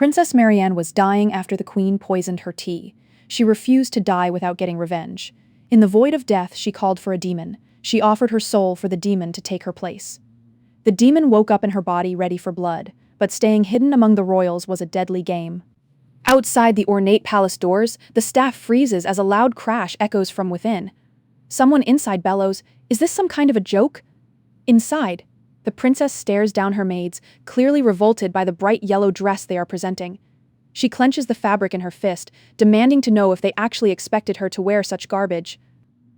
Princess Maryanne was dying after the queen poisoned her tea. She refused to die without getting revenge. In the void of death, she called for a demon. She offered her soul for the demon to take her place. The demon woke up in her body ready for blood, but staying hidden among the royals was a deadly game. Outside the ornate palace doors, the staff freezes as a loud crash echoes from within. Someone inside bellows, "Is this some kind of a joke?" Inside, the princess stares down her maids, clearly revolted by the bright yellow dress they are presenting. She clenches the fabric in her fist, demanding to know if they actually expected her to wear such garbage.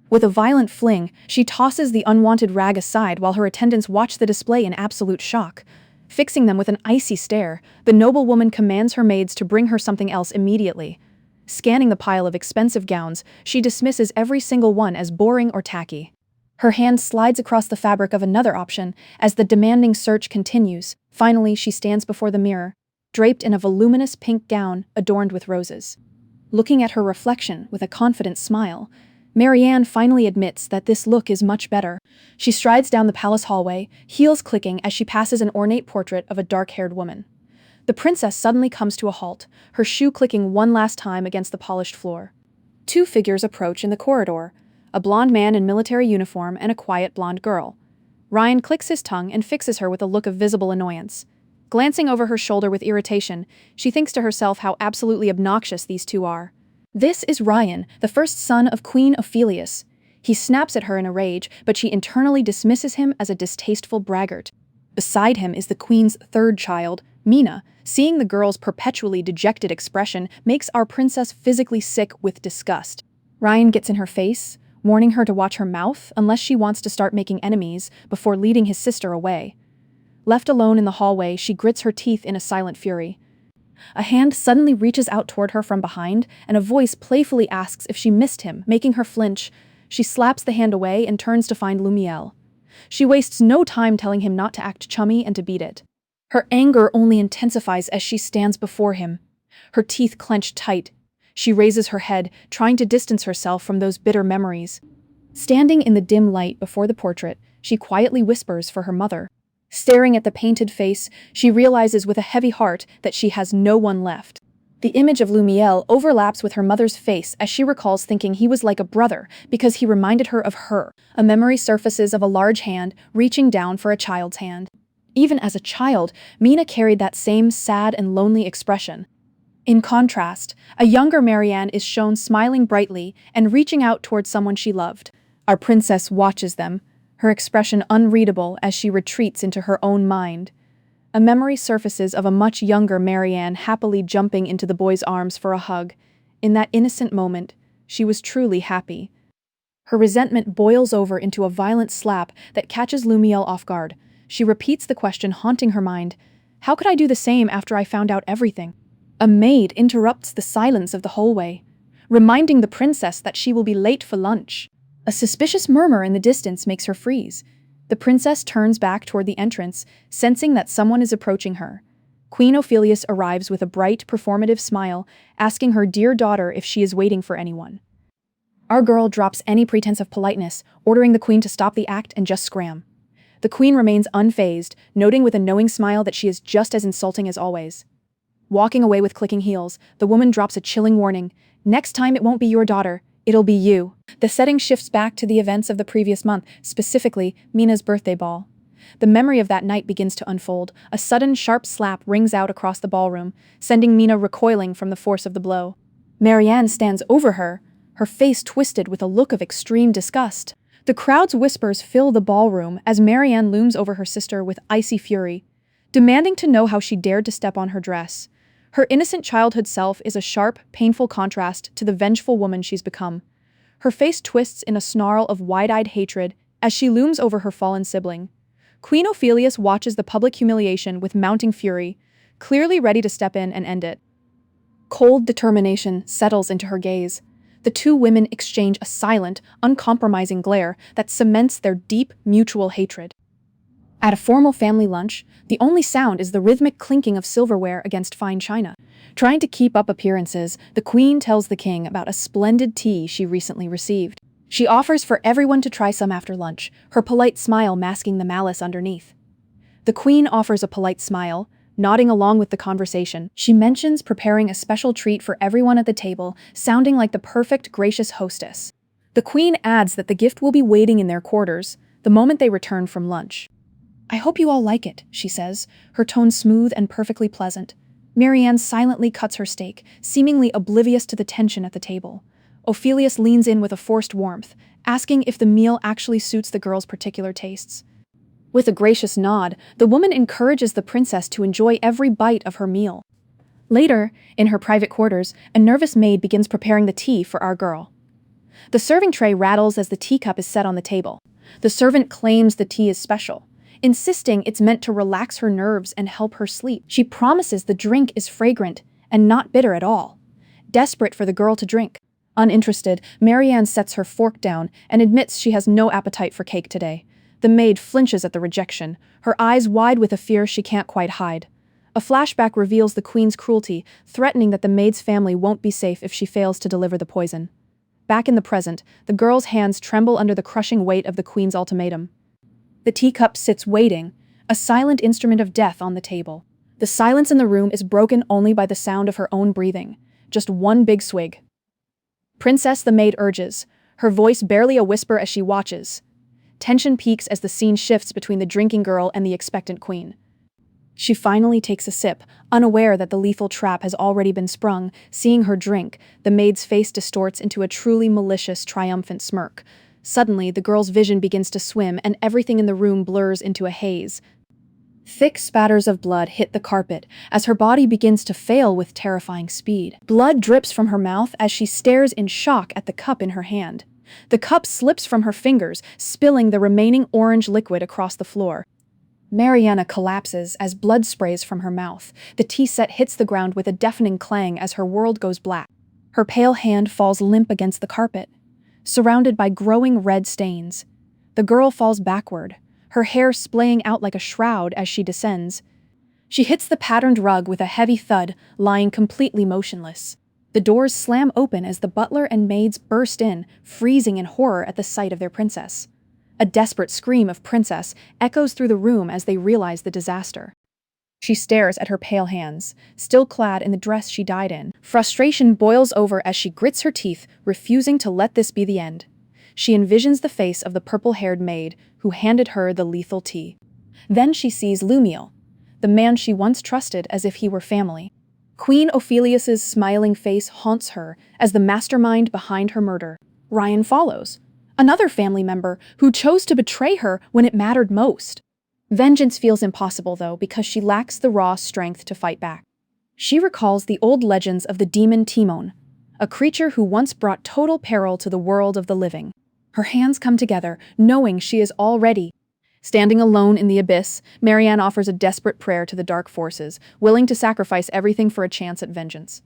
With a violent fling, she tosses the unwanted rag aside while her attendants watch the display in absolute shock. Fixing them with an icy stare, the noblewoman commands her maids to bring her something else immediately. Scanning the pile of expensive gowns, she dismisses every single one as boring or tacky. Her hand slides across the fabric of another option as the demanding search continues. Finally, she stands before the mirror, draped in a voluminous pink gown adorned with roses. Looking at her reflection with a confident smile, Maryanne finally admits that this look is much better. She strides down the palace hallway, heels clicking as she passes an ornate portrait of a dark-haired woman. The princess suddenly comes to a halt, her shoe clicking one last time against the polished floor. Two figures approach in the corridor, a blonde man in military uniform and a quiet blonde girl. Ryan clicks his tongue and fixes her with a look of visible annoyance. Glancing over her shoulder with irritation, she thinks to herself how absolutely obnoxious these two are. This is Ryan, the first son of Queen Ophelius. He snaps at her in a rage, but she internally dismisses him as a distasteful braggart. Beside him is the queen's third child, Mina. Seeing the girl's perpetually dejected expression makes our princess physically sick with disgust. Ryan gets in her face, warning her to watch her mouth unless she wants to start making enemies before leading his sister away. Left alone in the hallway, she grits her teeth in a silent fury. A hand suddenly reaches out toward her from behind, and a voice playfully asks if she missed him, making her flinch. She slaps the hand away and turns to find Michel. She wastes no time telling him not to act chummy and to beat it. Her anger only intensifies as she stands before him. Her teeth clench tight. She raises her head, trying to distance herself from those bitter memories. Standing in the dim light before the portrait, she quietly whispers for her mother. Staring at the painted face, she realizes with a heavy heart that she has no one left. The image of Michel overlaps with her mother's face as she recalls thinking he was like a brother because he reminded her of her. A memory surfaces of a large hand reaching down for a child's hand. Even as a child, Mina carried that same sad and lonely expression. In contrast, a younger Maryanne is shown smiling brightly and reaching out towards someone she loved. Our princess watches them, her expression unreadable as she retreats into her own mind. A memory surfaces of a much younger Maryanne happily jumping into the boy's arms for a hug. In that innocent moment, she was truly happy. Her resentment boils over into a violent slap that catches Michel off guard. She repeats the question haunting her mind. How could I do the same after I found out everything? A maid interrupts the silence of the hallway, reminding the princess that she will be late for lunch. A suspicious murmur in the distance makes her freeze. The princess turns back toward the entrance, sensing that someone is approaching her. Queen Ophelius arrives with a bright, performative smile, asking her dear daughter if she is waiting for anyone. Our girl drops any pretense of politeness, ordering the queen to stop the act and just scram. The queen remains unfazed, noting with a knowing smile that she is just as insulting as always. Walking away with clicking heels, the woman drops a chilling warning. Next time it won't be your daughter, it'll be you. The setting shifts back to the events of the previous month, specifically Mina's birthday ball. The memory of that night begins to unfold. A sudden sharp slap rings out across the ballroom, sending Mina recoiling from the force of the blow. Maryanne stands over her, her face twisted with a look of extreme disgust. The crowd's whispers fill the ballroom as Maryanne looms over her sister with icy fury, demanding to know how she dared to step on her dress. Her innocent childhood self is a sharp, painful contrast to the vengeful woman she's become. Her face twists in a snarl of wide-eyed hatred as she looms over her fallen sibling. Queen Ophelius watches the public humiliation with mounting fury, clearly ready to step in and end it. Cold determination settles into her gaze. The two women exchange a silent, uncompromising glare that cements their deep, mutual hatred. At a formal family lunch, the only sound is the rhythmic clinking of silverware against fine china. Trying to keep up appearances, the queen tells the king about a splendid tea she recently received. She offers for everyone to try some after lunch, her polite smile masking the malice underneath. The queen offers a polite smile, nodding along with the conversation. She mentions preparing a special treat for everyone at the table, sounding like the perfect, gracious hostess. The queen adds that the gift will be waiting in their quarters the moment they return from lunch. "I hope you all like it," she says, her tone smooth and perfectly pleasant. Maryanne silently cuts her steak, seemingly oblivious to the tension at the table. Ophelius leans in with a forced warmth, asking if the meal actually suits the girl's particular tastes. With a gracious nod, the woman encourages the princess to enjoy every bite of her meal. Later, in her private quarters, a nervous maid begins preparing the tea for our girl. The serving tray rattles as the teacup is set on the table. The servant claims the tea is special, insisting it's meant to relax her nerves and help her sleep. She promises the drink is fragrant and not bitter at all. Desperate for the girl to drink. Uninterested, Maryanne sets her fork down and admits she has no appetite for cake today. The maid flinches at the rejection, her eyes wide with a fear she can't quite hide. A flashback reveals the queen's cruelty, threatening that the maid's family won't be safe if she fails to deliver the poison. Back in the present, the girl's hands tremble under the crushing weight of the queen's ultimatum. The teacup sits waiting, a silent instrument of death on the table. The silence in the room is broken only by the sound of her own breathing. Just one big swig. "Princess," the maid urges, her voice barely a whisper as she watches. Tension peaks as the scene shifts between the drinking girl and the expectant queen. She finally takes a sip, unaware that the lethal trap has already been sprung. Seeing her drink, the maid's face distorts into a truly malicious, triumphant smirk. Suddenly, the girl's vision begins to swim and everything in the room blurs into a haze. Thick spatters of blood hit the carpet as her body begins to fail with terrifying speed. Blood drips from her mouth as she stares in shock at the cup in her hand. The cup slips from her fingers, spilling the remaining orange liquid across the floor. Maryanne collapses as blood sprays from her mouth. The tea set hits the ground with a deafening clang as her world goes black. Her pale hand falls limp against the carpet, surrounded by growing red stains. The girl falls backward, her hair splaying out like a shroud as she descends. She hits the patterned rug with a heavy thud, lying completely motionless. The doors slam open as the butler and maids burst in, freezing in horror at the sight of their princess. A desperate scream of "princess" echoes through the room as they realize the disaster. She stares at her pale hands, still clad in the dress she died in. Frustration boils over as she grits her teeth, refusing to let this be the end. She envisions the face of the purple-haired maid who handed her the lethal tea. Then she sees Lumiel, the man she once trusted as if he were family. Queen Ophelius's smiling face haunts her as the mastermind behind her murder. Ryan follows, another family member who chose to betray her when it mattered most. Vengeance feels impossible, though, because she lacks the raw strength to fight back. She recalls the old legends of the demon Timon, a creature who once brought total peril to the world of the living. Her hands come together, knowing she is all ready. Standing alone in the abyss, Maryanne offers a desperate prayer to the dark forces, willing to sacrifice everything for a chance at vengeance.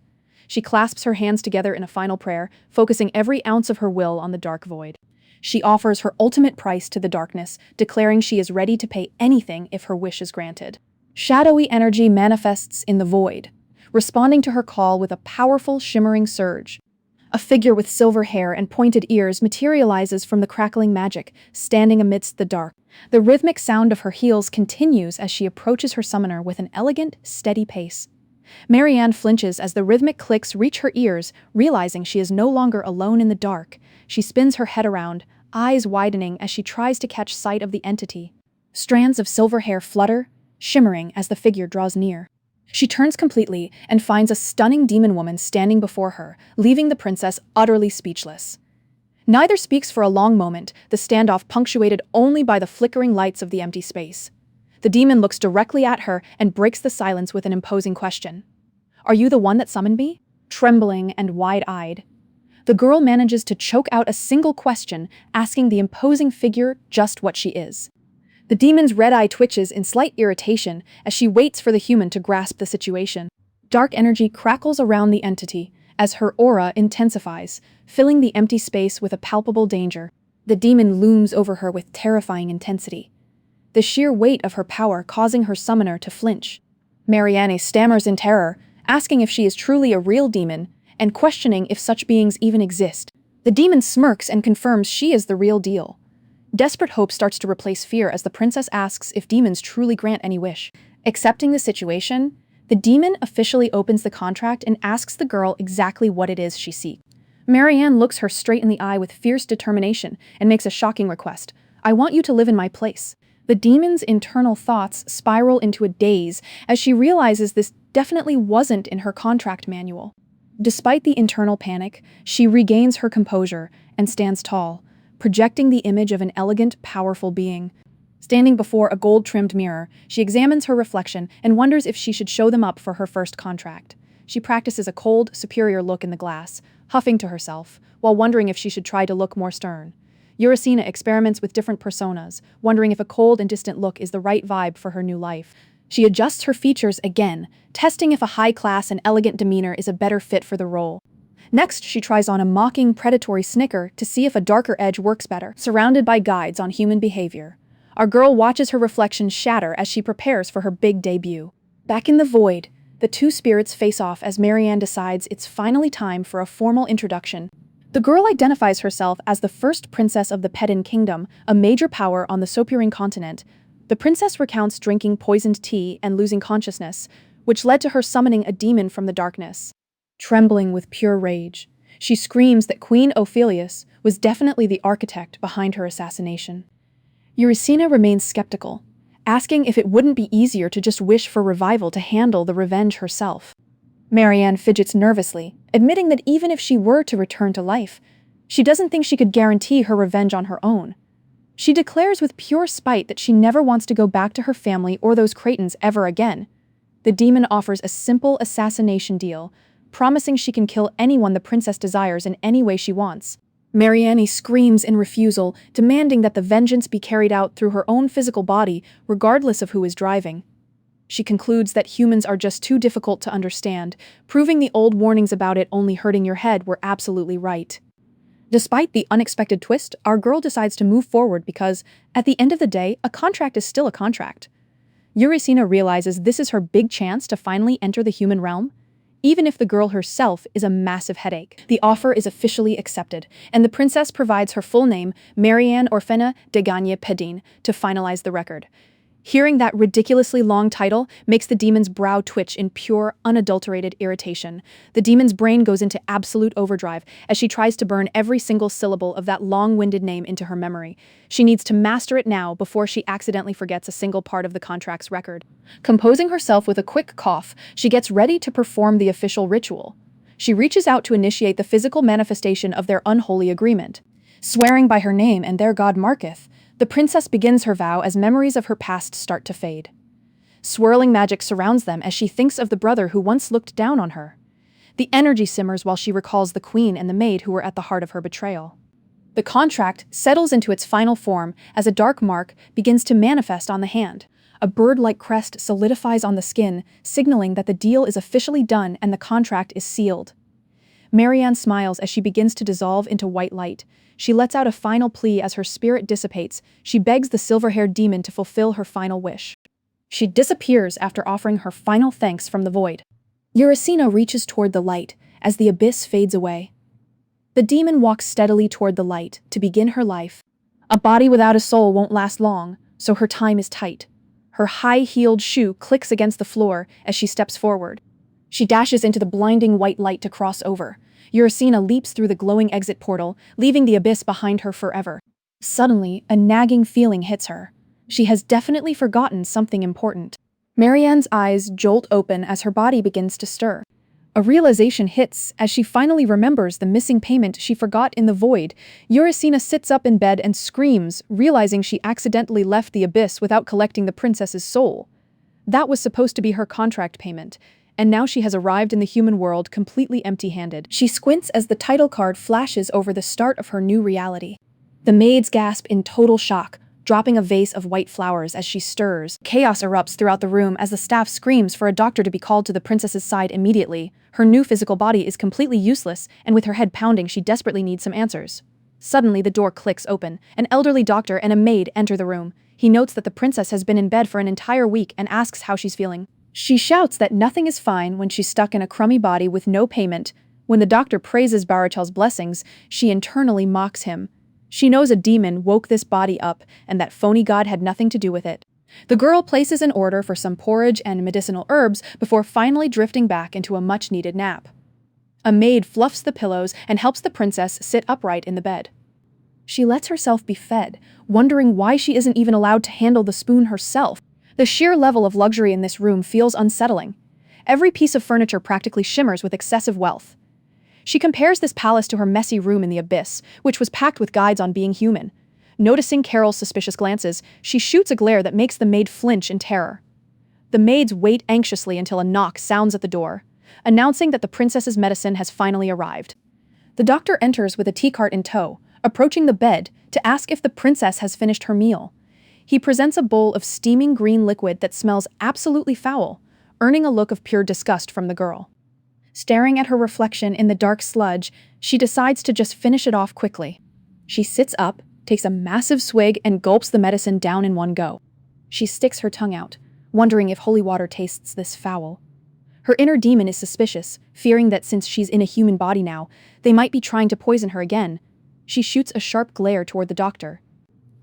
She clasps her hands together in a final prayer, focusing every ounce of her will on the dark void. She offers her ultimate price to the darkness, declaring she is ready to pay anything if her wish is granted. Shadowy energy manifests in the void, responding to her call with a powerful, shimmering surge. A figure with silver hair and pointed ears materializes from the crackling magic, standing amidst the dark. The rhythmic sound of her heels continues as she approaches her summoner with an elegant, steady pace. Maryanne flinches as the rhythmic clicks reach her ears, realizing she is no longer alone in the dark. She spins her head around, eyes widening as she tries to catch sight of the entity. Strands of silver hair flutter, shimmering as the figure draws near. She turns completely and finds a stunning demon woman standing before her, leaving the princess utterly speechless. Neither speaks for a long moment, the standoff punctuated only by the flickering lights of the empty space. The demon looks directly at her and breaks the silence with an imposing question. "Are you the one that summoned me?" Trembling and wide-eyed, the girl manages to choke out a single question, asking the imposing figure just what she is. The demon's red eye twitches in slight irritation as she waits for the human to grasp the situation. Dark energy crackles around the entity as her aura intensifies, filling the empty space with a palpable danger. The demon looms over her with terrifying intensity, the sheer weight of her power causing her summoner to flinch. Maryanne stammers in terror, asking if she is truly a real demon and questioning if such beings even exist. The demon smirks and confirms she is the real deal. Desperate hope starts to replace fear as the princess asks if demons truly grant any wish. Accepting the situation, the demon officially opens the contract and asks the girl exactly what it is she seeks. Maryanne looks her straight in the eye with fierce determination and makes a shocking request. I want you to live in my place. The demon's internal thoughts spiral into a daze as she realizes this definitely wasn't in her contract manual. Despite the internal panic, she regains her composure and stands tall, projecting the image of an elegant, powerful being. Standing before a gold-trimmed mirror, she examines her reflection and wonders if she should show them up for her first contract. She practices a cold, superior look in the glass, huffing to herself, while wondering if she should try to look more stern. Uracina experiments with different personas, wondering if a cold and distant look is the right vibe for her new life. She adjusts her features again, testing if a high-class and elegant demeanor is a better fit for the role. Next, she tries on a mocking, predatory snicker to see if a darker edge works better, surrounded by guides on human behavior. Our girl watches her reflection shatter as she prepares for her big debut. Back in the void, the two spirits face off as Maryanne decides it's finally time for a formal introduction. The girl identifies herself as the first princess of the Pedin Kingdom, a major power on the Sopiring continent. The princess recounts drinking poisoned tea and losing consciousness, which led to her summoning a demon from the darkness. Trembling with pure rage, she screams that Queen Ophelius was definitely the architect behind her assassination. Uracina remains skeptical, asking if it wouldn't be easier to just wish for revival to handle the revenge herself. Maryanne fidgets nervously, admitting that even if she were to return to life, she doesn't think she could guarantee her revenge on her own. She declares with pure spite that she never wants to go back to her family or those Cretans ever again. The demon offers a simple assassination deal, promising she can kill anyone the princess desires in any way she wants. Maryanne screams in refusal, demanding that the vengeance be carried out through her own physical body, regardless of who is driving. She concludes that humans are just too difficult to understand, proving the old warnings about it only hurting your head were absolutely right. Despite the unexpected twist, our girl decides to move forward because, at the end of the day, a contract is still a contract. Uracina realizes this is her big chance to finally enter the human realm. Even if the girl herself is a massive headache, the offer is officially accepted, and the princess provides her full name, Maryanne Orphena de Gagne Pedin, to finalize the record. Hearing that ridiculously long title makes the demon's brow twitch in pure, unadulterated irritation. The demon's brain goes into absolute overdrive as she tries to burn every single syllable of that long-winded name into her memory. She needs to master it now before she accidentally forgets a single part of the contract's record. Composing herself with a quick cough, she gets ready to perform the official ritual. She reaches out to initiate the physical manifestation of their unholy agreement. Swearing by her name and their god Marketh, the princess begins her vow as memories of her past start to fade. Swirling magic surrounds them as she thinks of the brother who once looked down on her. The energy simmers while she recalls the queen and the maid who were at the heart of her betrayal. The contract settles into its final form as a dark mark begins to manifest on the hand. A bird-like crest solidifies on the skin, signaling that the deal is officially done and the contract is sealed. Maryanne smiles as she begins to dissolve into white light. She lets out a final plea as her spirit dissipates. She begs the silver-haired demon to fulfill her final wish. She disappears after offering her final thanks from the void. Uracina reaches toward the light as the abyss fades away. The demon walks steadily toward the light to begin her life. A body without a soul won't last long, so her time is tight. Her high-heeled shoe clicks against the floor as she steps forward. She dashes into the blinding white light to cross over. Uracina leaps through the glowing exit portal, leaving the abyss behind her forever. Suddenly, a nagging feeling hits her. She has definitely forgotten something important. Maryanne's eyes jolt open as her body begins to stir. A realization hits as she finally remembers the missing payment she forgot in the void. Uracina sits up in bed and screams, realizing she accidentally left the abyss without collecting the princess's soul. That was supposed to be her contract payment, and now she has arrived in the human world completely empty-handed. She squints as the title card flashes over the start of her new reality. The maids gasp in total shock, dropping a vase of white flowers as she stirs. Chaos erupts throughout the room as the staff screams for a doctor to be called to the princess's side immediately. Her new physical body is completely useless, and with her head pounding, she desperately needs some answers. Suddenly, the door clicks open. An elderly doctor and a maid enter the room. He notes that the princess has been in bed for an entire week and asks how she's feeling. She shouts that nothing is fine when she's stuck in a crummy body with no payment. When the doctor praises Barachel's blessings, she internally mocks him. She knows a demon woke this body up and that phony god had nothing to do with it. The girl places an order for some porridge and medicinal herbs before finally drifting back into a much-needed nap. A maid fluffs the pillows and helps the princess sit upright in the bed. She lets herself be fed, wondering why she isn't even allowed to handle the spoon herself. The sheer level of luxury in this room feels unsettling. Every piece of furniture practically shimmers with excessive wealth. She compares this palace to her messy room in the abyss, which was packed with guides on being human. Noticing Carol's suspicious glances, she shoots a glare that makes the maid flinch in terror. The maids wait anxiously until a knock sounds at the door, announcing that the princess's medicine has finally arrived. The doctor enters with a tea cart in tow, approaching the bed to ask if the princess has finished her meal. He presents a bowl of steaming green liquid that smells absolutely foul, earning a look of pure disgust from the girl. Staring at her reflection in the dark sludge, she decides to just finish it off quickly. She sits up, takes a massive swig, and gulps the medicine down in one go. She sticks her tongue out, wondering if holy water tastes this foul. Her inner demon is suspicious, fearing that since she's in a human body now, they might be trying to poison her again. She shoots a sharp glare toward the doctor.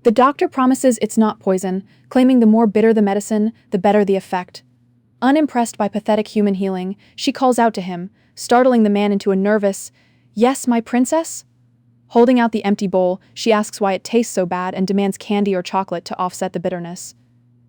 The doctor promises it's not poison, claiming the more bitter the medicine, the better the effect. Unimpressed by pathetic human healing, she calls out to him, startling the man into a nervous, "Yes, my princess?" Holding out the empty bowl, she asks why it tastes so bad and demands candy or chocolate to offset the bitterness.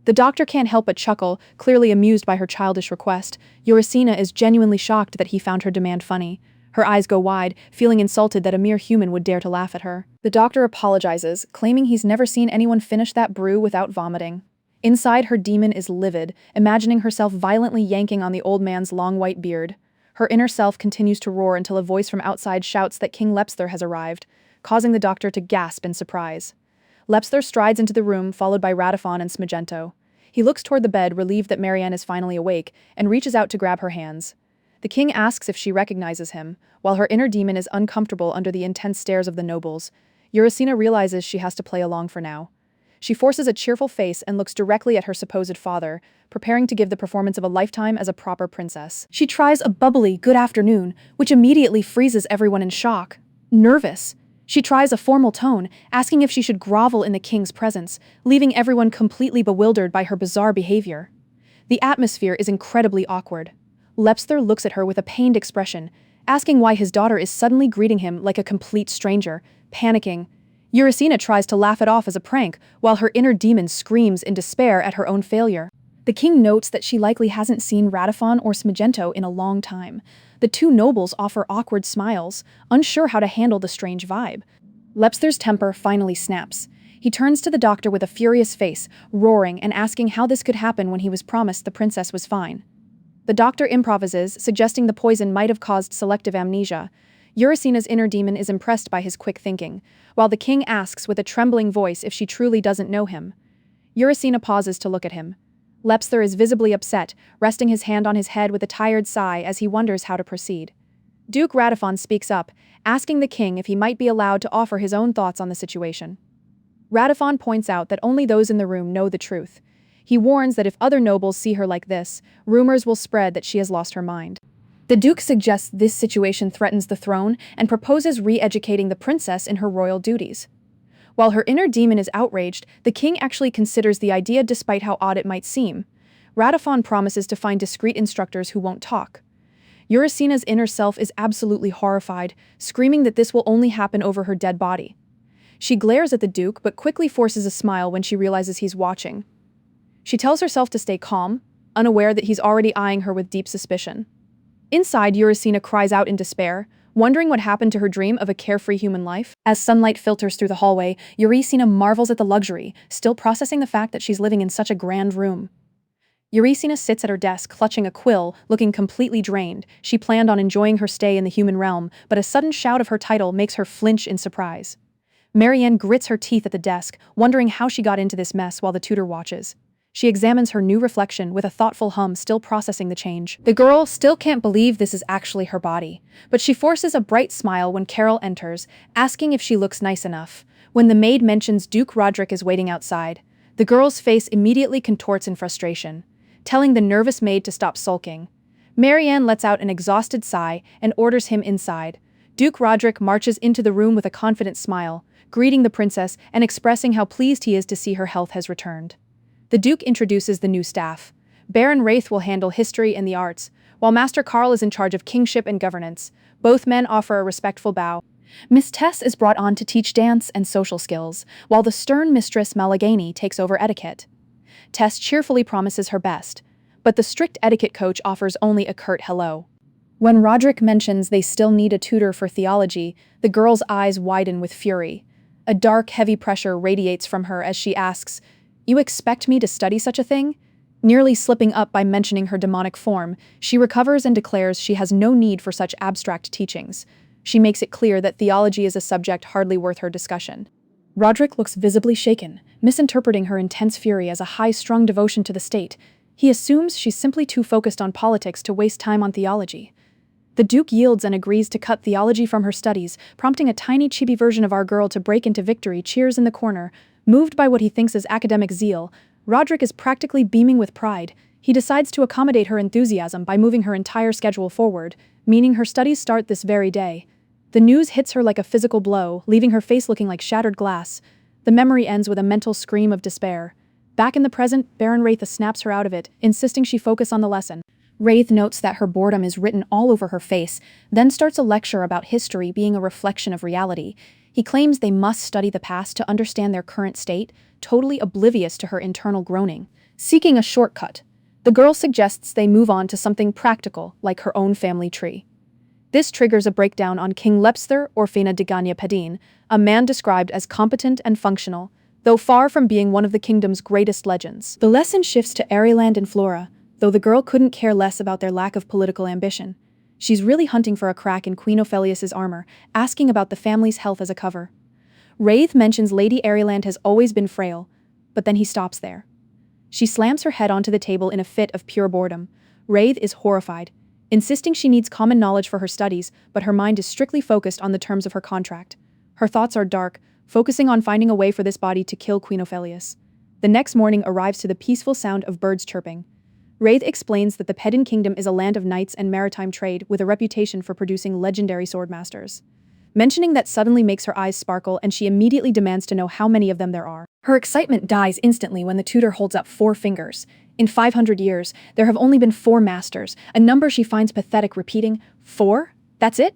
The doctor can't help but chuckle, clearly amused by her childish request. Eurysina is genuinely shocked that he found her demand funny. Her eyes go wide, feeling insulted that a mere human would dare to laugh at her. The doctor apologizes, claiming he's never seen anyone finish that brew without vomiting. Inside, her demon is livid, imagining herself violently yanking on the old man's long white beard. Her inner self continues to roar until a voice from outside shouts that King Lepster has arrived, causing the doctor to gasp in surprise. Lepster strides into the room, followed by Radifon and Smegento. He looks toward the bed, relieved that Maryanne is finally awake, and reaches out to grab her hands. The king asks if she recognizes him, while her inner demon is uncomfortable under the intense stares of the nobles. Eurysina realizes she has to play along for now. She forces a cheerful face and looks directly at her supposed father, preparing to give the performance of a lifetime as a proper princess. She tries a bubbly "good afternoon," which immediately freezes everyone in shock. Nervous, she tries a formal tone, asking if she should grovel in the king's presence, leaving everyone completely bewildered by her bizarre behavior. The atmosphere is incredibly awkward. Lepster looks at her with a pained expression, asking why his daughter is suddenly greeting him like a complete stranger, panicking. Eurysina tries to laugh it off as a prank, while her inner demon screams in despair at her own failure. The king notes that she likely hasn't seen Radifon or Smegento in a long time. The two nobles offer awkward smiles, unsure how to handle the strange vibe. Lepster's temper finally snaps. He turns to the doctor with a furious face, roaring and asking how this could happen when he was promised the princess was fine. The doctor improvises, suggesting the poison might have caused selective amnesia. Eurysina's inner demon is impressed by his quick thinking, while the king asks with a trembling voice if she truly doesn't know him. Eurysina pauses to look at him. Lepster is visibly upset, resting his hand on his head with a tired sigh as he wonders how to proceed. Duke Radifon speaks up, asking the king if he might be allowed to offer his own thoughts on the situation. Radifon points out that only those in the room know the truth. He warns that if other nobles see her like this, rumors will spread that she has lost her mind. The Duke suggests this situation threatens the throne and proposes re-educating the princess in her royal duties. While her inner demon is outraged, the king actually considers the idea despite how odd it might seem. Radifon promises to find discreet instructors who won't talk. Eurysina's inner self is absolutely horrified, screaming that this will only happen over her dead body. She glares at the Duke but quickly forces a smile when she realizes he's watching. She tells herself to stay calm, unaware that he's already eyeing her with deep suspicion. Inside, Eurysina cries out in despair, wondering what happened to her dream of a carefree human life. As sunlight filters through the hallway, Eurysina marvels at the luxury, still processing the fact that she's living in such a grand room. Eurysina sits at her desk, clutching a quill, looking completely drained. She planned on enjoying her stay in the human realm, but a sudden shout of her title makes her flinch in surprise. Maryanne grits her teeth at the desk, wondering how she got into this mess while the tutor watches. She examines her new reflection with a thoughtful hum, still processing the change. The girl still can't believe this is actually her body, but she forces a bright smile when Carol enters, asking if she looks nice enough. When the maid mentions Duke Roderick is waiting outside, the girl's face immediately contorts in frustration, telling the nervous maid to stop sulking. Maryanne lets out an exhausted sigh and orders him inside. Duke Roderick marches into the room with a confident smile, greeting the princess and expressing how pleased he is to see her health has returned. The Duke introduces the new staff. Baron Wraith will handle history and the arts, while Master Carl is in charge of kingship and governance. Both men offer a respectful bow. Miss Tess is brought on to teach dance and social skills, while the stern Mistress Malagany takes over etiquette. Tess cheerfully promises her best, but the strict etiquette coach offers only a curt hello. When Roderick mentions they still need a tutor for theology, the girl's eyes widen with fury. A dark, heavy pressure radiates from her as she asks, "You expect me to study such a thing?" Nearly slipping up by mentioning her demonic form, she recovers and declares she has no need for such abstract teachings. She makes it clear that theology is a subject hardly worth her discussion. Roderick looks visibly shaken, misinterpreting her intense fury as a high-strung devotion to the state. He assumes she's simply too focused on politics to waste time on theology. The Duke yields and agrees to cut theology from her studies, prompting a tiny chibi version of our girl to break into victory cheers in the corner. Moved by what he thinks is academic zeal, Roderick is practically beaming with pride. He decides to accommodate her enthusiasm by moving her entire schedule forward, meaning her studies start this very day. The news hits her like a physical blow, leaving her face looking like shattered glass. The memory ends with a mental scream of despair. Back in the present, Baron Wraith snaps her out of it, insisting she focus on the lesson. Wraith notes that her boredom is written all over her face, then starts a lecture about history being a reflection of reality. He claims they must study the past to understand their current state, totally oblivious to her internal groaning. Seeking a shortcut, the girl suggests they move on to something practical, like her own family tree. This triggers a breakdown on King Lepster Orfena de Ganya Padin, a man described as competent and functional, though far from being one of the kingdom's greatest legends. The lesson shifts to Airyland and Flora, though the girl couldn't care less about their lack of political ambition. She's really hunting for a crack in Queen Ophelius's armor, asking about the family's health as a cover. Wraith mentions Lady Airyland has always been frail, but then he stops there. She slams her head onto the table in a fit of pure boredom. Wraith is horrified, insisting she needs common knowledge for her studies, but her mind is strictly focused on the terms of her contract. Her thoughts are dark, focusing on finding a way for this body to kill Queen Ophelius. The next morning arrives to the peaceful sound of birds chirping. Wraith explains that the Pedin Kingdom is a land of knights and maritime trade with a reputation for producing legendary swordmasters. Mentioning that suddenly makes her eyes sparkle and she immediately demands to know how many of them there are. Her excitement dies instantly when the tutor holds up 4 fingers. In 500 years, there have only been 4 masters, a number she finds pathetic repeating. 4? That's it?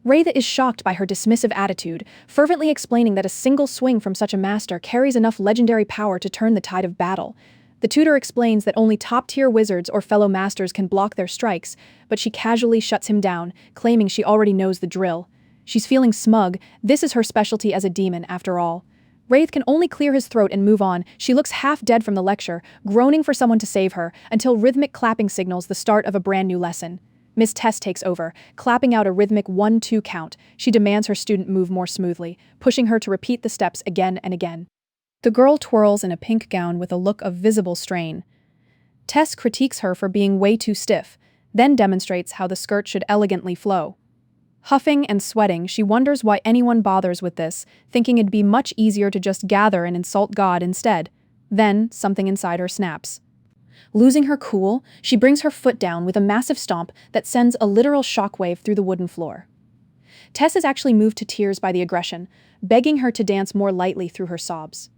Wraith is shocked by her dismissive attitude, fervently explaining that a single swing from such a master carries enough legendary power to turn the tide of battle. The tutor explains that only top-tier wizards or fellow masters can block their strikes, but she casually shuts him down, claiming she already knows the drill. She's feeling smug. This is her specialty as a demon, after all. Wraith can only clear his throat and move on. She looks half dead from the lecture, groaning for someone to save her, until rhythmic clapping signals the start of a brand new lesson. Miss Tess takes over, clapping out a rhythmic 1-2 count. She demands her student move more smoothly, pushing her to repeat the steps again and again. The girl twirls in a pink gown with a look of visible strain. Tess critiques her for being way too stiff, then demonstrates how the skirt should elegantly flow. Huffing and sweating, she wonders why anyone bothers with this, thinking it'd be much easier to just gather and insult God instead. Then, something inside her snaps. Losing her cool, she brings her foot down with a massive stomp that sends a literal shockwave through the wooden floor. Tess is actually moved to tears by the aggression, begging her to dance more lightly through her sobs.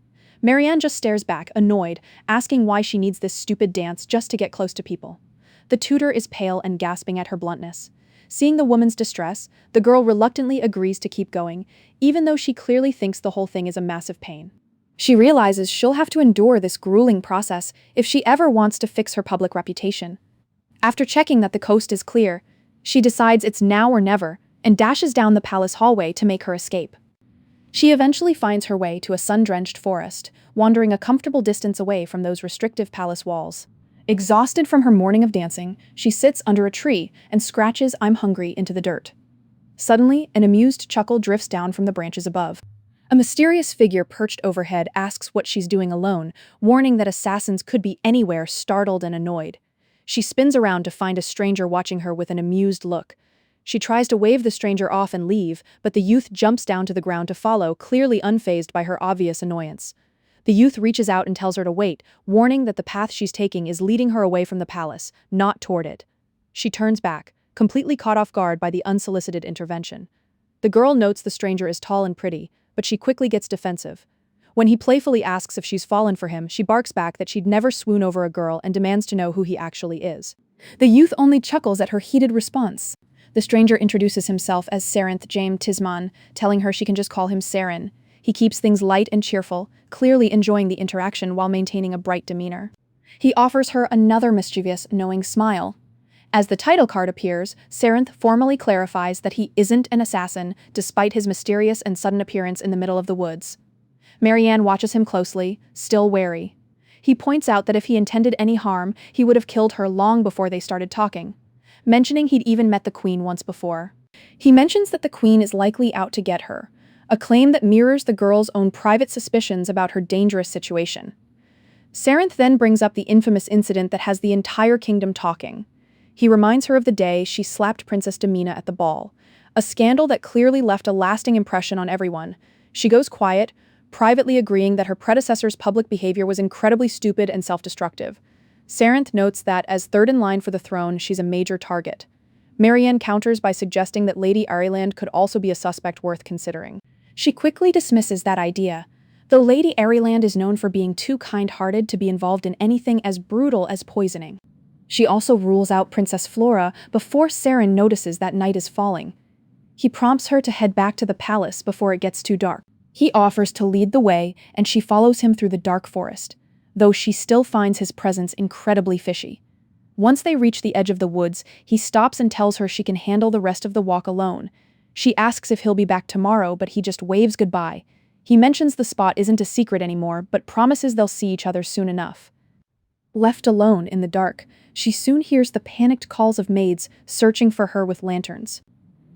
Maryanne just stares back, annoyed, asking why she needs this stupid dance just to get close to people. The tutor is pale and gasping at her bluntness. Seeing the woman's distress, the girl reluctantly agrees to keep going, even though she clearly thinks the whole thing is a massive pain. She realizes she'll have to endure this grueling process if she ever wants to fix her public reputation. After checking that the coast is clear, she decides it's now or never and dashes down the palace hallway to make her escape. She eventually finds her way to a sun-drenched forest, wandering a comfortable distance away from those restrictive palace walls. Exhausted from her morning of dancing, she sits under a tree and scratches "I'm hungry" into the dirt. Suddenly, an amused chuckle drifts down from the branches above. A mysterious figure perched overhead asks what she's doing alone, warning that assassins could be anywhere, startled and annoyed. She spins around to find a stranger watching her with an amused look. She tries to wave the stranger off and leave, but the youth jumps down to the ground to follow, clearly unfazed by her obvious annoyance. The youth reaches out and tells her to wait, warning that the path she's taking is leading her away from the palace, not toward it. She turns back, completely caught off guard by the unsolicited intervention. The girl notes the stranger is tall and pretty, but she quickly gets defensive. When he playfully asks if she's fallen for him, she barks back that she'd never swoon over a girl and demands to know who he actually is. The youth only chuckles at her heated response. The stranger introduces himself as Sarenth James Tisman, telling her she can just call him Saren. He keeps things light and cheerful, clearly enjoying the interaction while maintaining a bright demeanor. He offers her another mischievous, knowing smile. As the title card appears, Sarenth formally clarifies that he isn't an assassin, despite his mysterious and sudden appearance in the middle of the woods. Maryanne watches him closely, still wary. He points out that if he intended any harm, he would have killed her long before they started talking, mentioning he'd even met the queen once before. He mentions that the queen is likely out to get her, a claim that mirrors the girl's own private suspicions about her dangerous situation. Sarenth then brings up the infamous incident that has the entire kingdom talking. He reminds her of the day she slapped Princess Mina at the ball, a scandal that clearly left a lasting impression on everyone. She goes quiet, privately agreeing that her predecessor's public behavior was incredibly stupid and self-destructive. Sarenth notes that, as third in line for the throne, she's a major target. Maryanne counters by suggesting that Lady Ariland could also be a suspect worth considering. She quickly dismisses that idea. Though Lady Ariland is known for being too kind-hearted to be involved in anything as brutal as poisoning. She also rules out Princess Flora before Saren notices that night is falling. He prompts her to head back to the palace before it gets too dark. He offers to lead the way, and she follows him through the dark forest, though she still finds his presence incredibly fishy. Once they reach the edge of the woods, he stops and tells her she can handle the rest of the walk alone. She asks if he'll be back tomorrow, but he just waves goodbye. He mentions the spot isn't a secret anymore, but promises they'll see each other soon enough. Left alone in the dark, she soon hears the panicked calls of maids searching for her with lanterns.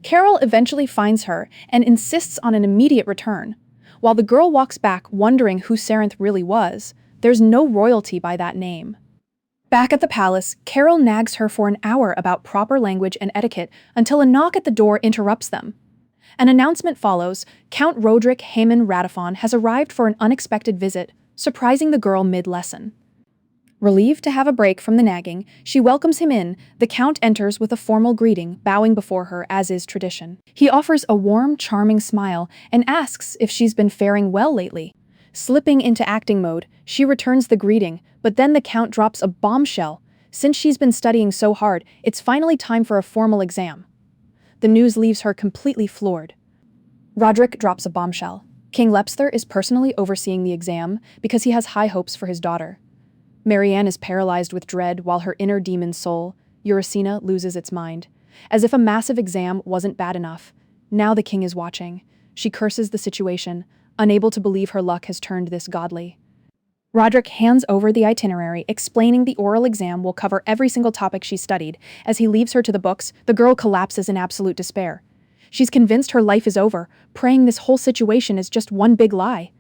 Carol eventually finds her and insists on an immediate return. While the girl walks back wondering who Sarenth really was, there's no royalty by that name. Back at the palace, Carol nags her for an hour about proper language and etiquette until a knock at the door interrupts them. An announcement follows. Count Roderick Haman Radifon has arrived for an unexpected visit, surprising the girl mid-lesson. Relieved to have a break from the nagging, she welcomes him in. The Count enters with a formal greeting, bowing before her as is tradition. He offers a warm, charming smile and asks if she's been faring well lately. Slipping into acting mode, she returns the greeting, but then the Count drops a bombshell. Since she's been studying so hard, it's finally time for a formal exam. The news leaves her completely floored. Roderick drops a bombshell. King Lepster is personally overseeing the exam because he has high hopes for his daughter. Maryanne is paralyzed with dread while her inner demon soul, Uracina, loses its mind. As if a massive exam wasn't bad enough. Now the king is watching. She curses the situation, unable to believe her luck has turned this godly. Roderick hands over the itinerary, explaining the oral exam will cover every single topic she studied. As he leaves her to the books, the girl collapses in absolute despair. She's convinced her life is over, praying this whole situation is just one big lie.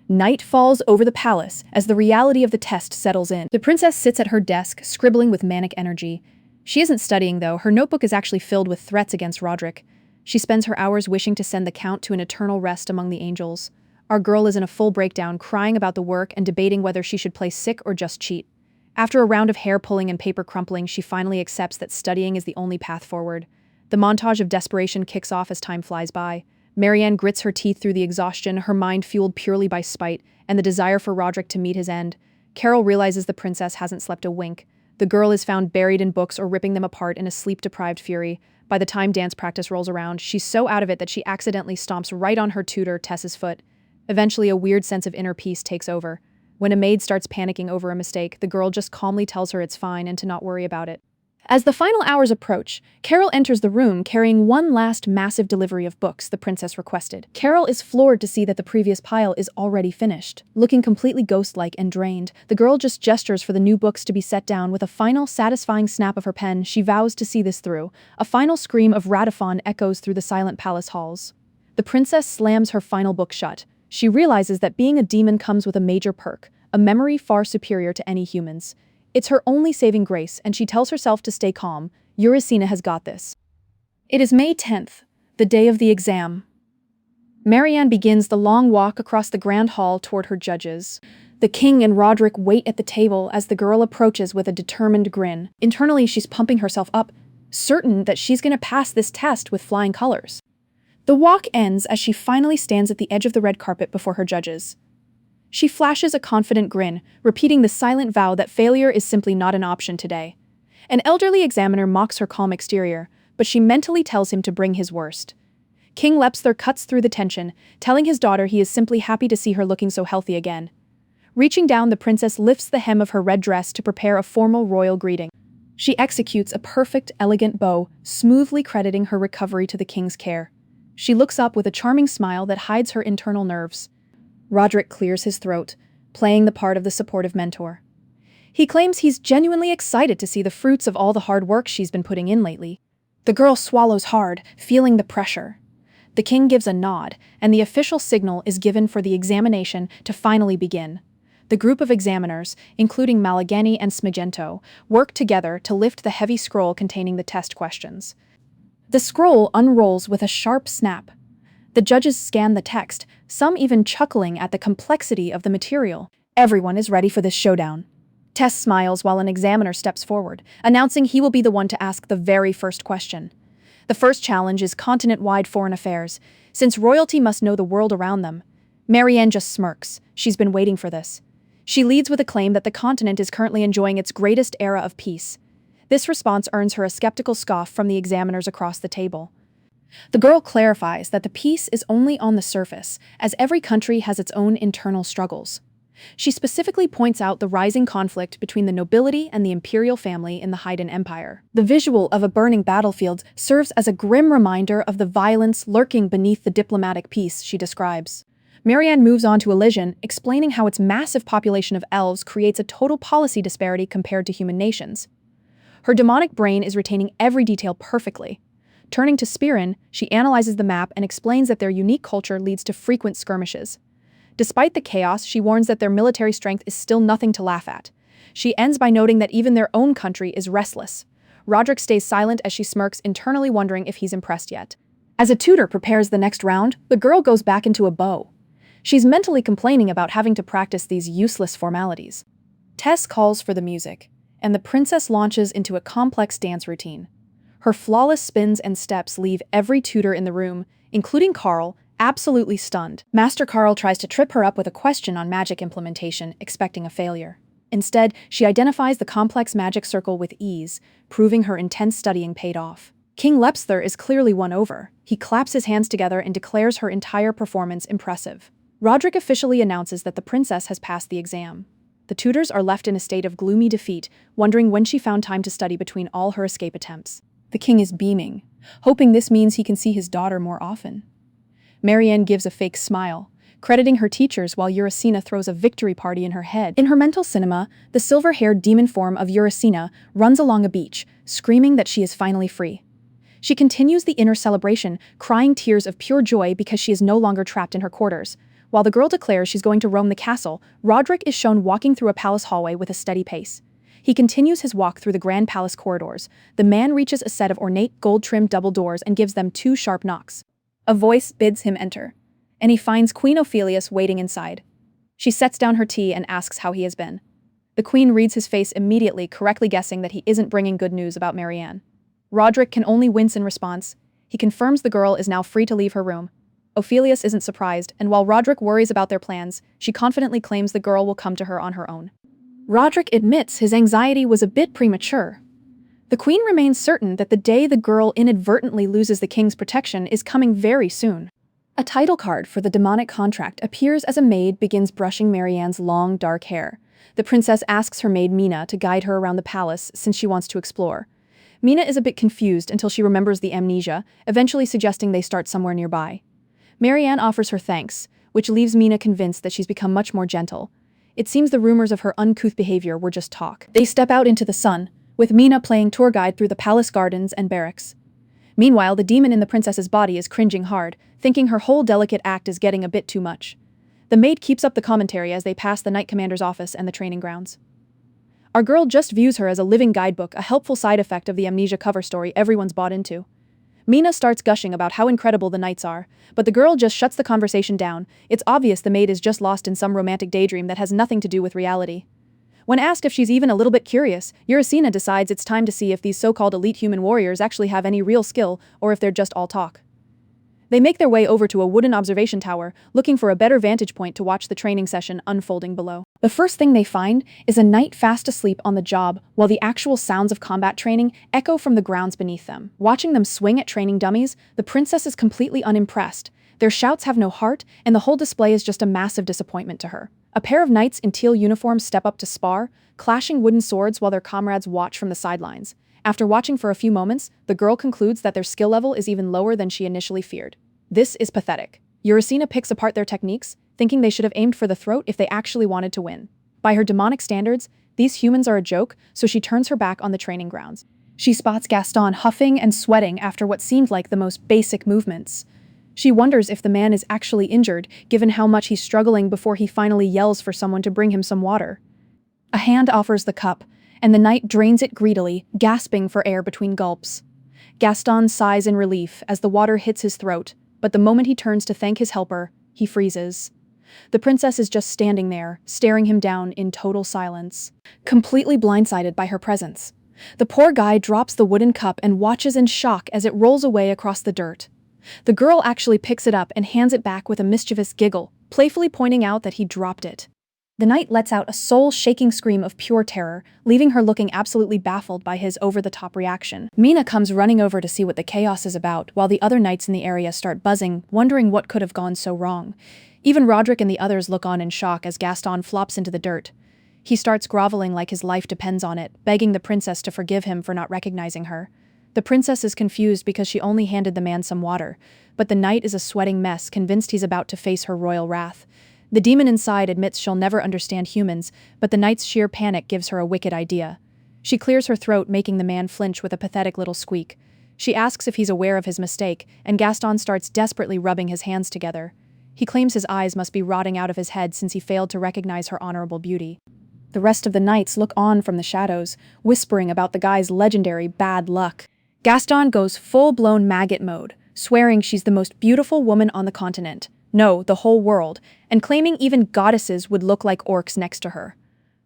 Night falls over the palace as the reality of the test settles in. The princess sits at her desk, scribbling with manic energy. She isn't studying, though. Her notebook is actually filled with threats against Roderick. She spends her hours wishing to send the Count to an eternal rest among the angels. Our girl is in a full breakdown, crying about the work and debating whether she should play sick or just cheat. After a round of hair pulling and paper crumpling, she finally accepts that studying is the only path forward. The montage of desperation kicks off as time flies by. Maryanne grits her teeth through the exhaustion, her mind fueled purely by spite and the desire for Roderick to meet his end. Carol realizes the princess hasn't slept a wink. The girl is found buried in books or ripping them apart in a sleep-deprived fury. By the time dance practice rolls around, she's so out of it that she accidentally stomps right on her tutor, Tess's foot. Eventually, a weird sense of inner peace takes over. When a maid starts panicking over a mistake, the girl just calmly tells her it's fine and to not worry about it. As the final hours approach, Carol enters the room carrying one last massive delivery of books the princess requested. Carol is floored to see that the previous pile is already finished. Looking completely ghost-like and drained, the girl just gestures for the new books to be set down. With a final satisfying snap of her pen, she vows to see this through. A final scream of Radifon echoes through the silent palace halls. The princess slams her final book shut. She realizes that being a demon comes with a major perk, a memory far superior to any human's. It's her only saving grace, and she tells herself to stay calm. Uracina has got this. It is May 10th, the day of the exam. Maryanne begins the long walk across the grand hall toward her judges. The king and Roderick wait at the table as the girl approaches with a determined grin. Internally, she's pumping herself up, certain that she's going to pass this test with flying colors. The walk ends as she finally stands at the edge of the red carpet before her judges. She flashes a confident grin, repeating the silent vow that failure is simply not an option today. An elderly examiner mocks her calm exterior, but she mentally tells him to bring his worst. King Lepster cuts through the tension, telling his daughter he is simply happy to see her looking so healthy again. Reaching down, the princess lifts the hem of her red dress to prepare a formal royal greeting. She executes a perfect, elegant bow, smoothly crediting her recovery to the king's care. She looks up with a charming smile that hides her internal nerves. Roderick clears his throat, playing the part of the supportive mentor. He claims he's genuinely excited to see the fruits of all the hard work she's been putting in lately. The girl swallows hard, feeling the pressure. The king gives a nod, and the official signal is given for the examination to finally begin. The group of examiners, including Malageni and Smigento, work together to lift the heavy scroll containing the test questions. The scroll unrolls with a sharp snap. The judges scan the text, some even chuckling at the complexity of the material. Everyone is ready for this showdown. Tess smiles while an examiner steps forward, announcing he will be the one to ask the very first question. The first challenge is continent-wide foreign affairs, since royalty must know the world around them. Maryanne just smirks. She's been waiting for this. She leads with a claim that the continent is currently enjoying its greatest era of peace. This response earns her a skeptical scoff from the examiners across the table. The girl clarifies that the peace is only on the surface, as every country has its own internal struggles. She specifically points out the rising conflict between the nobility and the imperial family in the Haiden Empire. The visual of a burning battlefield serves as a grim reminder of the violence lurking beneath the diplomatic peace she describes. Maryanne moves on to Elysian, explaining how its massive population of elves creates a total policy disparity compared to human nations. Her demonic brain is retaining every detail perfectly. Turning to Spirin, she analyzes the map and explains that their unique culture leads to frequent skirmishes. Despite the chaos, she warns that their military strength is still nothing to laugh at. She ends by noting that even their own country is restless. Roderick stays silent as she smirks, internally wondering if he's impressed yet. As a tutor prepares the next round, the girl goes back into a bow. She's mentally complaining about having to practice these useless formalities. Tess calls for the music, and the princess launches into a complex dance routine. Her flawless spins and steps leave every tutor in the room, including Carl, absolutely stunned. Master Carl tries to trip her up with a question on magic implementation, expecting a failure. Instead, she identifies the complex magic circle with ease, proving her intense studying paid off. King Lepster is clearly won over. He claps his hands together and declares her entire performance impressive. Roderick officially announces that the princess has passed the exam. The tutors are left in a state of gloomy defeat, wondering when she found time to study between all her escape attempts. The king is beaming, hoping this means he can see his daughter more often. Maryanne gives a fake smile, crediting her teachers while Eurysina throws a victory party in her head. In her mental cinema, the silver-haired demon form of Eurysina runs along a beach, screaming that she is finally free. She continues the inner celebration, crying tears of pure joy because she is no longer trapped in her quarters. While the girl declares she's going to roam the castle, Roderick is shown walking through a palace hallway with a steady pace. He continues his walk through the grand palace corridors. The man reaches a set of ornate, gold-trimmed double doors and gives them 2 sharp knocks. A voice bids him enter, and he finds Queen Ophelius waiting inside. She sets down her tea and asks how he has been. The queen reads his face immediately, correctly guessing that he isn't bringing good news about Maryanne. Roderick can only wince in response. He confirms the girl is now free to leave her room. Ophelius isn't surprised, and while Roderick worries about their plans, she confidently claims the girl will come to her on her own. Roderick admits his anxiety was a bit premature. The queen remains certain that the day the girl inadvertently loses the king's protection is coming very soon. A title card for the demonic contract appears as a maid begins brushing Maryanne's long, dark hair. The princess asks her maid Mina to guide her around the palace since she wants to explore. Mina is a bit confused until she remembers the amnesia, eventually suggesting they start somewhere nearby. Maryanne offers her thanks, which leaves Mina convinced that she's become much more gentle. It seems the rumors of her uncouth behavior were just talk. They step out into the sun, with Mina playing tour guide through the palace gardens and barracks. Meanwhile, the demon in the princess's body is cringing hard, thinking her whole delicate act is getting a bit too much. The maid keeps up the commentary as they pass the Knight Commander's office and the training grounds. Our girl just views her as a living guidebook, a helpful side effect of the amnesia cover story everyone's bought into. Mina starts gushing about how incredible the knights are, but the girl just shuts the conversation down. It's obvious the maid is just lost in some romantic daydream that has nothing to do with reality. When asked if she's even a little bit curious, Eurysina decides it's time to see if these so-called elite human warriors actually have any real skill or if they're just all talk. They make their way over to a wooden observation tower, looking for a better vantage point to watch the training session unfolding below. The first thing they find is a knight fast asleep on the job, while the actual sounds of combat training echo from the grounds beneath them. Watching them swing at training dummies, the princess is completely unimpressed. Their shouts have no heart, and the whole display is just a massive disappointment to her. A pair of knights in teal uniforms step up to spar, clashing wooden swords while their comrades watch from the sidelines. After watching for a few moments, the girl concludes that their skill level is even lower than she initially feared. This is pathetic. Urasina picks apart their techniques, thinking they should have aimed for the throat if they actually wanted to win. By her demonic standards, these humans are a joke, so she turns her back on the training grounds. She spots Gaston huffing and sweating after what seemed like the most basic movements. She wonders if the man is actually injured, given how much he's struggling before he finally yells for someone to bring him some water. A hand offers the cup, and the knight drains it greedily, gasping for air between gulps. Gaston sighs in relief as the water hits his throat, but the moment he turns to thank his helper, he freezes. The princess is just standing there, staring him down in total silence, completely blindsided by her presence. The poor guy drops the wooden cup and watches in shock as it rolls away across the dirt. The girl actually picks it up and hands it back with a mischievous giggle, playfully pointing out that he dropped it. The knight lets out a soul-shaking scream of pure terror, leaving her looking absolutely baffled by his over-the-top reaction. Mina comes running over to see what the chaos is about, while the other knights in the area start buzzing, wondering what could have gone so wrong. Even Roderick and the others look on in shock as Gaston flops into the dirt. He starts groveling like his life depends on it, begging the princess to forgive him for not recognizing her. The princess is confused because she only handed the man some water, but the knight is a sweating mess, convinced he's about to face her royal wrath. The demon inside admits she'll never understand humans, but the knight's sheer panic gives her a wicked idea. She clears her throat, making the man flinch with a pathetic little squeak. She asks if he's aware of his mistake, and Gaston starts desperately rubbing his hands together. He claims his eyes must be rotting out of his head since he failed to recognize her honorable beauty. The rest of the knights look on from the shadows, whispering about the guy's legendary bad luck. Gaston goes full-blown maggot mode, swearing she's the most beautiful woman on the continent. No, the whole world, and claiming even goddesses would look like orcs next to her.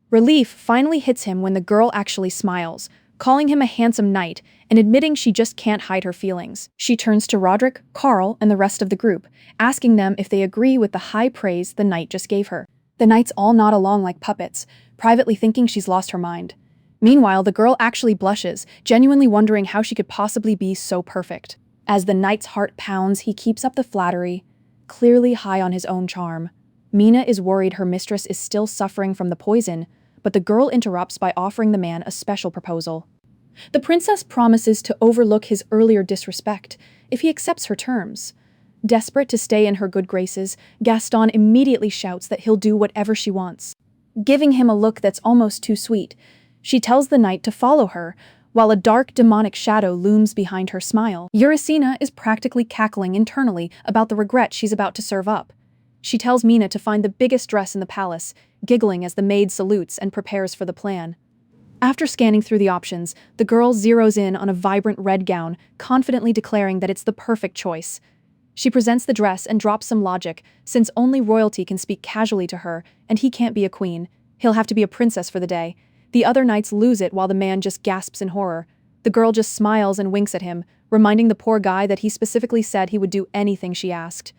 Relief finally hits him when the girl actually smiles, calling him a handsome knight and admitting she just can't hide her feelings. She turns to Roderick, Carl, and the rest of the group, asking them if they agree with the high praise the knight just gave her. The knights all nod along like puppets, privately thinking she's lost her mind. Meanwhile, the girl actually blushes, genuinely wondering how she could possibly be so perfect. As the knight's heart pounds, he keeps up the flattery, clearly high on his own charm. Mina is worried her mistress is still suffering from the poison, but the girl interrupts by offering the man a special proposal. The princess promises to overlook his earlier disrespect if he accepts her terms. Desperate to stay in her good graces, Gaston immediately shouts that he'll do whatever she wants. Giving him a look that's almost too sweet, she tells the knight to follow her, while a dark demonic shadow looms behind her smile. Urasina is practically cackling internally about the regret she's about to serve up. She tells Mina to find the biggest dress in the palace, giggling as the maid salutes and prepares for the plan. After scanning through the options, the girl zeroes in on a vibrant red gown, confidently declaring that it's the perfect choice. She presents the dress and drops some logic, since only royalty can speak casually to her, and he can't be a queen. He'll have to be a princess for the day. The other knights lose it while the man just gasps in horror. The girl just smiles and winks at him, reminding the poor guy that he specifically said he would do anything she asked.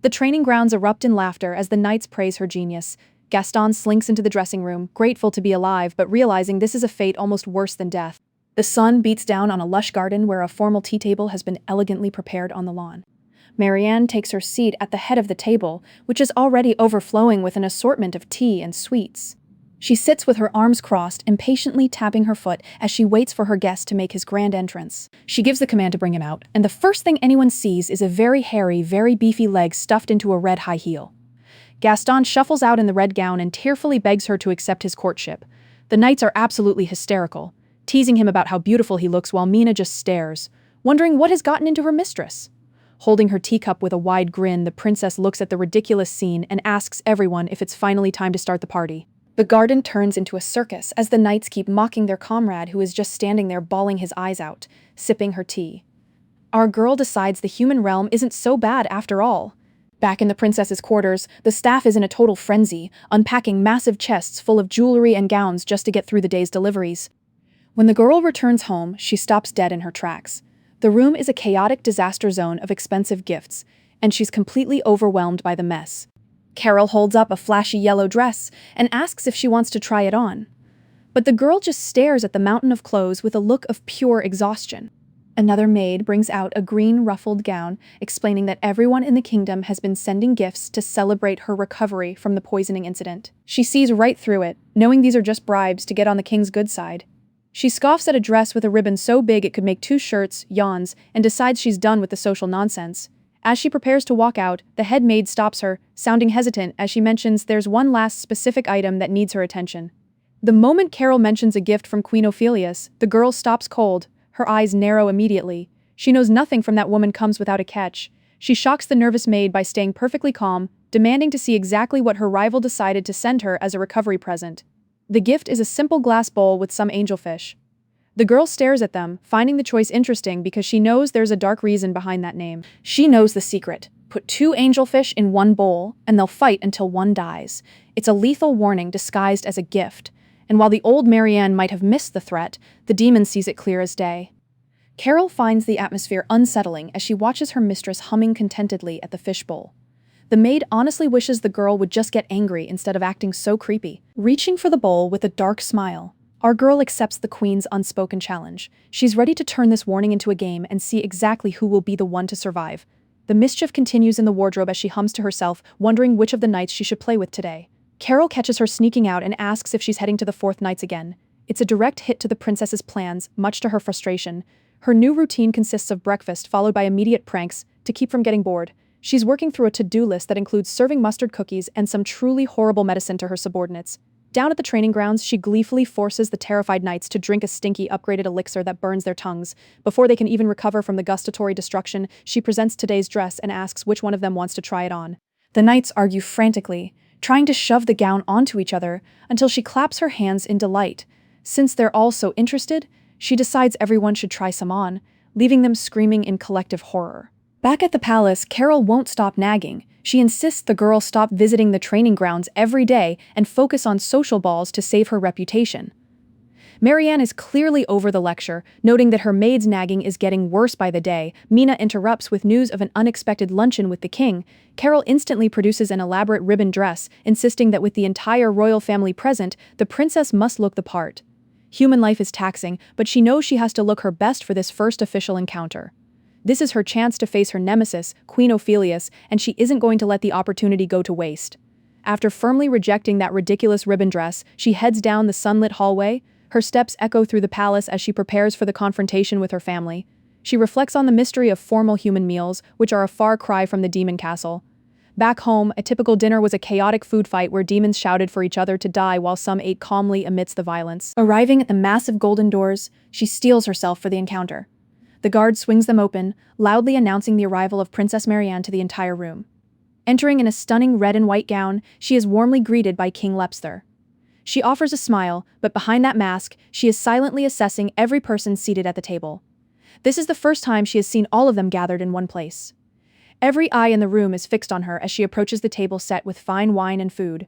The training grounds erupt in laughter as the knights praise her genius. Gaston slinks into the dressing room, grateful to be alive but realizing this is a fate almost worse than death. The sun beats down on a lush garden where a formal tea table has been elegantly prepared on the lawn. Maryanne takes her seat at the head of the table, which is already overflowing with an assortment of tea and sweets. She sits with her arms crossed, impatiently tapping her foot as she waits for her guest to make his grand entrance. She gives the command to bring him out, and the first thing anyone sees is a very hairy, very beefy leg stuffed into a red high heel. Gaston shuffles out in the red gown and tearfully begs her to accept his courtship. The knights are absolutely hysterical, teasing him about how beautiful he looks while Mina just stares, wondering what has gotten into her mistress. Holding her teacup with a wide grin, the princess looks at the ridiculous scene and asks everyone if it's finally time to start the party. The garden turns into a circus as the knights keep mocking their comrade who is just standing there bawling his eyes out, sipping her tea. Our girl decides the human realm isn't so bad after all. Back in the princess's quarters, the staff is in a total frenzy, unpacking massive chests full of jewelry and gowns just to get through the day's deliveries. When the girl returns home, she stops dead in her tracks. The room is a chaotic disaster zone of expensive gifts, and she's completely overwhelmed by the mess. Carol holds up a flashy yellow dress and asks if she wants to try it on. But the girl just stares at the mountain of clothes with a look of pure exhaustion. Another maid brings out a green ruffled gown, explaining that everyone in the kingdom has been sending gifts to celebrate her recovery from the poisoning incident. She sees right through it, knowing these are just bribes to get on the king's good side. She scoffs at a dress with a ribbon so big it could make 2 shirts, yawns, and decides she's done with the social nonsense. As she prepares to walk out, the head maid stops her, sounding hesitant as she mentions there's one last specific item that needs her attention. The moment Carol mentions a gift from Queen Ophelius, the girl stops cold. Her eyes narrow immediately. She knows nothing from that woman comes without a catch. She shocks the nervous maid by staying perfectly calm, demanding to see exactly what her rival decided to send her as a recovery present. The gift is a simple glass bowl with some angelfish. The girl stares at them, finding the choice interesting because she knows there's a dark reason behind that name. She knows the secret. Put 2 angelfish in one bowl, and they'll fight until one dies. It's a lethal warning disguised as a gift. And while the old Maryanne might have missed the threat, the demon sees it clear as day. Carol finds the atmosphere unsettling as she watches her mistress humming contentedly at the fishbowl. The maid honestly wishes the girl would just get angry instead of acting so creepy. Reaching for the bowl with a dark smile, our girl accepts the queen's unspoken challenge. She's ready to turn this warning into a game and see exactly who will be the one to survive. The mischief continues in the wardrobe as she hums to herself, wondering which of the knights she should play with today. Carol catches her sneaking out and asks if she's heading to the 4th Knights again. It's a direct hit to the princess's plans, much to her frustration. Her new routine consists of breakfast followed by immediate pranks to keep from getting bored. She's working through a to-do list that includes serving mustard cookies and some truly horrible medicine to her subordinates. Down at the training grounds, she gleefully forces the terrified knights to drink a stinky, upgraded elixir that burns their tongues. Before they can even recover from the gustatory destruction, she presents today's dress and asks which one of them wants to try it on. The knights argue frantically, trying to shove the gown onto each other until she claps her hands in delight. Since they're all so interested, she decides everyone should try some on, leaving them screaming in collective horror. Back at the palace, Carol won't stop nagging. She insists the girl stop visiting the training grounds every day and focus on social balls to save her reputation. Maryanne is clearly over the lecture, noting that her maid's nagging is getting worse by the day. Mina interrupts with news of an unexpected luncheon with the king. Carol instantly produces an elaborate ribbon dress, insisting that with the entire royal family present, the princess must look the part. Human life is taxing, but she knows she has to look her best for this first official encounter. This is her chance to face her nemesis, Queen Ophelius, and she isn't going to let the opportunity go to waste. After firmly rejecting that ridiculous ribbon dress, she heads down the sunlit hallway. Her steps echo through the palace as she prepares for the confrontation with her family. She reflects on the mystery of formal human meals, which are a far cry from the demon castle. Back home, a typical dinner was a chaotic food fight where demons shouted for each other to die while some ate calmly amidst the violence. Arriving at the massive golden doors, she steels herself for the encounter. The guard swings them open, loudly announcing the arrival of Princess Maryanne to the entire room. Entering in a stunning red and white gown, she is warmly greeted by King Lepster. She offers a smile, but behind that mask, she is silently assessing every person seated at the table. This is the first time she has seen all of them gathered in one place. Every eye in the room is fixed on her as she approaches the table set with fine wine and food.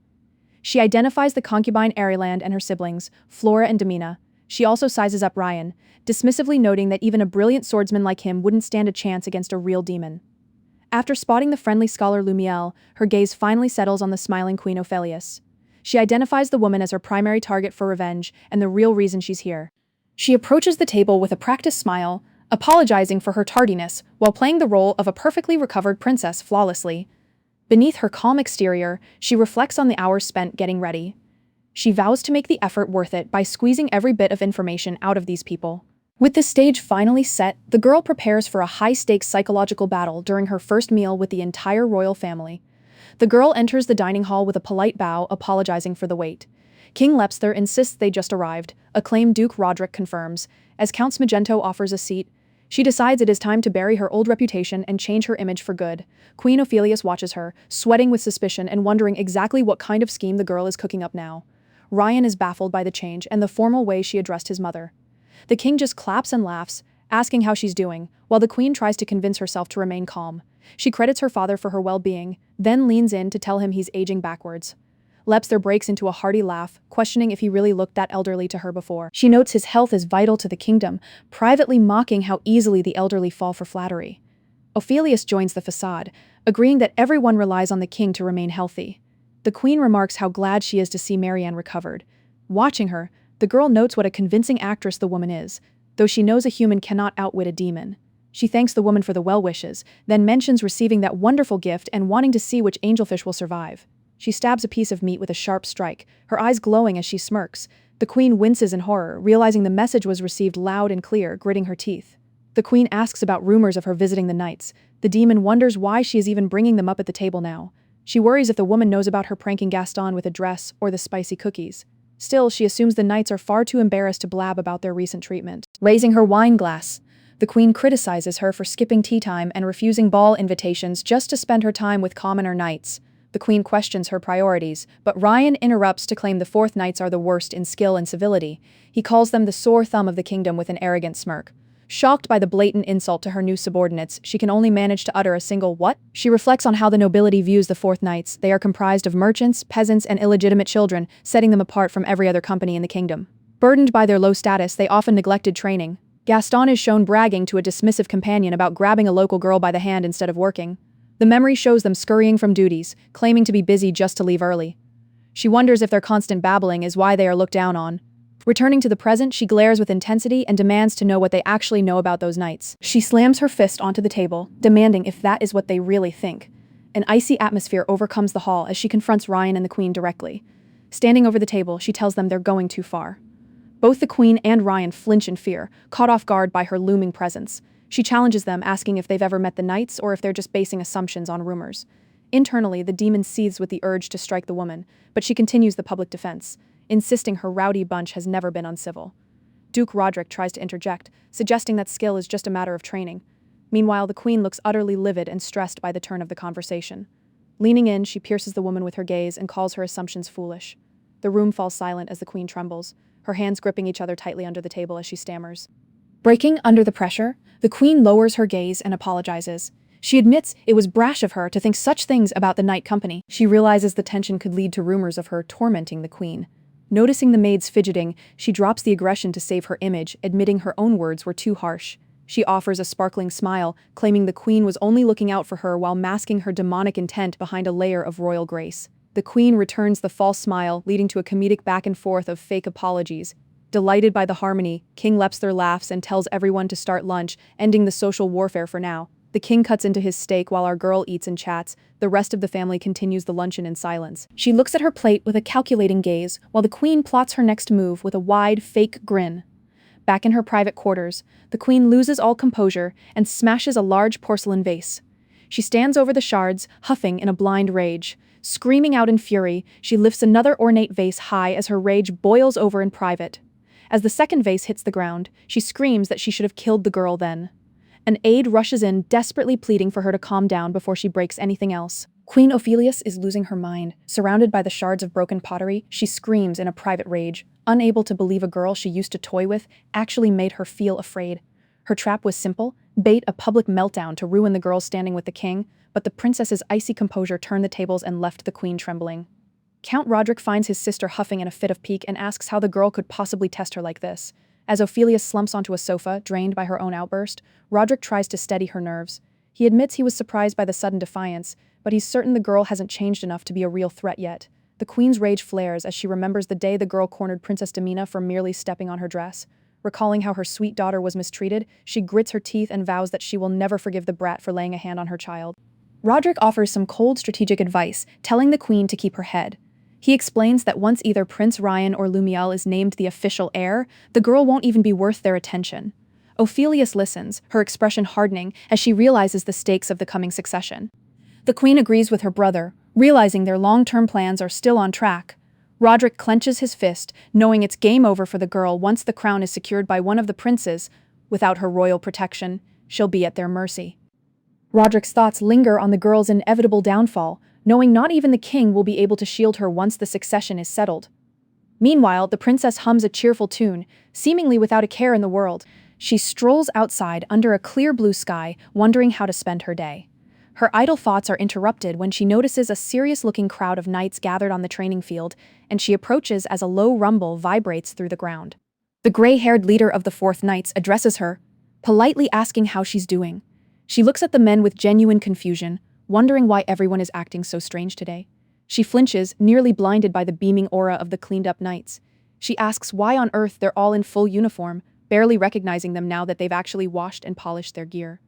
She identifies the concubine Ariland and her siblings, Flora and Mina. She also sizes up Ryan, dismissively noting that even a brilliant swordsman like him wouldn't stand a chance against a real demon. After spotting the friendly scholar Lumiel, her gaze finally settles on the smiling Queen Ophelius. She identifies the woman as her primary target for revenge and the real reason she's here. She approaches the table with a practiced smile, apologizing for her tardiness while playing the role of a perfectly recovered princess flawlessly. Beneath her calm exterior, she reflects on the hours spent getting ready. She vows to make the effort worth it by squeezing every bit of information out of these people. With the stage finally set, the girl prepares for a high-stakes psychological battle during her first meal with the entire royal family. The girl enters the dining hall with a polite bow, apologizing for the wait. King Lepster insists they just arrived. Acclaimed Duke Roderick confirms. As Count Smagento offers a seat, she decides it is time to bury her old reputation and change her image for good. Queen Ophelius watches her, sweating with suspicion and wondering exactly what kind of scheme the girl is cooking up now. Ryan is baffled by the change and the formal way she addressed his mother. The king just claps and laughs, asking how she's doing, while the queen tries to convince herself to remain calm. She credits her father for her well-being, then leans in to tell him he's aging backwards. Lepster breaks into a hearty laugh, questioning if he really looked that elderly to her before. She notes his health is vital to the kingdom, privately mocking how easily the elderly fall for flattery. Ophelius joins the facade, agreeing that everyone relies on the king to remain healthy. The queen remarks how glad she is to see Maryanne recovered. Watching her, the girl notes what a convincing actress the woman is, though she knows a human cannot outwit a demon. She thanks the woman for the well wishes, then mentions receiving that wonderful gift and wanting to see which angelfish will survive. She stabs a piece of meat with a sharp strike, her eyes glowing as she smirks. The queen winces in horror, realizing the message was received loud and clear, gritting her teeth. The queen asks about rumors of her visiting the knights. The demon wonders why she is even bringing them up at the table now. She worries if the woman knows about her pranking Gaston with a dress or the spicy cookies. Still, she assumes the knights are far too embarrassed to blab about their recent treatment. Raising her wine glass, the queen criticizes her for skipping tea time and refusing ball invitations just to spend her time with commoner knights. The queen questions her priorities, but Ryan interrupts to claim the fourth knights are the worst in skill and civility. He calls them the sore thumb of the kingdom with an arrogant smirk. Shocked by the blatant insult to her new subordinates, she can only manage to utter a single "what?" She reflects on how the nobility views the fourth knights. They are comprised of merchants, peasants, and illegitimate children, setting them apart from every other company in the kingdom. Burdened by their low status, they often neglected training. Gaston is shown bragging to a dismissive companion about grabbing a local girl by the hand instead of working. The memory shows them scurrying from duties, claiming to be busy just to leave early. She wonders if their constant babbling is why they are looked down on. Returning to the present, she glares with intensity and demands to know what they actually know about those knights. She slams her fist onto the table, demanding if that is what they really think. An icy atmosphere overcomes the hall as she confronts Ryan and the queen directly. Standing over the table, she tells them they're going too far. Both the queen and Ryan flinch in fear, caught off guard by her looming presence. She challenges them, asking if they've ever met the knights or if they're just basing assumptions on rumors. Internally, the demon seethes with the urge to strike the woman, but she continues the public defense, insisting her rowdy bunch has never been uncivil. Duke Roderick tries to interject, suggesting that skill is just a matter of training. Meanwhile, the queen looks utterly livid and stressed by the turn of the conversation. Leaning in, she pierces the woman with her gaze and calls her assumptions foolish. The room falls silent as the queen trembles, her hands gripping each other tightly under the table as she stammers. Breaking under the pressure, the queen lowers her gaze and apologizes. She admits it was brash of her to think such things about the Knight Company. She realizes the tension could lead to rumors of her tormenting the queen. Noticing the maid's fidgeting, she drops the aggression to save her image, admitting her own words were too harsh. She offers a sparkling smile, claiming the queen was only looking out for her while masking her demonic intent behind a layer of royal grace. The queen returns the false smile, leading to a comedic back and forth of fake apologies. Delighted by the harmony, King Lepster laughs and tells everyone to start lunch, ending the social warfare for now. The king cuts into his steak while our girl eats and chats. The rest of the family continues the luncheon in silence. She looks at her plate with a calculating gaze, while the queen plots her next move with a wide, fake grin. Back in her private quarters, the queen loses all composure and smashes a large porcelain vase. She stands over the shards, huffing in a blind rage. Screaming out in fury, she lifts another ornate vase high as her rage boils over in private. As the second vase hits the ground, she screams that she should have killed the girl then. An aide rushes in, desperately pleading for her to calm down before she breaks anything else. Queen Ophelius is losing her mind. Surrounded by the shards of broken pottery, she screams in a private rage, unable to believe a girl she used to toy with actually made her feel afraid. Her trap was simple: bait a public meltdown to ruin the girl standing with the king, but the princess's icy composure turned the tables and left the queen trembling. Count Roderick finds his sister huffing in a fit of pique and asks how the girl could possibly test her like this. As Ophelia slumps onto a sofa, drained by her own outburst, Roderick tries to steady her nerves. He admits he was surprised by the sudden defiance, but he's certain the girl hasn't changed enough to be a real threat yet. The queen's rage flares as she remembers the day the girl cornered Princess Mina for merely stepping on her dress. Recalling how her sweet daughter was mistreated, she grits her teeth and vows that she will never forgive the brat for laying a hand on her child. Roderick offers some cold strategic advice, telling the queen to keep her head. He explains that once either Prince Ryan or Lumiel is named the official heir, the girl won't even be worth their attention. Ophelius listens, her expression hardening as she realizes the stakes of the coming succession. The queen agrees with her brother, realizing their long-term plans are still on track. Roderick clenches his fist, knowing it's game over for the girl once the crown is secured by one of the princes. Without her royal protection, she'll be at their mercy. Roderick's thoughts linger on the girl's inevitable downfall, knowing not even the king will be able to shield her once the succession is settled. Meanwhile, the princess hums a cheerful tune, seemingly without a care in the world. She strolls outside under a clear blue sky, wondering how to spend her day. Her idle thoughts are interrupted when she notices a serious-looking crowd of knights gathered on the training field, and she approaches as a low rumble vibrates through the ground. The gray-haired leader of the Fourth Knights addresses her, politely asking how she's doing. She looks at the men with genuine confusion, wondering why everyone is acting so strange today. She flinches, nearly blinded by the beaming aura of the cleaned-up knights. She asks why on earth they're all in full uniform, barely recognizing them now that they've actually washed and polished their gear.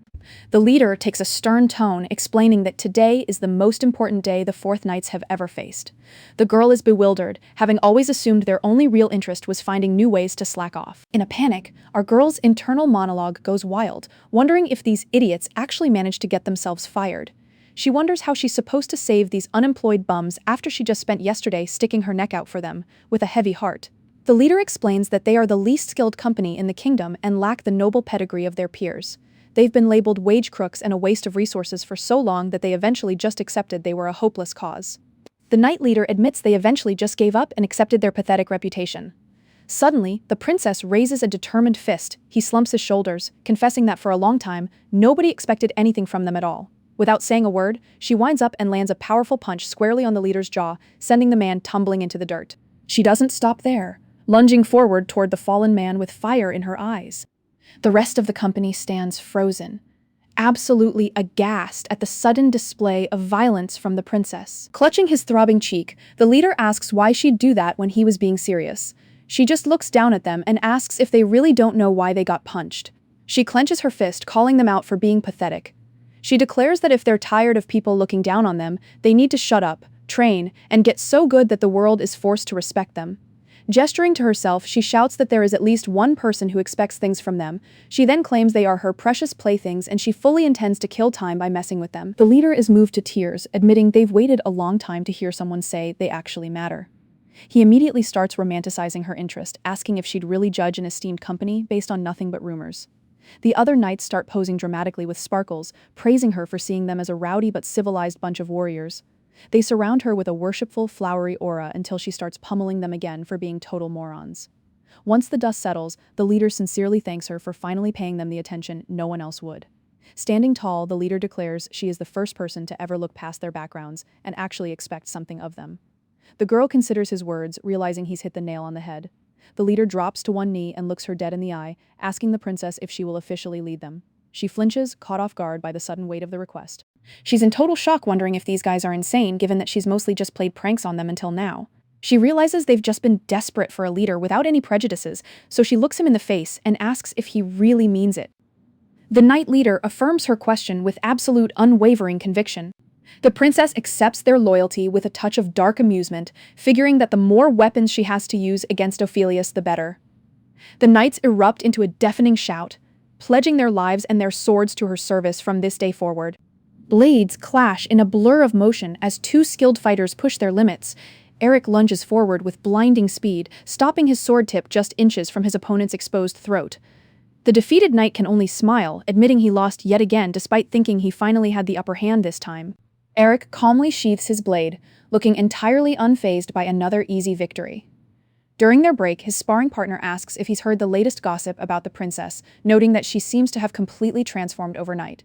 The leader takes a stern tone, explaining that today is the most important day the Fourth Knights have ever faced. The girl is bewildered, having always assumed their only real interest was finding new ways to slack off. In a panic, our girl's internal monologue goes wild, wondering if these idiots actually managed to get themselves fired. She wonders how she's supposed to save these unemployed bums after she just spent yesterday sticking her neck out for them, with a heavy heart. The leader explains that they are the least skilled company in the kingdom and lack the noble pedigree of their peers. They've been labeled wage crooks and a waste of resources for so long that they eventually just accepted they were a hopeless cause. The knight leader admits they eventually just gave up and accepted their pathetic reputation. Suddenly, the princess raises a determined fist. He slumps his shoulders, confessing that for a long time, nobody expected anything from them at all. Without saying a word, she winds up and lands a powerful punch squarely on the leader's jaw, sending the man tumbling into the dirt. She doesn't stop there, lunging forward toward the fallen man with fire in her eyes. The rest of the company stands frozen, absolutely aghast at the sudden display of violence from the princess. Clutching his throbbing cheek, the leader asks why she'd do that when he was being serious. She just looks down at them and asks if they really don't know why they got punched. She clenches her fist, calling them out for being pathetic. She declares that if they're tired of people looking down on them, they need to shut up, train, and get so good that the world is forced to respect them. Gesturing to herself, she shouts that there is at least one person who expects things from them. She then claims they are her precious playthings and she fully intends to kill time by messing with them. The leader is moved to tears, admitting they've waited a long time to hear someone say they actually matter. He immediately starts romanticizing her interest, asking if she'd really judge an esteemed company based on nothing but rumors. The other knights start posing dramatically with sparkles, praising her for seeing them as a rowdy but civilized bunch of warriors. They surround her with a worshipful, flowery aura until she starts pummeling them again for being total morons. Once the dust settles, the leader sincerely thanks her for finally paying them the attention no one else would. Standing tall, the leader declares she is the first person to ever look past their backgrounds and actually expect something of them. The girl considers his words, realizing he's hit the nail on the head. The leader drops to one knee and looks her dead in the eye, asking the princess if she will officially lead them. She flinches, caught off guard by the sudden weight of the request. She's in total shock, wondering if these guys are insane, given that she's mostly just played pranks on them until now. She realizes they've just been desperate for a leader without any prejudices, so she looks him in the face and asks if he really means it. The knight leader affirms her question with absolute unwavering conviction. The princess accepts their loyalty with a touch of dark amusement, figuring that the more weapons she has to use against Ophelius, the better. The knights erupt into a deafening shout, pledging their lives and their swords to her service from this day forward. Blades clash in a blur of motion as two skilled fighters push their limits. Eric lunges forward with blinding speed, stopping his sword tip just inches from his opponent's exposed throat. The defeated knight can only smile, admitting he lost yet again despite thinking he finally had the upper hand this time. Eric calmly sheaths his blade, looking entirely unfazed by another easy victory. During their break, his sparring partner asks if he's heard the latest gossip about the princess, noting that she seems to have completely transformed overnight.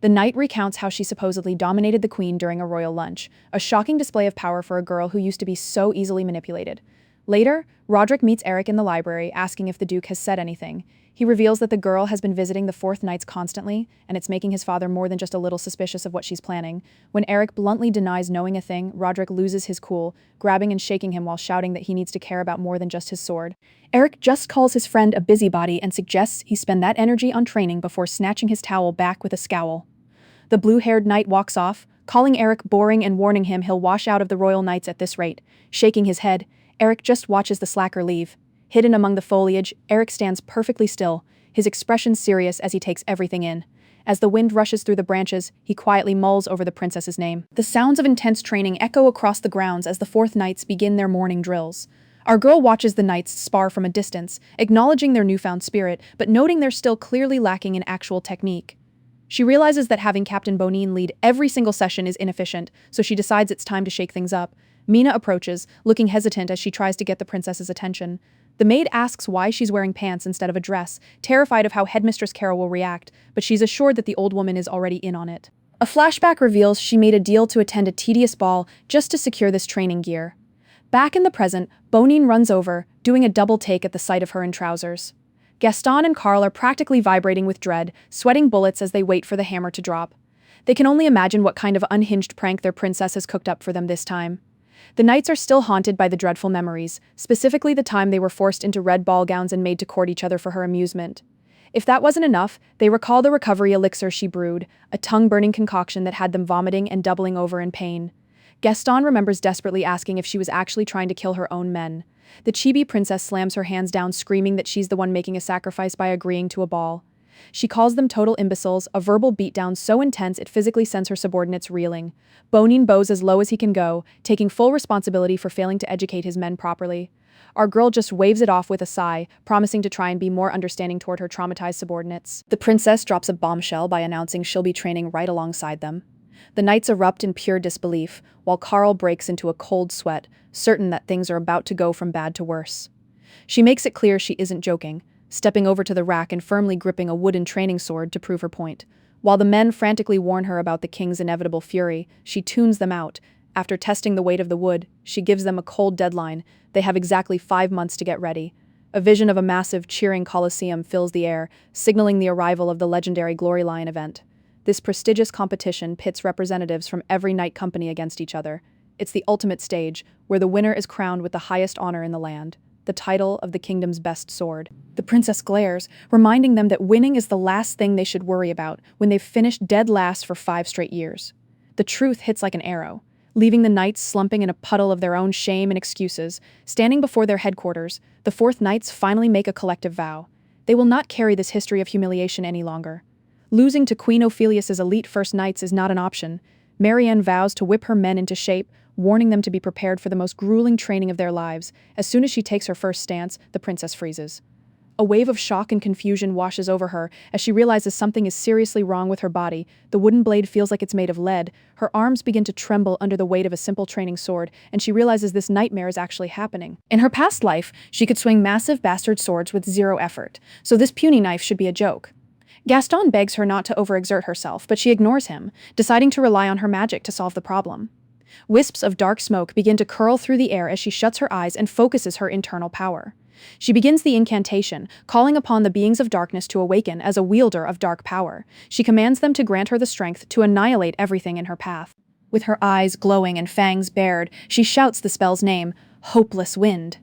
The knight recounts how she supposedly dominated the queen during a royal lunch, a shocking display of power for a girl who used to be so easily manipulated. Later, Roderick meets Eric in the library, asking if the Duke has said anything. He reveals that the girl has been visiting the Fourth Knights constantly, and it's making his father more than just a little suspicious of what she's planning. When Eric bluntly denies knowing a thing, Roderick loses his cool, grabbing and shaking him while shouting that he needs to care about more than just his sword. Eric just calls his friend a busybody and suggests he spend that energy on training before snatching his towel back with a scowl. The blue-haired knight walks off, calling Eric boring and warning him he'll wash out of the Royal Knights at this rate. Shaking his head, Eric just watches the slacker leave. Hidden among the foliage, Eric stands perfectly still, his expression serious as he takes everything in. As the wind rushes through the branches, he quietly mulls over the princess's name. The sounds of intense training echo across the grounds as the Fourth Knights begin their morning drills. Our girl watches the knights spar from a distance, acknowledging their newfound spirit, but noting they're still clearly lacking in actual technique. She realizes that having Captain Bonin lead every single session is inefficient, so she decides it's time to shake things up. Mina approaches, looking hesitant as she tries to get the princess's attention. The maid asks why she's wearing pants instead of a dress, terrified of how Headmistress Carol will react, but she's assured that the old woman is already in on it. A flashback reveals she made a deal to attend a tedious ball just to secure this training gear. Back in the present, Bonine runs over, doing a double take at the sight of her in trousers. Gaston and Carl are practically vibrating with dread, sweating bullets as they wait for the hammer to drop. They can only imagine what kind of unhinged prank their princess has cooked up for them this time. The knights are still haunted by the dreadful memories, specifically the time they were forced into red ball gowns and made to court each other for her amusement. If that wasn't enough, they recall the recovery elixir she brewed, a tongue-burning concoction that had them vomiting and doubling over in pain. Gaston remembers desperately asking if she was actually trying to kill her own men. The chibi princess slams her hands down, screaming that she's the one making a sacrifice by agreeing to a ball. She calls them total imbeciles, a verbal beatdown so intense it physically sends her subordinates reeling. Bonine bows as low as he can go, taking full responsibility for failing to educate his men properly. Our girl just waves it off with a sigh, promising to try and be more understanding toward her traumatized subordinates. The princess drops a bombshell by announcing she'll be training right alongside them. The knights erupt in pure disbelief, while Carl breaks into a cold sweat, certain that things are about to go from bad to worse. She makes it clear she isn't joking, stepping over to the rack and firmly gripping a wooden training sword to prove her point. While the men frantically warn her about the king's inevitable fury, she tunes them out. After testing the weight of the wood, she gives them a cold deadline. They have exactly 5 months to get ready. A vision of a massive, cheering coliseum fills the air, signaling the arrival of the legendary Glory Lion event. This prestigious competition pits representatives from every knight company against each other. It's the ultimate stage, where the winner is crowned with the highest honor in the land, the title of the kingdom's best sword. The princess glares, reminding them that winning is the last thing they should worry about when they've finished dead last for 5 straight years. The truth hits like an arrow, leaving the knights slumping in a puddle of their own shame and excuses. Standing before their headquarters, the 4th Knights finally make a collective vow. They will not carry this history of humiliation any longer. Losing to Queen Ophelius's elite First Knights is not an option. Maryanne vows to whip her men into shape, warning them to be prepared for the most grueling training of their lives. As soon as she takes her first stance, the princess freezes. A wave of shock and confusion washes over her as she realizes something is seriously wrong with her body. The wooden blade feels like it's made of lead. Her arms begin to tremble under the weight of a simple training sword, and she realizes this nightmare is actually happening. In her past life, she could swing massive bastard swords with 0 effort, so this puny knife should be a joke. Gaston begs her not to overexert herself, but she ignores him, deciding to rely on her magic to solve the problem. Wisps of dark smoke begin to curl through the air as she shuts her eyes and focuses her internal power. She begins the incantation, calling upon the beings of darkness to awaken as a wielder of dark power. She commands them to grant her the strength to annihilate everything in her path. With her eyes glowing and fangs bared, she shouts the spell's name, Hopeless Wind.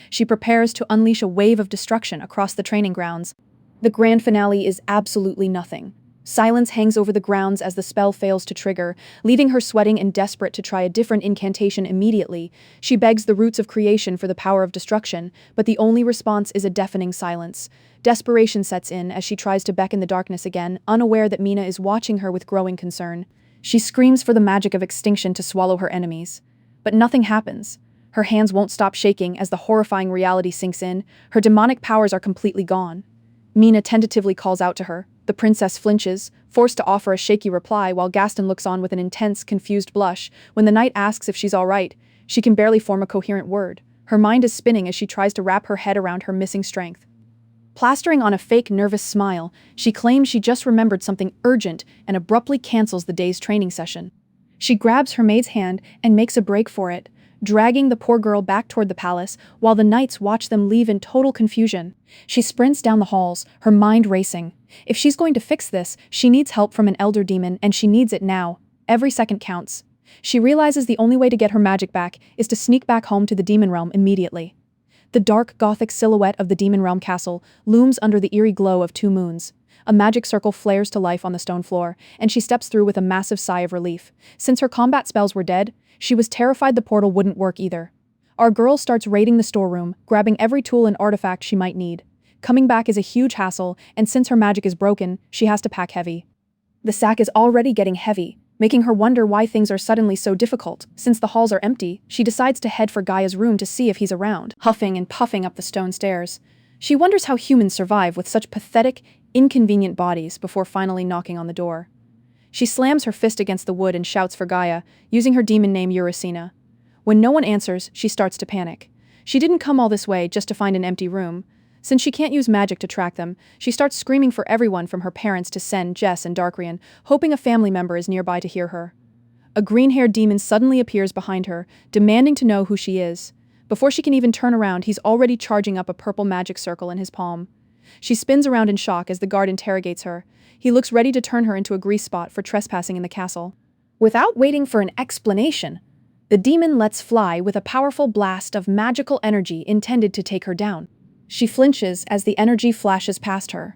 She prepares to unleash a wave of destruction across the training grounds. The grand finale is absolutely nothing. Silence hangs over the grounds as the spell fails to trigger, leaving her sweating and desperate to try a different incantation immediately. She begs the roots of creation for the power of destruction, but the only response is a deafening silence. Desperation sets in as she tries to beckon the darkness again, unaware that Mina is watching her with growing concern. She screams for the magic of extinction to swallow her enemies. But nothing happens. Her hands won't stop shaking as the horrifying reality sinks in. Her demonic powers are completely gone. Mina tentatively calls out to her. The princess flinches, forced to offer a shaky reply while Gaston looks on with an intense, confused blush. When the knight asks if she's all right, she can barely form a coherent word. Her mind is spinning as she tries to wrap her head around her missing strength. Plastering on a fake, nervous smile, she claims she just remembered something urgent and abruptly cancels the day's training session. She grabs her maid's hand and makes a break for it, dragging the poor girl back toward the palace while the knights watch them leave in total confusion. She sprints down the halls, her mind racing. If she's going to fix this, she needs help from an elder demon, and she needs it now. Every second counts. She realizes the only way to get her magic back is to sneak back home to the demon realm immediately. The dark, gothic silhouette of the demon realm castle looms under the eerie glow of 2 moons. A magic circle flares to life on the stone floor, and she steps through with a massive sigh of relief. Since her combat spells were dead, she was terrified the portal wouldn't work either. Our girl starts raiding the storeroom, grabbing every tool and artifact she might need. Coming back is a huge hassle, and since her magic is broken, she has to pack heavy. The sack is already getting heavy, making her wonder why things are suddenly so difficult. Since the halls are empty, she decides to head for Gaia's room to see if he's around, huffing and puffing up the stone stairs. She wonders how humans survive with such pathetic, inconvenient bodies before finally knocking on the door. She slams her fist against the wood and shouts for Gaia, using her demon name Eurysina. When no one answers, she starts to panic. She didn't come all this way just to find an empty room. Since she can't use magic to track them, she starts screaming for everyone from her parents to Sen, Jess, and Darkrian, hoping a family member is nearby to hear her. A green-haired demon suddenly appears behind her, demanding to know who she is. Before she can even turn around, he's already charging up a purple magic circle in his palm. She spins around in shock as the guard interrogates her. He looks ready to turn her into a grease spot for trespassing in the castle. Without waiting for an explanation, the demon lets fly with a powerful blast of magical energy intended to take her down. She flinches as the energy flashes past her.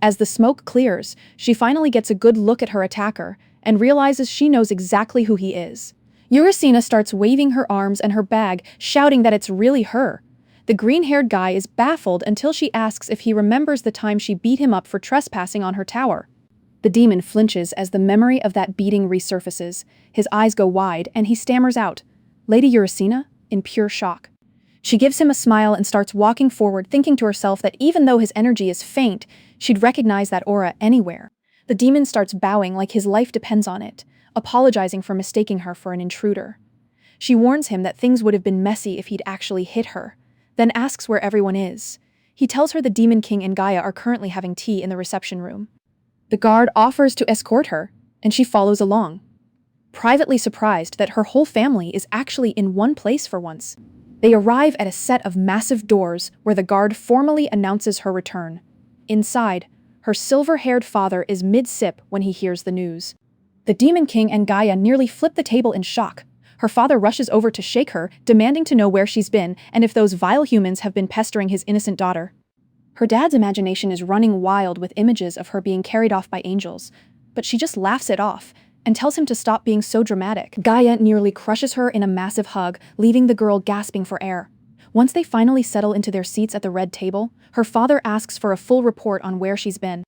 As the smoke clears, she finally gets a good look at her attacker and realizes she knows exactly who he is. Urasina starts waving her arms and her bag, shouting that it's really her. The green-haired guy is baffled until she asks if he remembers the time she beat him up for trespassing on her tower. The demon flinches as the memory of that beating resurfaces. His eyes go wide and he stammers out, "Lady Urasina?" in pure shock. She gives him a smile and starts walking forward, thinking to herself that even though his energy is faint, she'd recognize that aura anywhere. The demon starts bowing like his life depends on it, apologizing for mistaking her for an intruder. She warns him that things would have been messy if he'd actually hit her, then asks where everyone is. He tells her the Demon King and Gaia are currently having tea in the reception room. The guard offers to escort her, and she follows along, privately surprised that her whole family is actually in one place for once. They arrive at a set of massive doors where the guard formally announces her return. Inside, her silver-haired father is mid-sip when he hears the news. The Demon King and Gaia nearly flip the table in shock. Her father rushes over to shake her, demanding to know where she's been and if those vile humans have been pestering his innocent daughter. Her dad's imagination is running wild with images of her being carried off by angels, but she just laughs it off and tells him to stop being so dramatic. Gaia nearly crushes her in a massive hug, leaving the girl gasping for air. Once they finally settle into their seats at the red table, her father asks for a full report on where she's been.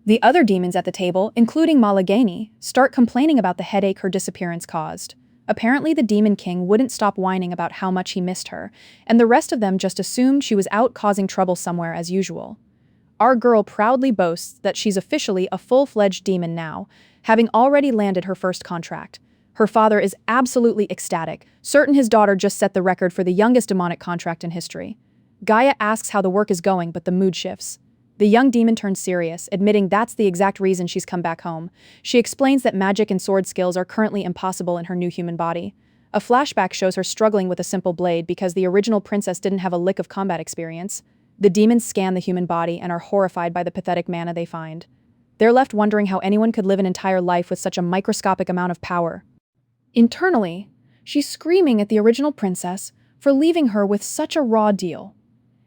The other demons at the table, including Malagani, start complaining about the headache her disappearance caused. Apparently the Demon King wouldn't stop whining about how much he missed her, and the rest of them just assumed she was out causing trouble somewhere as usual. Our girl proudly boasts that she's officially a full-fledged demon now, having already landed her first contract. Her father is absolutely ecstatic, certain his daughter just set the record for the youngest demonic contract in history. Gaia asks how the work is going, but the mood shifts. The young demon turns serious, admitting that's the exact reason she's come back home. She explains that magic and sword skills are currently impossible in her new human body. A flashback shows her struggling with a simple blade because the original princess didn't have a lick of combat experience. The demons scan the human body and are horrified by the pathetic mana they find. They're left wondering how anyone could live an entire life with such a microscopic amount of power. Internally, she's screaming at the original princess for leaving her with such a raw deal.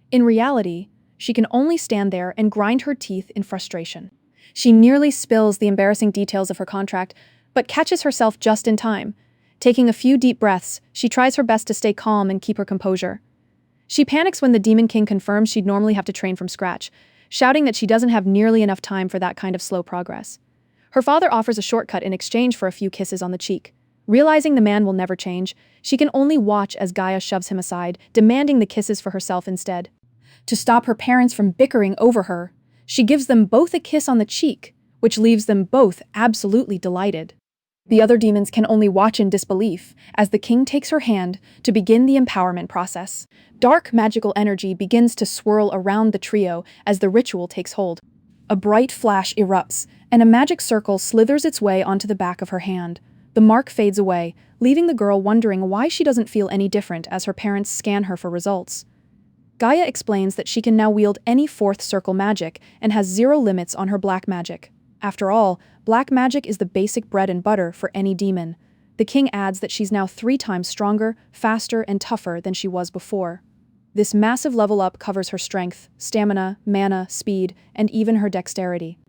In reality, she can only stand there and grind her teeth in frustration. She nearly spills the embarrassing details of her contract, but catches herself just in time. Taking a few deep breaths, she tries her best to stay calm and keep her composure. She panics when the Demon King confirms she'd normally have to train from scratch, shouting that she doesn't have nearly enough time for that kind of slow progress. Her father offers a shortcut in exchange for a few kisses on the cheek. Realizing the man will never change, she can only watch as Gaia shoves him aside, demanding the kisses for herself instead. To stop her parents from bickering over her, she gives them both a kiss on the cheek, which leaves them both absolutely delighted. The other demons can only watch in disbelief as the king takes her hand to begin the empowerment process. Dark magical energy begins to swirl around the trio as the ritual takes hold. A bright flash erupts, and a magic circle slithers its way onto the back of her hand. The mark fades away, leaving the girl wondering why she doesn't feel any different as her parents scan her for results. Gaia explains that she can now wield any fourth circle magic and has zero limits on her black magic. After all, black magic is the basic bread and butter for any demon. The king adds that she's now 3 times stronger, faster, and tougher than she was before. This massive level up covers her strength, stamina, mana, speed, and even her dexterity.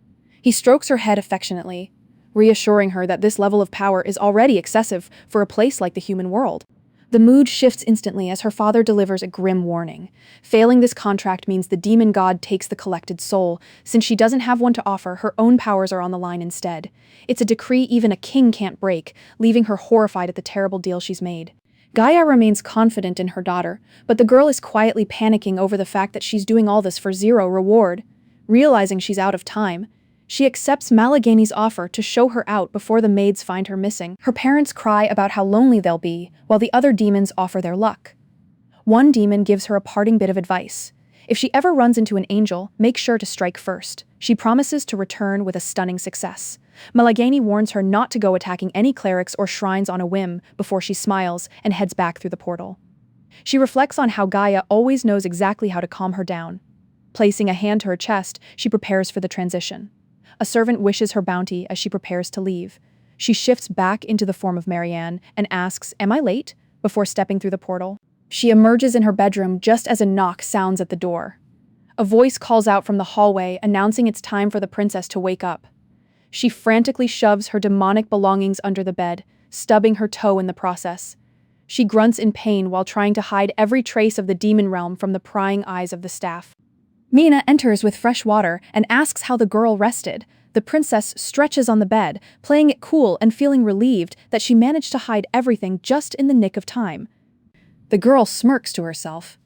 He strokes her head affectionately, reassuring her that this level of power is already excessive for a place like the human world. The mood shifts instantly as her father delivers a grim warning. Failing this contract means the demon god takes the collected soul. Since she doesn't have one to offer, her own powers are on the line instead. It's a decree even a king can't break, leaving her horrified at the terrible deal she's made. Gaia remains confident in her daughter, but the girl is quietly panicking over the fact that she's doing all this for zero reward. Realizing she's out of time, she accepts Malagani's offer to show her out before the maids find her missing. Her parents cry about how lonely they'll be, while the other demons offer their luck. One demon gives her a parting bit of advice. If she ever runs into an angel, make sure to strike first. She promises to return with a stunning success. Malagani warns her not to go attacking any clerics or shrines on a whim before she smiles and heads back through the portal. She reflects on how Gaia always knows exactly how to calm her down. Placing a hand to her chest, she prepares for the transition. A servant wishes her bounty as she prepares to leave. She shifts back into the form of Maryanne and asks, "Am I late?" before stepping through the portal. She emerges in her bedroom just as a knock sounds at the door. A voice calls out from the hallway, announcing it's time for the princess to wake up. She frantically shoves her demonic belongings under the bed, stubbing her toe in the process. She grunts in pain while trying to hide every trace of the demon realm from the prying eyes of the staff. Mina enters with fresh water and asks how the girl rested. The princess stretches on the bed, playing it cool and feeling relieved that she managed to hide everything just in the nick of time. The girl smirks to herself.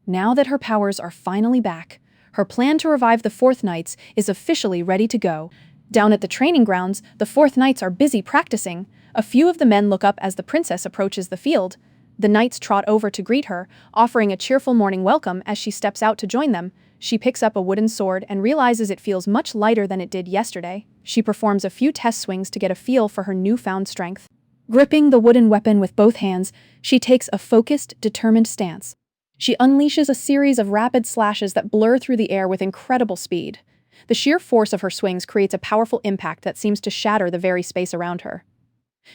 Now that her powers are finally back, her plan to revive the Fourth Knights is officially ready to go. Down at the training grounds, the Fourth Knights are busy practicing. A few of the men look up as the princess approaches the field. The knights trot over to greet her, offering a cheerful morning welcome as she steps out to join them. She picks up a wooden sword and realizes it feels much lighter than it did yesterday. She performs a few test swings to get a feel for her newfound strength. Gripping the wooden weapon with both hands, she takes a focused, determined stance. She unleashes a series of rapid slashes that blur through the air with incredible speed. The sheer force of her swings creates a powerful impact that seems to shatter the very space around her.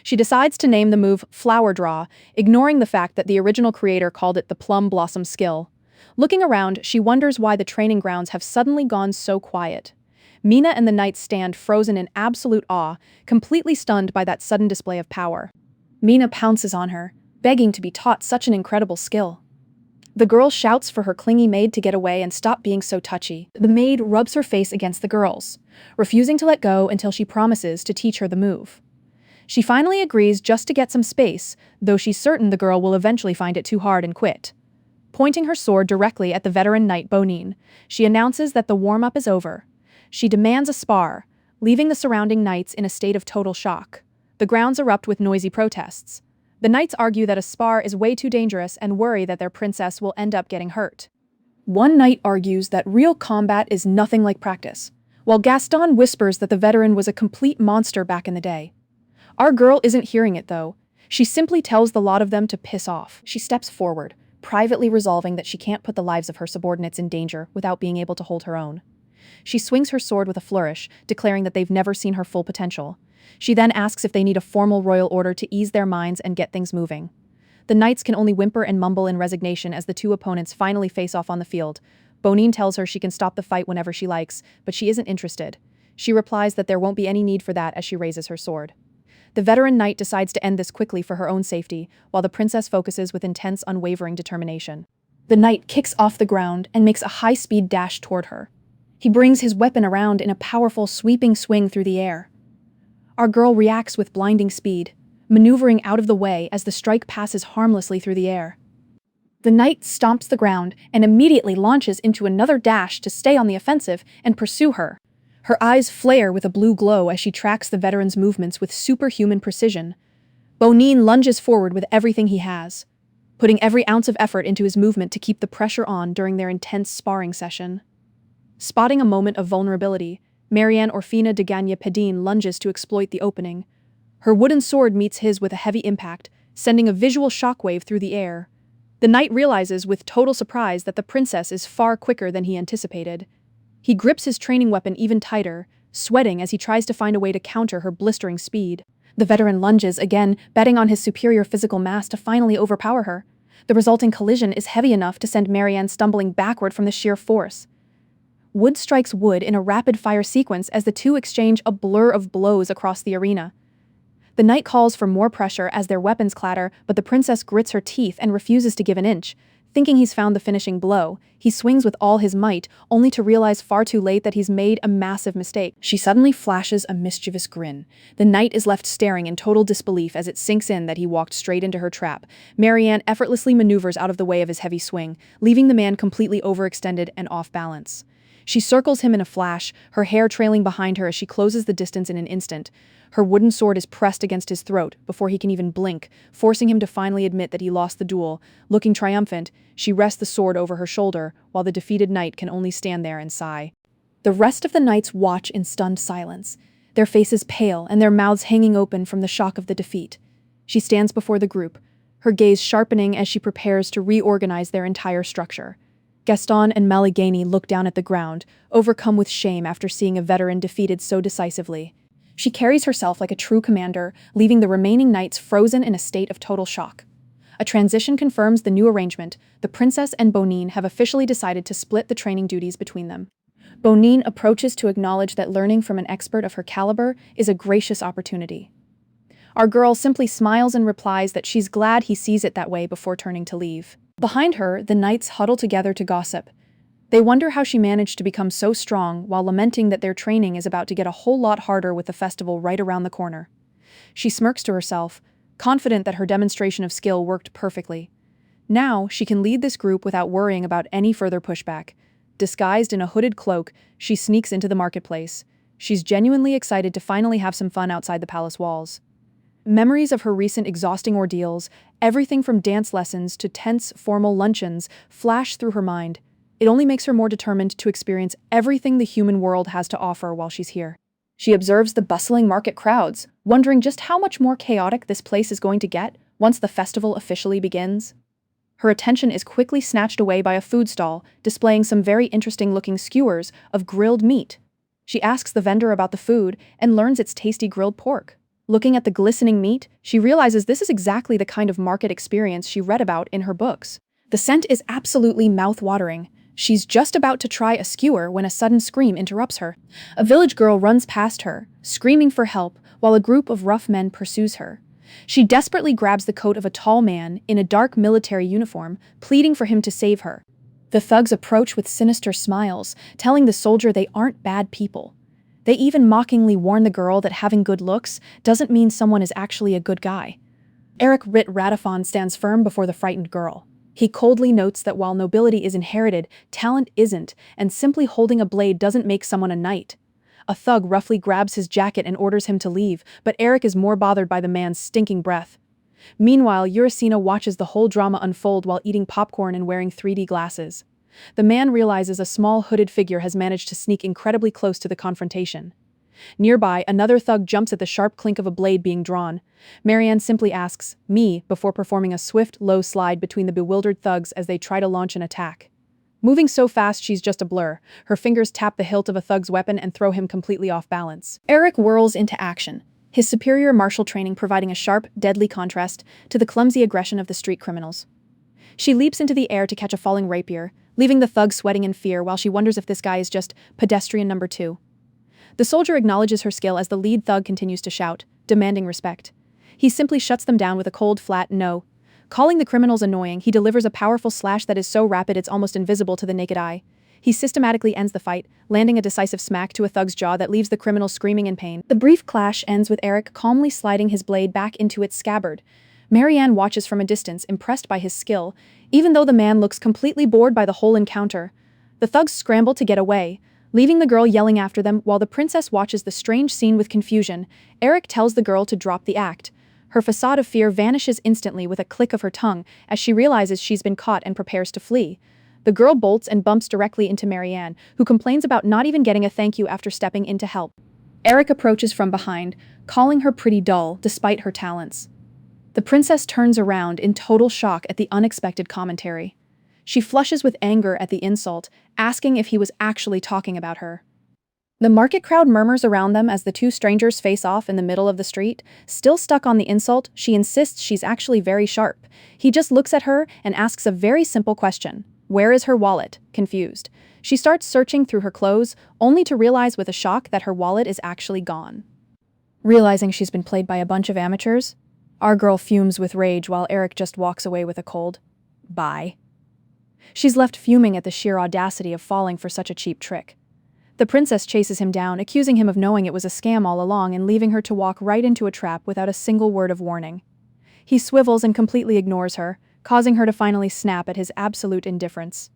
She decides to name the move Flower Draw, ignoring the fact that the original creator called it the Plum Blossom skill. Looking around, she wonders why the training grounds have suddenly gone so quiet. Mina and the knights stand frozen in absolute awe, completely stunned by that sudden display of power. Mina pounces on her, begging to be taught such an incredible skill. The girl shouts for her clingy maid to get away and stop being so touchy. The maid rubs her face against the girl's, refusing to let go until she promises to teach her the move. She finally agrees just to get some space, though she's certain the girl will eventually find it too hard and quit. Pointing her sword directly at the veteran knight Zoane, she announces that the warm-up is over. She demands a spar, leaving the surrounding knights in a state of total shock. The grounds erupt with noisy protests. The knights argue that a spar is way too dangerous and worry that their princess will end up getting hurt. One knight argues that real combat is nothing like practice, while Gaston whispers that the veteran was a complete monster back in the day. Our girl isn't hearing it, though. She simply tells the lot of them to piss off. She steps forward, privately resolving that she can't put the lives of her subordinates in danger without being able to hold her own. She swings her sword with a flourish, declaring that they've never seen her full potential. She then asks if they need a formal royal order to ease their minds and get things moving. The knights can only whimper and mumble in resignation as the two opponents finally face off on the field. Zoane tells her she can stop the fight whenever she likes, but she isn't interested. She replies that there won't be any need for that as she raises her sword. The veteran knight decides to end this quickly for her own safety, while the princess focuses with intense, unwavering determination. The knight kicks off the ground and makes a high-speed dash toward her. He brings his weapon around in a powerful, sweeping swing through the air. Our girl reacts with blinding speed, maneuvering out of the way as the strike passes harmlessly through the air. The knight stomps the ground and immediately launches into another dash to stay on the offensive and pursue her. Her eyes flare with a blue glow as she tracks the veteran's movements with superhuman precision. Zoane lunges forward with everything he has, putting every ounce of effort into his movement to keep the pressure on during their intense sparring session. Spotting a moment of vulnerability, Maryanne Orfina de Gagne Pedine lunges to exploit the opening. Her wooden sword meets his with a heavy impact, sending a visual shockwave through the air. The knight realizes with total surprise that the princess is far quicker than he anticipated. He grips his training weapon even tighter, sweating as he tries to find a way to counter her blistering speed. The veteran lunges again, betting on his superior physical mass to finally overpower her. The resulting collision is heavy enough to send Maryanne stumbling backward from the sheer force. Wood strikes wood in a rapid-fire sequence as the two exchange a blur of blows across the arena. The knight calls for more pressure as their weapons clatter, but the princess grits her teeth and refuses to give an inch. Thinking he's found the finishing blow, he swings with all his might, only to realize far too late that he's made a massive mistake. She suddenly flashes a mischievous grin. The knight is left staring in total disbelief as it sinks in that he walked straight into her trap. Maryanne effortlessly maneuvers out of the way of his heavy swing, leaving the man completely overextended and off balance. She circles him in a flash, her hair trailing behind her as she closes the distance in an instant. Her wooden sword is pressed against his throat before he can even blink, forcing him to finally admit that he lost the duel. Looking triumphant, she rests the sword over her shoulder, while the defeated knight can only stand there and sigh. The rest of the knights watch in stunned silence, their faces pale and their mouths hanging open from the shock of the defeat. She stands before the group, her gaze sharpening as she prepares to reorganize their entire structure. Gaston and Maryanne look down at the ground, overcome with shame after seeing a veteran defeated so decisively. She carries herself like a true commander, leaving the remaining knights frozen in a state of total shock. A transition confirms the new arrangement. The princess and Bonine have officially decided to split the training duties between them. Bonine approaches to acknowledge that learning from an expert of her caliber is a gracious opportunity. Our girl simply smiles and replies that she's glad he sees it that way before turning to leave. Behind her, the knights huddle together to gossip. They wonder how she managed to become so strong while lamenting that their training is about to get a whole lot harder with the festival right around the corner. She smirks to herself, confident that her demonstration of skill worked perfectly. Now, she can lead this group without worrying about any further pushback. Disguised in a hooded cloak, she sneaks into the marketplace. She's genuinely excited to finally have some fun outside the palace walls. Memories of her recent exhausting ordeals, everything from dance lessons to tense, formal luncheons, flash through her mind. It only makes her more determined to experience everything the human world has to offer while she's here. She observes the bustling market crowds, wondering just how much more chaotic this place is going to get once the festival officially begins. Her attention is quickly snatched away by a food stall, displaying some very interesting-looking skewers of grilled meat. She asks the vendor about the food and learns it's tasty grilled pork. Looking at the glistening meat, she realizes this is exactly the kind of market experience she read about in her books. The scent is absolutely mouth-watering. She's just about to try a skewer when a sudden scream interrupts her. A village girl runs past her, screaming for help, while a group of rough men pursues her. She desperately grabs the coat of a tall man in a dark military uniform, pleading for him to save her. The thugs approach with sinister smiles, telling the soldier they aren't bad people. They even mockingly warn the girl that having good looks doesn't mean someone is actually a good guy. Eric Rit Radafon stands firm before the frightened girl. He coldly notes that while nobility is inherited, talent isn't, and simply holding a blade doesn't make someone a knight. A thug roughly grabs his jacket and orders him to leave, but Eric is more bothered by the man's stinking breath. Meanwhile, Urasina watches the whole drama unfold while eating popcorn and wearing 3D glasses. The man realizes a small hooded figure has managed to sneak incredibly close to the confrontation. Nearby, another thug jumps at the sharp clink of a blade being drawn. Maryanne simply asks, "Me," before performing a swift, low slide between the bewildered thugs as they try to launch an attack. Moving so fast she's just a blur, her fingers tap the hilt of a thug's weapon and throw him completely off balance. Eric whirls into action, his superior martial training providing a sharp, deadly contrast to the clumsy aggression of the street criminals. She leaps into the air to catch a falling rapier, leaving the thug sweating in fear while she wonders if this guy is just pedestrian number 2. The soldier acknowledges her skill as the lead thug continues to shout, demanding respect. He simply shuts them down with a cold, flat no. Calling the criminals annoying, he delivers a powerful slash that is so rapid it's almost invisible to the naked eye. He systematically ends the fight, landing a decisive smack to a thug's jaw that leaves the criminal screaming in pain. The brief clash ends with Eric calmly sliding his blade back into its scabbard. Maryanne watches from a distance, impressed by his skill, even though the man looks completely bored by the whole encounter. The thugs scramble to get away, leaving the girl yelling after them while the princess watches the strange scene with confusion. Eric tells the girl to drop the act. Her facade of fear vanishes instantly with a click of her tongue as she realizes she's been caught and prepares to flee. The girl bolts and bumps directly into Maryanne, who complains about not even getting a thank you after stepping in to help. Eric approaches from behind, calling her pretty dull despite her talents. The princess turns around in total shock at the unexpected commentary. She flushes with anger at the insult, asking if he was actually talking about her. The market crowd murmurs around them as the two strangers face off in the middle of the street. Still stuck on the insult, she insists she's actually very sharp. He just looks at her and asks a very simple question. Where is her wallet? Confused. She starts searching through her clothes, only to realize with a shock that her wallet is actually gone. Realizing she's been played by a bunch of amateurs, our girl fumes with rage while Eric just walks away with a cold bye. She's left fuming at the sheer audacity of falling for such a cheap trick. The princess chases him down, accusing him of knowing it was a scam all along and leaving her to walk right into a trap without a single word of warning. He swivels and completely ignores her, causing her to finally snap at his absolute indifference.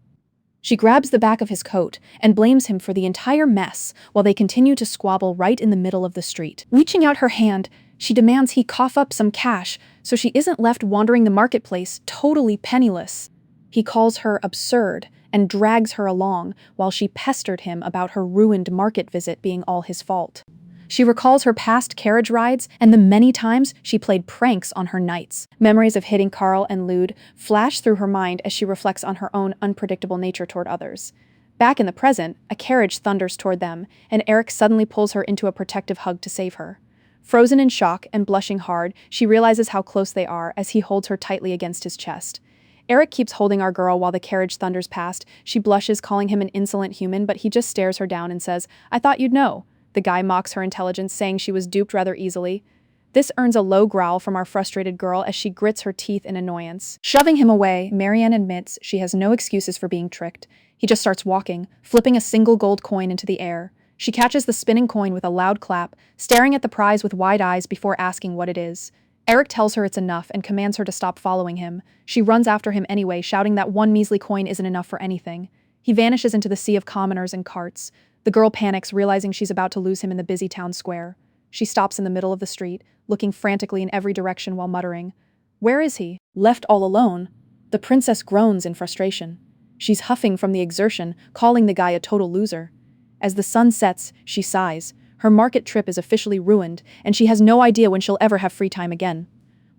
She grabs the back of his coat and blames him for the entire mess while they continue to squabble right in the middle of the street. Reaching out her hand, she demands he cough up some cash so she isn't left wandering the marketplace totally penniless. He calls her absurd and drags her along while she pestered him about her ruined market visit being all his fault. She recalls her past carriage rides and the many times she played pranks on her knights. Memories of hitting Carl and Lude flash through her mind as she reflects on her own unpredictable nature toward others. Back in the present, a carriage thunders toward them, and Eric suddenly pulls her into a protective hug to save her. Frozen in shock and blushing hard, she realizes how close they are as he holds her tightly against his chest. Eric keeps holding our girl while the carriage thunders past. She blushes, calling him an insolent human, but he just stares her down and says, "I thought you'd know." The guy mocks her intelligence, saying she was duped rather easily. This earns a low growl from our frustrated girl as she grits her teeth in annoyance. Shoving him away, Maryanne admits she has no excuses for being tricked. He just starts walking, flipping a single gold coin into the air. She catches the spinning coin with a loud clap, staring at the prize with wide eyes before asking what it is. Eric tells her it's enough and commands her to stop following him. She runs after him anyway, shouting that one measly coin isn't enough for anything. He vanishes into the sea of commoners and carts. The girl panics, realizing she's about to lose him in the busy town square. She stops in the middle of the street, looking frantically in every direction while muttering, "Where is he?" Left all alone, the princess groans in frustration. She's huffing from the exertion, calling the guy a total loser. As the sun sets, she sighs. Her market trip is officially ruined, and she has no idea when she'll ever have free time again.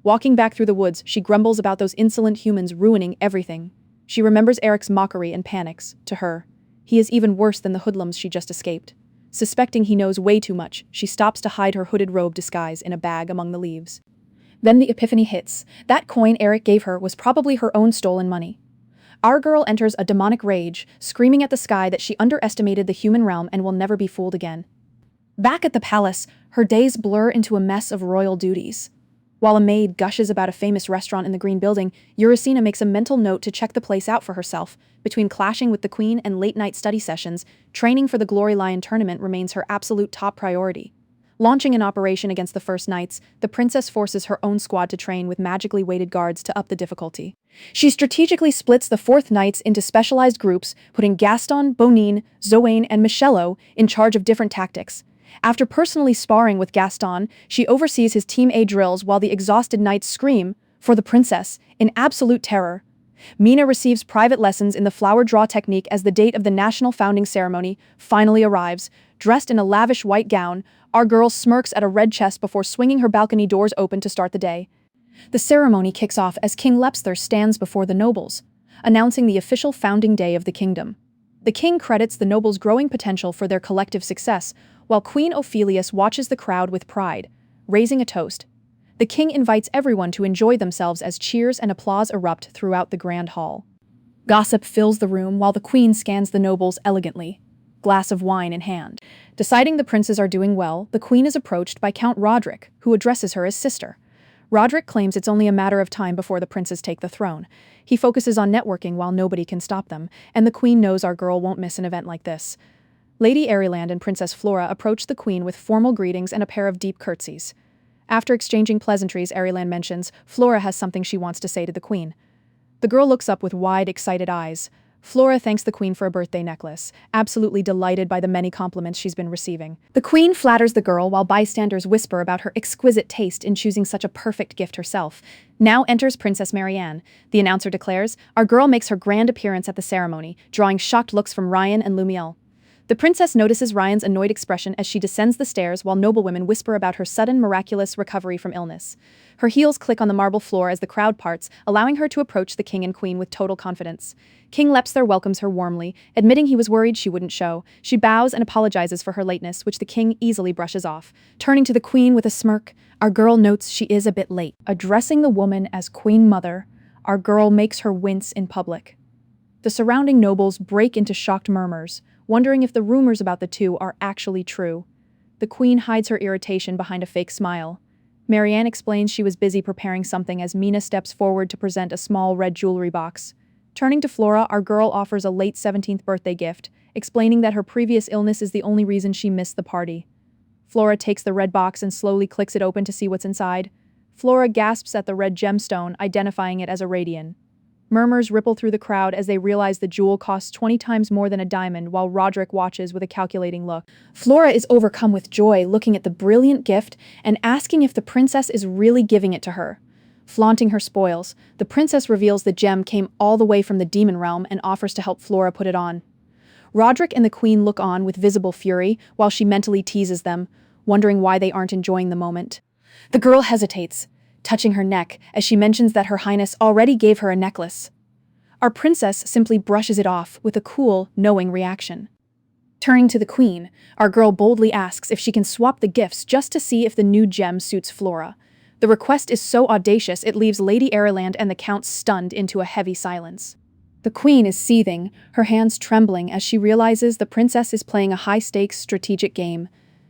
Walking back through the woods, she grumbles about those insolent humans ruining everything. She remembers Eric's mockery and panics. To her, he is even worse than the hoodlums she just escaped. Suspecting he knows way too much, she stops to hide her hooded robe disguise in a bag among the leaves. Then the epiphany hits. That coin Eric gave her was probably her own stolen money. Our girl enters a demonic rage, screaming at the sky that she underestimated the human realm and will never be fooled again. Back at the palace, her days blur into a mess of royal duties. While a maid gushes about a famous restaurant in the Green Building, Urasina makes a mental note to check the place out for herself. Between clashing with the Queen and late-night study sessions, training for the Glory Lion tournament remains her absolute top priority. Launching an operation against the First Knights, the princess forces her own squad to train with magically weighted guards to up the difficulty. She strategically splits the Fourth Knights into specialized groups, putting Gaston, Bonin, Zoane, and Michel in charge of different tactics. After personally sparring with Gaston, she oversees his Team A drills while the exhausted knights scream, for the princess, in absolute terror. Mina receives private lessons in the flower draw technique as the date of the national founding ceremony finally arrives. Dressed in a lavish white gown, our girl smirks at a red chest before swinging her balcony doors open to start the day. The ceremony kicks off as King Lepster stands before the nobles, announcing the official founding day of the kingdom. The king credits the nobles' growing potential for their collective success, while Queen Ophelius watches the crowd with pride, raising a toast. The king invites everyone to enjoy themselves as cheers and applause erupt throughout the grand hall. Gossip fills the room while the queen scans the nobles elegantly, glass of wine in hand. Deciding the princes are doing well, the queen is approached by Count Roderick, who addresses her as sister. Roderick claims it's only a matter of time before the princes take the throne. He focuses on networking while nobody can stop them, and the queen knows our girl won't miss an event like this. Lady Airyland and Princess Flora approach the queen with formal greetings and a pair of deep curtsies. After exchanging pleasantries, Airyland mentions Flora has something she wants to say to the queen. The girl looks up with wide, excited eyes. Flora thanks the queen for a birthday necklace, absolutely delighted by the many compliments she's been receiving. The queen flatters the girl while bystanders whisper about her exquisite taste in choosing such a perfect gift herself. Now enters Princess Maryanne. The announcer declares, our girl makes her grand appearance at the ceremony, drawing shocked looks from Ryan and Lumiel. The princess notices Ryan's annoyed expression as she descends the stairs while noblewomen whisper about her sudden miraculous recovery from illness. Her heels click on the marble floor as the crowd parts, allowing her to approach the king and queen with total confidence. King Lepster welcomes her warmly, admitting he was worried she wouldn't show. She bows and apologizes for her lateness, which the king easily brushes off. Turning to the queen with a smirk, our girl notes she is a bit late. Addressing the woman as Queen Mother, our girl makes her wince in public. The surrounding nobles break into shocked murmurs, wondering if the rumors about the two are actually true. The queen hides her irritation behind a fake smile. Maryanne explains she was busy preparing something as Mina steps forward to present a small red jewelry box. Turning to Flora, our girl offers a late 17th birthday gift, explaining that her previous illness is the only reason she missed the party. Flora takes the red box and slowly clicks it open to see what's inside. Flora gasps at the red gemstone, identifying it as a radian. Murmurs ripple through the crowd as they realize the jewel costs 20 times more than a diamond, while Roderick watches with a calculating look. Flora is overcome with joy, looking at the brilliant gift and asking if the princess is really giving it to her. Flaunting her spoils, the princess reveals the gem came all the way from the demon realm and offers to help Flora put it on. Roderick and the queen look on with visible fury while she mentally teases them, wondering why they aren't enjoying the moment. The girl hesitates, touching her neck as she mentions that her highness already gave her a necklace. Our princess simply brushes it off with a cool, knowing reaction. Turning to the queen, our girl boldly asks if she can swap the gifts just to see if the new gem suits Flora. The request is so audacious it leaves Lady Ireland and the count stunned into a heavy silence. The queen is seething, her hands trembling as she realizes the princess is playing a high-stakes strategic game.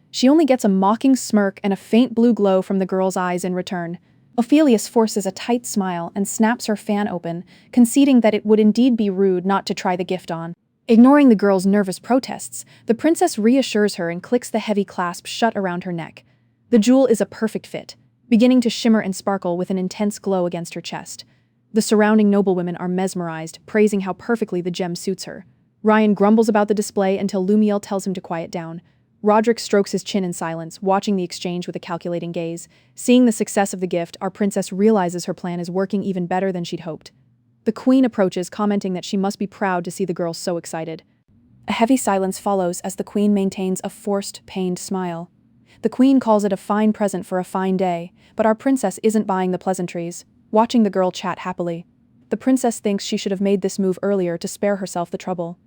She only gets a mocking smirk and a faint blue glow from the girl's eyes in return. Ophelius forces a tight smile and snaps her fan open, conceding that it would indeed be rude not to try the gift on. Ignoring the girl's nervous protests, the princess reassures her and clicks the heavy clasp shut around her neck. The jewel is a perfect fit, beginning to shimmer and sparkle with an intense glow against her chest. The surrounding noblewomen are mesmerized, praising how perfectly the gem suits her. Ryan grumbles about the display until Lumiel tells him to quiet down. Roderick strokes his chin in silence, watching the exchange with a calculating gaze. Seeing the success of the gift, our princess realizes her plan is working even better than she'd hoped. The queen approaches, commenting that she must be proud to see the girl so excited. A heavy silence follows as the queen maintains a forced, pained smile. The queen calls it a fine present for a fine day, but our princess isn't buying the pleasantries, watching the girl chat happily. The princess thinks she should have made this move earlier to spare herself the trouble.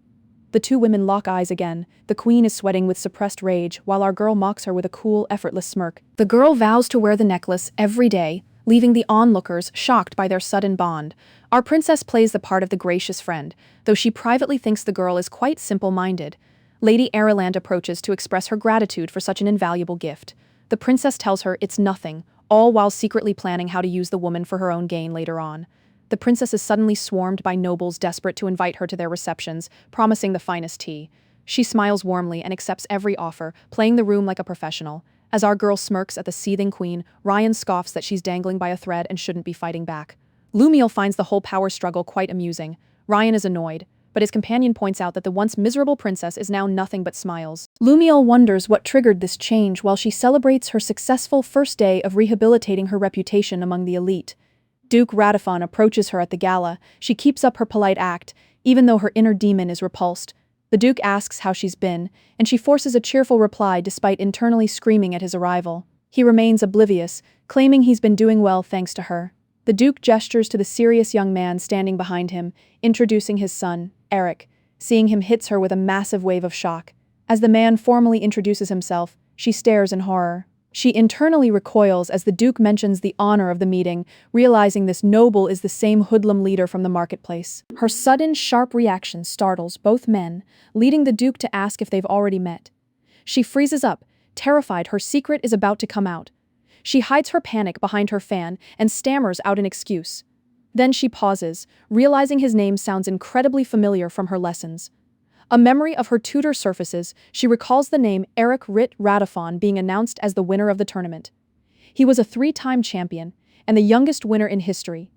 The two women lock eyes again. The queen is sweating with suppressed rage, while our girl mocks her with a cool, effortless smirk. The girl vows to wear the necklace every day, leaving the onlookers shocked by their sudden bond. Our princess plays the part of the gracious friend, though she privately thinks the girl is quite simple-minded. Lady Ireland approaches to express her gratitude for such an invaluable gift. The princess tells her it's nothing, all while secretly planning how to use the woman for her own gain later on. The princess is suddenly swarmed by nobles desperate to invite her to their receptions, promising the finest tea. She smiles warmly and accepts every offer, playing the room like a professional. As our girl smirks at the seething queen, Ryan scoffs that she's dangling by a thread and shouldn't be fighting back. Lumiel finds the whole power struggle quite amusing. Ryan is annoyed, but his companion points out that the once miserable princess is now nothing but smiles. Lumiel wonders what triggered this change while she celebrates her successful first day of rehabilitating her reputation among the elite. Duke Radifon approaches her at the gala. She keeps up her polite act, even though her inner demon is repulsed. The Duke asks how she's been, and she forces a cheerful reply despite internally screaming at his arrival. He remains oblivious, claiming he's been doing well thanks to her. The Duke gestures to the serious young man standing behind him, introducing his son, Eric. Seeing him hits her with a massive wave of shock. As the man formally introduces himself, she stares in horror. She internally recoils as the Duke mentions the honor of the meeting, realizing this noble is the same hoodlum leader from the marketplace. Her sudden, sharp reaction startles both men, leading the Duke to ask if they've already met. She freezes up, terrified her secret is about to come out. She hides her panic behind her fan and stammers out an excuse. Then she pauses, realizing his name sounds incredibly familiar from her lessons. A memory of her tutor surfaces, she recalls the name Eric Rit Radifon being announced as the winner of the tournament. He was a 3-time champion, and the youngest winner in history.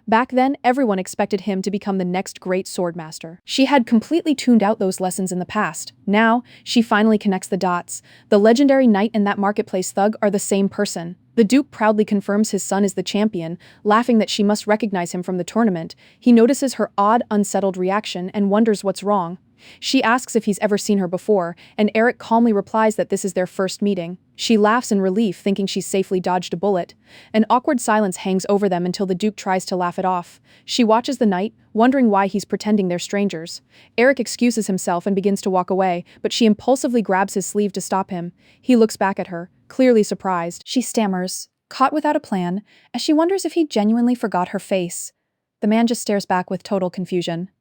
Back then, everyone expected him to become the next great swordmaster. She had completely tuned out those lessons in the past. Now, she finally connects the dots. The legendary knight and that marketplace thug are the same person. The Duke proudly confirms his son is the champion, laughing that she must recognize him from the tournament. He notices her odd, unsettled reaction and wonders what's wrong. She asks if he's ever seen her before, and Eric calmly replies that this is their first meeting. She laughs in relief, thinking she's safely dodged a bullet. An awkward silence hangs over them until the Duke tries to laugh it off. She watches the knight, wondering why he's pretending they're strangers. Eric excuses himself and begins to walk away, but she impulsively grabs his sleeve to stop him. He looks back at her, clearly surprised. She stammers, caught without a plan, as she wonders if he genuinely forgot her face. The man just stares back with total confusion.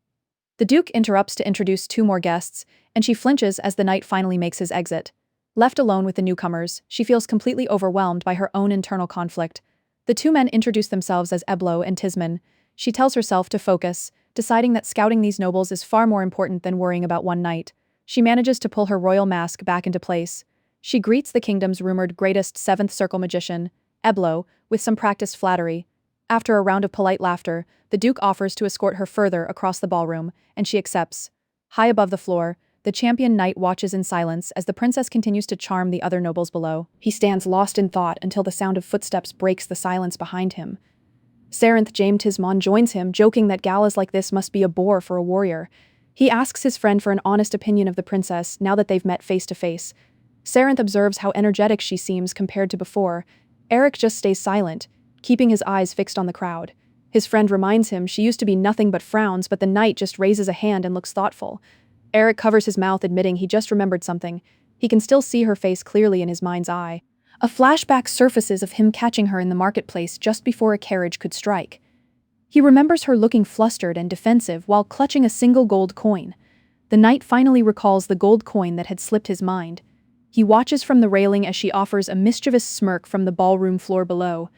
The Duke interrupts to introduce 2 more guests, and she flinches as the knight finally makes his exit. Left alone with the newcomers, she feels completely overwhelmed by her own internal conflict. The 2 men introduce themselves as Eblo and Tisman. She tells herself to focus, deciding that scouting these nobles is far more important than worrying about one knight. She manages to pull her royal mask back into place. She greets the kingdom's rumored greatest 7th circle magician, Eblo, with some practiced flattery. After a round of polite laughter, the Duke offers to escort her further across the ballroom, and she accepts. High above the floor, the champion knight watches in silence as the princess continues to charm the other nobles below. He stands lost in thought until the sound of footsteps breaks the silence behind him. Sarenth James joins him, joking that galas like this must be a bore for a warrior. He asks his friend for an honest opinion of the princess now that they've met face to face. Sarenth observes how energetic she seems compared to before. Eric just stays silent, keeping his eyes fixed on the crowd. His friend reminds him she used to be nothing but frowns, but the knight just raises a hand and looks thoughtful. Eric covers his mouth, admitting he just remembered something. He can still see her face clearly in his mind's eye. A flashback surfaces of him catching her in the marketplace just before a carriage could strike. He remembers her looking flustered and defensive while clutching a single gold coin. The knight finally recalls the gold coin that had slipped his mind. He watches from the railing as she offers a mischievous smirk from the ballroom floor below.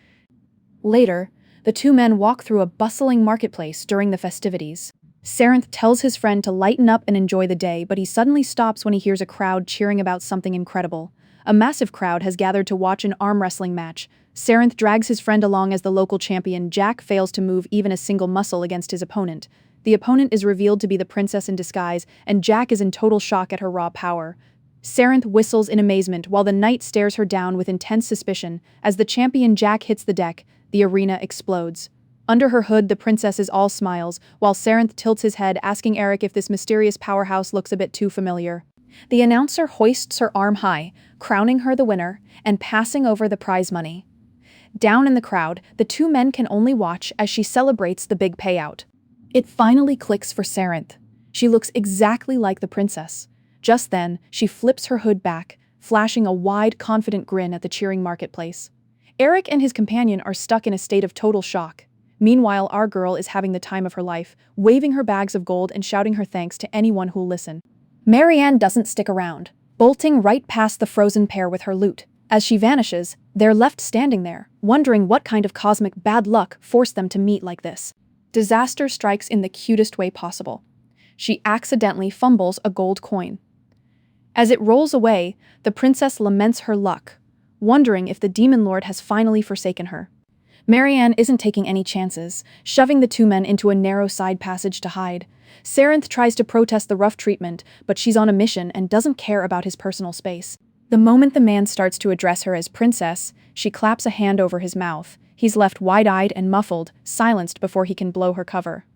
Later, the two men walk through a bustling marketplace during the festivities. Sarenth tells his friend to lighten up and enjoy the day, but he suddenly stops when he hears a crowd cheering about something incredible. A massive crowd has gathered to watch an arm wrestling match. Sarenth drags his friend along as the local champion Jack fails to move even a single muscle against his opponent. The opponent is revealed to be the princess in disguise, and Jack is in total shock at her raw power. Sarenth whistles in amazement while the knight stares her down with intense suspicion. As the champion Jack hits the deck, the arena explodes. Under her hood, the princess is all smiles, while Sarenth tilts his head, asking Eric if this mysterious powerhouse looks a bit too familiar. The announcer hoists her arm high, crowning her the winner, and passing over the prize money. Down in the crowd, the two men can only watch as she celebrates the big payout. It finally clicks for Sarenth. She looks exactly like the princess. Just then, she flips her hood back, flashing a wide, confident grin at the cheering marketplace. Eric and his companion are stuck in a state of total shock. Meanwhile, our girl is having the time of her life, waving her bags of gold and shouting her thanks to anyone who'll listen. Maryanne doesn't stick around, bolting right past the frozen pair with her loot. As she vanishes, they're left standing there, wondering what kind of cosmic bad luck forced them to meet like this. Disaster strikes in the cutest way possible. She accidentally fumbles a gold coin. As it rolls away, the princess laments her luck, wondering if the demon lord has finally forsaken her. Maryanne isn't taking any chances, shoving the two men into a narrow side passage to hide. Sarenth tries to protest the rough treatment, but she's on a mission and doesn't care about his personal space. The moment the man starts to address her as princess, she claps a hand over his mouth. He's left wide-eyed and muffled, silenced before he can blow her cover.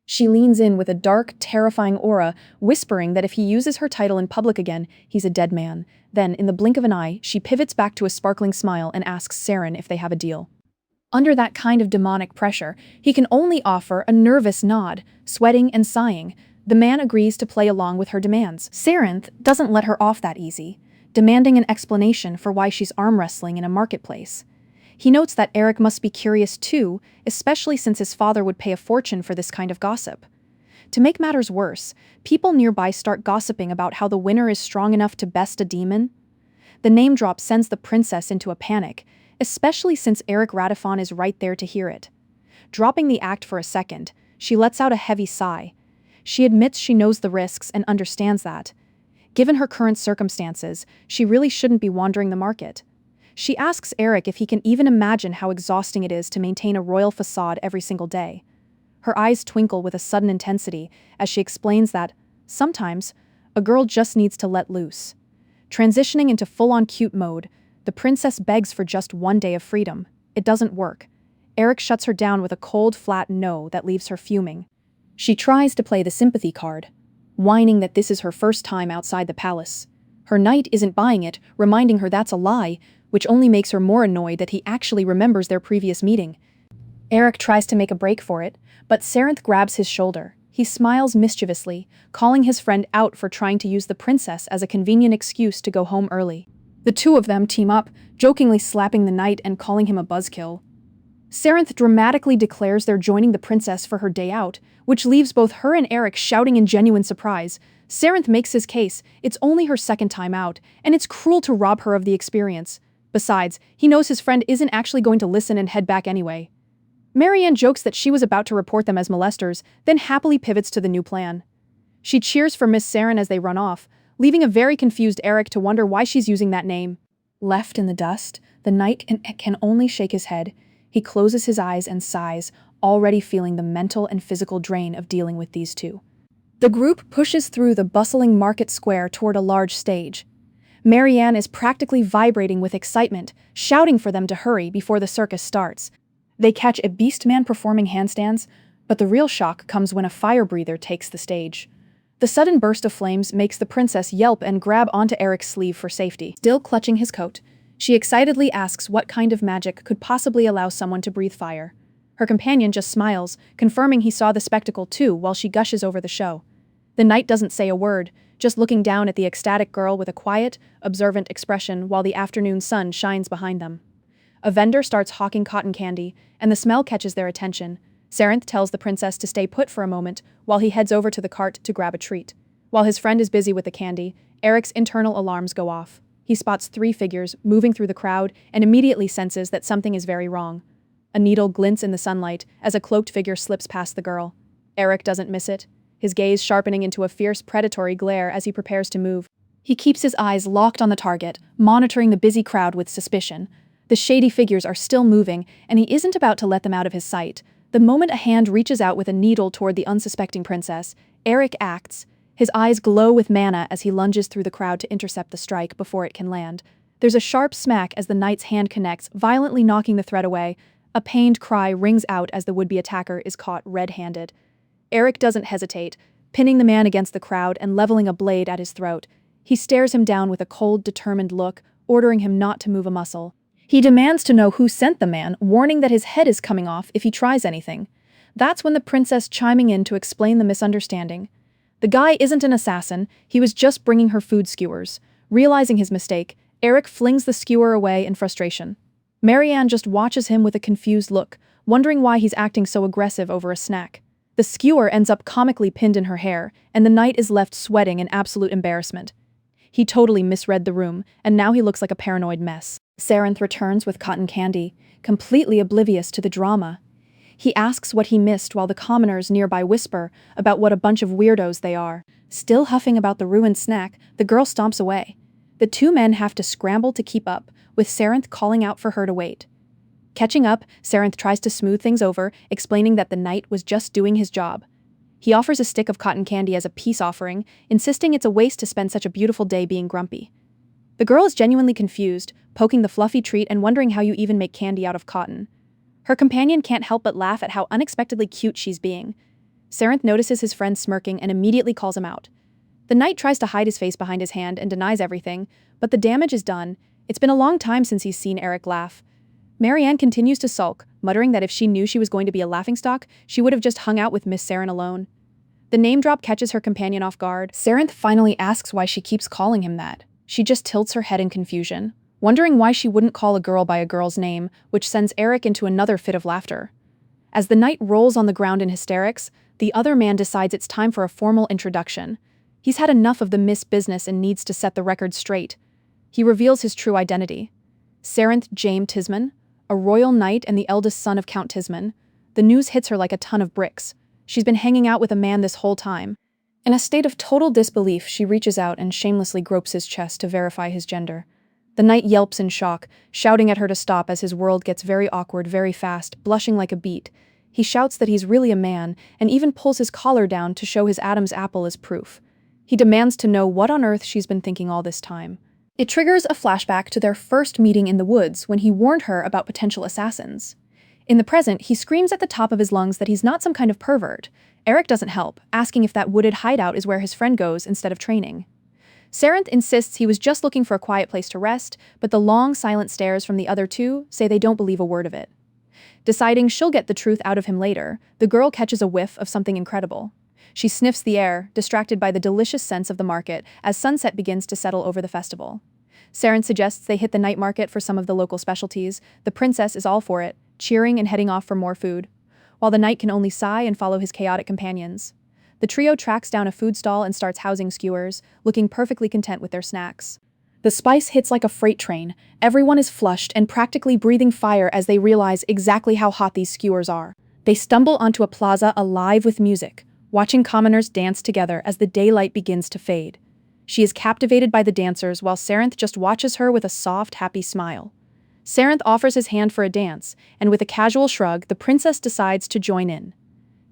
She leans in with a dark, terrifying aura, whispering that if he uses her title in public again, he's a dead man. Then, in the blink of an eye, she pivots back to a sparkling smile and asks Saren if they have a deal. Under that kind of demonic pressure, he can only offer a nervous nod, sweating and sighing. The man agrees to play along with her demands. Sarenth doesn't let her off that easy, demanding an explanation for why she's arm wrestling in a marketplace. He notes that Eric must be curious too, especially since his father would pay a fortune for this kind of gossip. To make matters worse, people nearby start gossiping about how the winner is strong enough to best a demon. The name drop sends the princess into a panic, especially since Eric Radifon is right there to hear it. Dropping the act for a second, she lets out a heavy sigh. She admits she knows the risks and understands that. Given her current circumstances, she really shouldn't be wandering the market. She asks Eric if he can even imagine how exhausting it is to maintain a royal facade every single day. Her eyes twinkle with a sudden intensity as she explains that, sometimes, a girl just needs to let loose. Transitioning into full-on cute mode, the princess begs for just one day of freedom. It doesn't work. Eric shuts her down with a cold, flat no that leaves her fuming. She tries to play the sympathy card, whining that this is her first time outside the palace. Her knight isn't buying it, reminding her that's a lie, which only makes her more annoyed that he actually remembers their previous meeting. Eric tries to make a break for it, but Sarenth grabs his shoulder. He smiles mischievously, calling his friend out for trying to use the princess as a convenient excuse to go home early. The two of them team up, jokingly slapping the knight and calling him a buzzkill. Sarenth dramatically declares they're joining the princess for her day out, which leaves both her and Eric shouting in genuine surprise. Sarenth makes his case, it's only her second time out, and it's cruel to rob her of the experience. Besides, he knows his friend isn't actually going to listen and head back anyway. Maryanne jokes that she was about to report them as molesters, then happily pivots to the new plan. She cheers for Miss Saren as they run off, leaving a very confused Eric to wonder why she's using that name. Left in the dust, the knight can only shake his head. He closes his eyes and sighs, already feeling the mental and physical drain of dealing with these two. The group pushes through the bustling market square toward a large stage. Maryanne is practically vibrating with excitement, shouting for them to hurry before the circus starts. They catch a beast man performing handstands, but the real shock comes when a fire breather takes the stage. The sudden burst of flames makes the princess yelp and grab onto Eric's sleeve for safety. Still clutching his coat, she excitedly asks what kind of magic could possibly allow someone to breathe fire. Her companion just smiles, confirming he saw the spectacle too while she gushes over the show. The knight doesn't say a word, just looking down at the ecstatic girl with a quiet, observant expression while the afternoon sun shines behind them. A vendor starts hawking cotton candy, and the smell catches their attention. Sarenth tells the princess to stay put for a moment while he heads over to the cart to grab a treat. While his friend is busy with the candy, Eric's internal alarms go off. He spots 3 figures moving through the crowd and immediately senses that something is very wrong. A needle glints in the sunlight as a cloaked figure slips past the girl. Eric doesn't miss it, his gaze sharpening into a fierce predatory glare as he prepares to move. He keeps his eyes locked on the target, monitoring the busy crowd with suspicion. The shady figures are still moving, and he isn't about to let them out of his sight. The moment a hand reaches out with a needle toward the unsuspecting princess, Eric acts. His eyes glow with mana as he lunges through the crowd to intercept the strike before it can land. There's a sharp smack as the knight's hand connects, violently knocking the thread away. A pained cry rings out as the would-be attacker is caught red-handed. Eric doesn't hesitate, pinning the man against the crowd and leveling a blade at his throat. He stares him down with a cold, determined look, ordering him not to move a muscle. He demands to know who sent the man, warning that his head is coming off if he tries anything. That's when the princess chiming in to explain the misunderstanding. The guy isn't an assassin, he was just bringing her food skewers. Realizing his mistake, Eric flings the skewer away in frustration. Maryanne just watches him with a confused look, wondering why he's acting so aggressive over a snack. The skewer ends up comically pinned in her hair, and the knight is left sweating in absolute embarrassment. He totally misread the room, and now he looks like a paranoid mess. Sarenth returns with cotton candy, completely oblivious to the drama. He asks what he missed while the commoners nearby whisper about what a bunch of weirdos they are. Still huffing about the ruined snack, the girl stomps away. The 2 men have to scramble to keep up, with Sarenth calling out for her to wait. Catching up, Sarenth tries to smooth things over, explaining that the knight was just doing his job. He offers a stick of cotton candy as a peace offering, insisting it's a waste to spend such a beautiful day being grumpy. The girl is genuinely confused, poking the fluffy treat and wondering how you even make candy out of cotton. Her companion can't help but laugh at how unexpectedly cute she's being. Sarenth notices his friend smirking and immediately calls him out. The knight tries to hide his face behind his hand and denies everything, but the damage is done. It's been a long time since he's seen Eric laugh. Maryanne continues to sulk, muttering that if she knew she was going to be a laughingstock, she would have just hung out with Miss Saren alone. The name drop catches her companion off guard. Sarenth finally asks why she keeps calling him that. She just tilts her head in confusion, wondering why she wouldn't call a girl by a girl's name, which sends Eric into another fit of laughter. As the knight rolls on the ground in hysterics, the other man decides it's time for a formal introduction. He's had enough of the Miss business and needs to set the record straight. He reveals his true identity. Sarenth James Tisman, a royal knight and the eldest son of Count Tisman. The news hits her like a ton of bricks. She's been hanging out with a man this whole time. In a state of total disbelief, she reaches out and shamelessly gropes his chest to verify his gender. The knight yelps in shock, shouting at her to stop as his world gets very awkward very fast, blushing like a beet. He shouts that he's really a man, and even pulls his collar down to show his Adam's apple as proof. He demands to know what on earth she's been thinking all this time. It triggers a flashback to their first meeting in the woods when he warned her about potential assassins. In the present, he screams at the top of his lungs that he's not some kind of pervert. Eric doesn't help, asking if that wooded hideout is where his friend goes instead of training. Sarenth insists he was just looking for a quiet place to rest, but the long, silent stares from the other 2 say they don't believe a word of it. Deciding she'll get the truth out of him later, the girl catches a whiff of something incredible. She sniffs the air, distracted by the delicious scents of the market as sunset begins to settle over the festival. Sarenth suggests they hit the night market for some of the local specialties. The princess is all for it, cheering and heading off for more food, while the knight can only sigh and follow his chaotic companions. The trio tracks down a food stall and starts housing skewers, looking perfectly content with their snacks. The spice hits like a freight train. Everyone is flushed and practically breathing fire as they realize exactly how hot these skewers are. They stumble onto a plaza alive with music, watching commoners dance together as the daylight begins to fade. She is captivated by the dancers while Sarenth just watches her with a soft, happy smile. Sarenth offers his hand for a dance, and with a casual shrug, the princess decides to join in.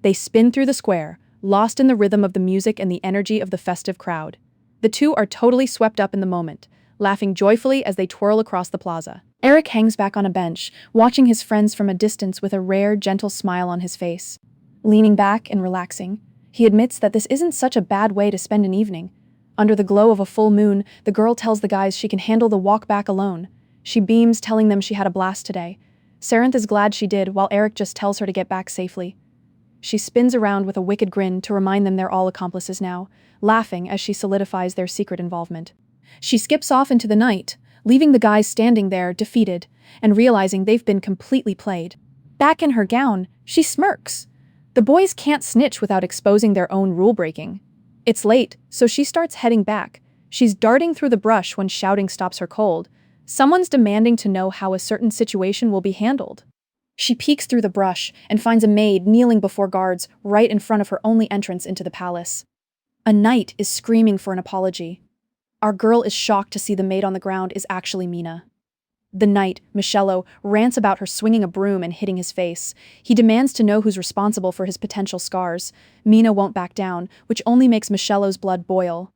They spin through the square, lost in the rhythm of the music and the energy of the festive crowd. The two are totally swept up in the moment, laughing joyfully as they twirl across the plaza. Eric hangs back on a bench, watching his friends from a distance with a rare, gentle smile on his face. Leaning back and relaxing, he admits that this isn't such a bad way to spend an evening. Under the glow of a full moon, the girl tells the guys she can handle the walk back alone. She beams, telling them she had a blast today. Sarenth is glad she did, while Eric just tells her to get back safely. She spins around with a wicked grin to remind them they're all accomplices now, laughing as she solidifies their secret involvement. She skips off into the night, leaving the guys standing there, defeated, and realizing they've been completely played. Back in her gown, she smirks. The boys can't snitch without exposing their own rule-breaking. It's late, so she starts heading back. She's darting through the brush when shouting stops her cold. Someone's demanding to know how a certain situation will be handled. She peeks through the brush and finds a maid kneeling before guards right in front of her only entrance into the palace. A knight is screaming for an apology. Our girl is shocked to see the maid on the ground is actually Mina. The knight, Michel, rants about her swinging a broom and hitting his face. He demands to know who's responsible for his potential scars. Mina won't back down, which only makes Michel's blood boil.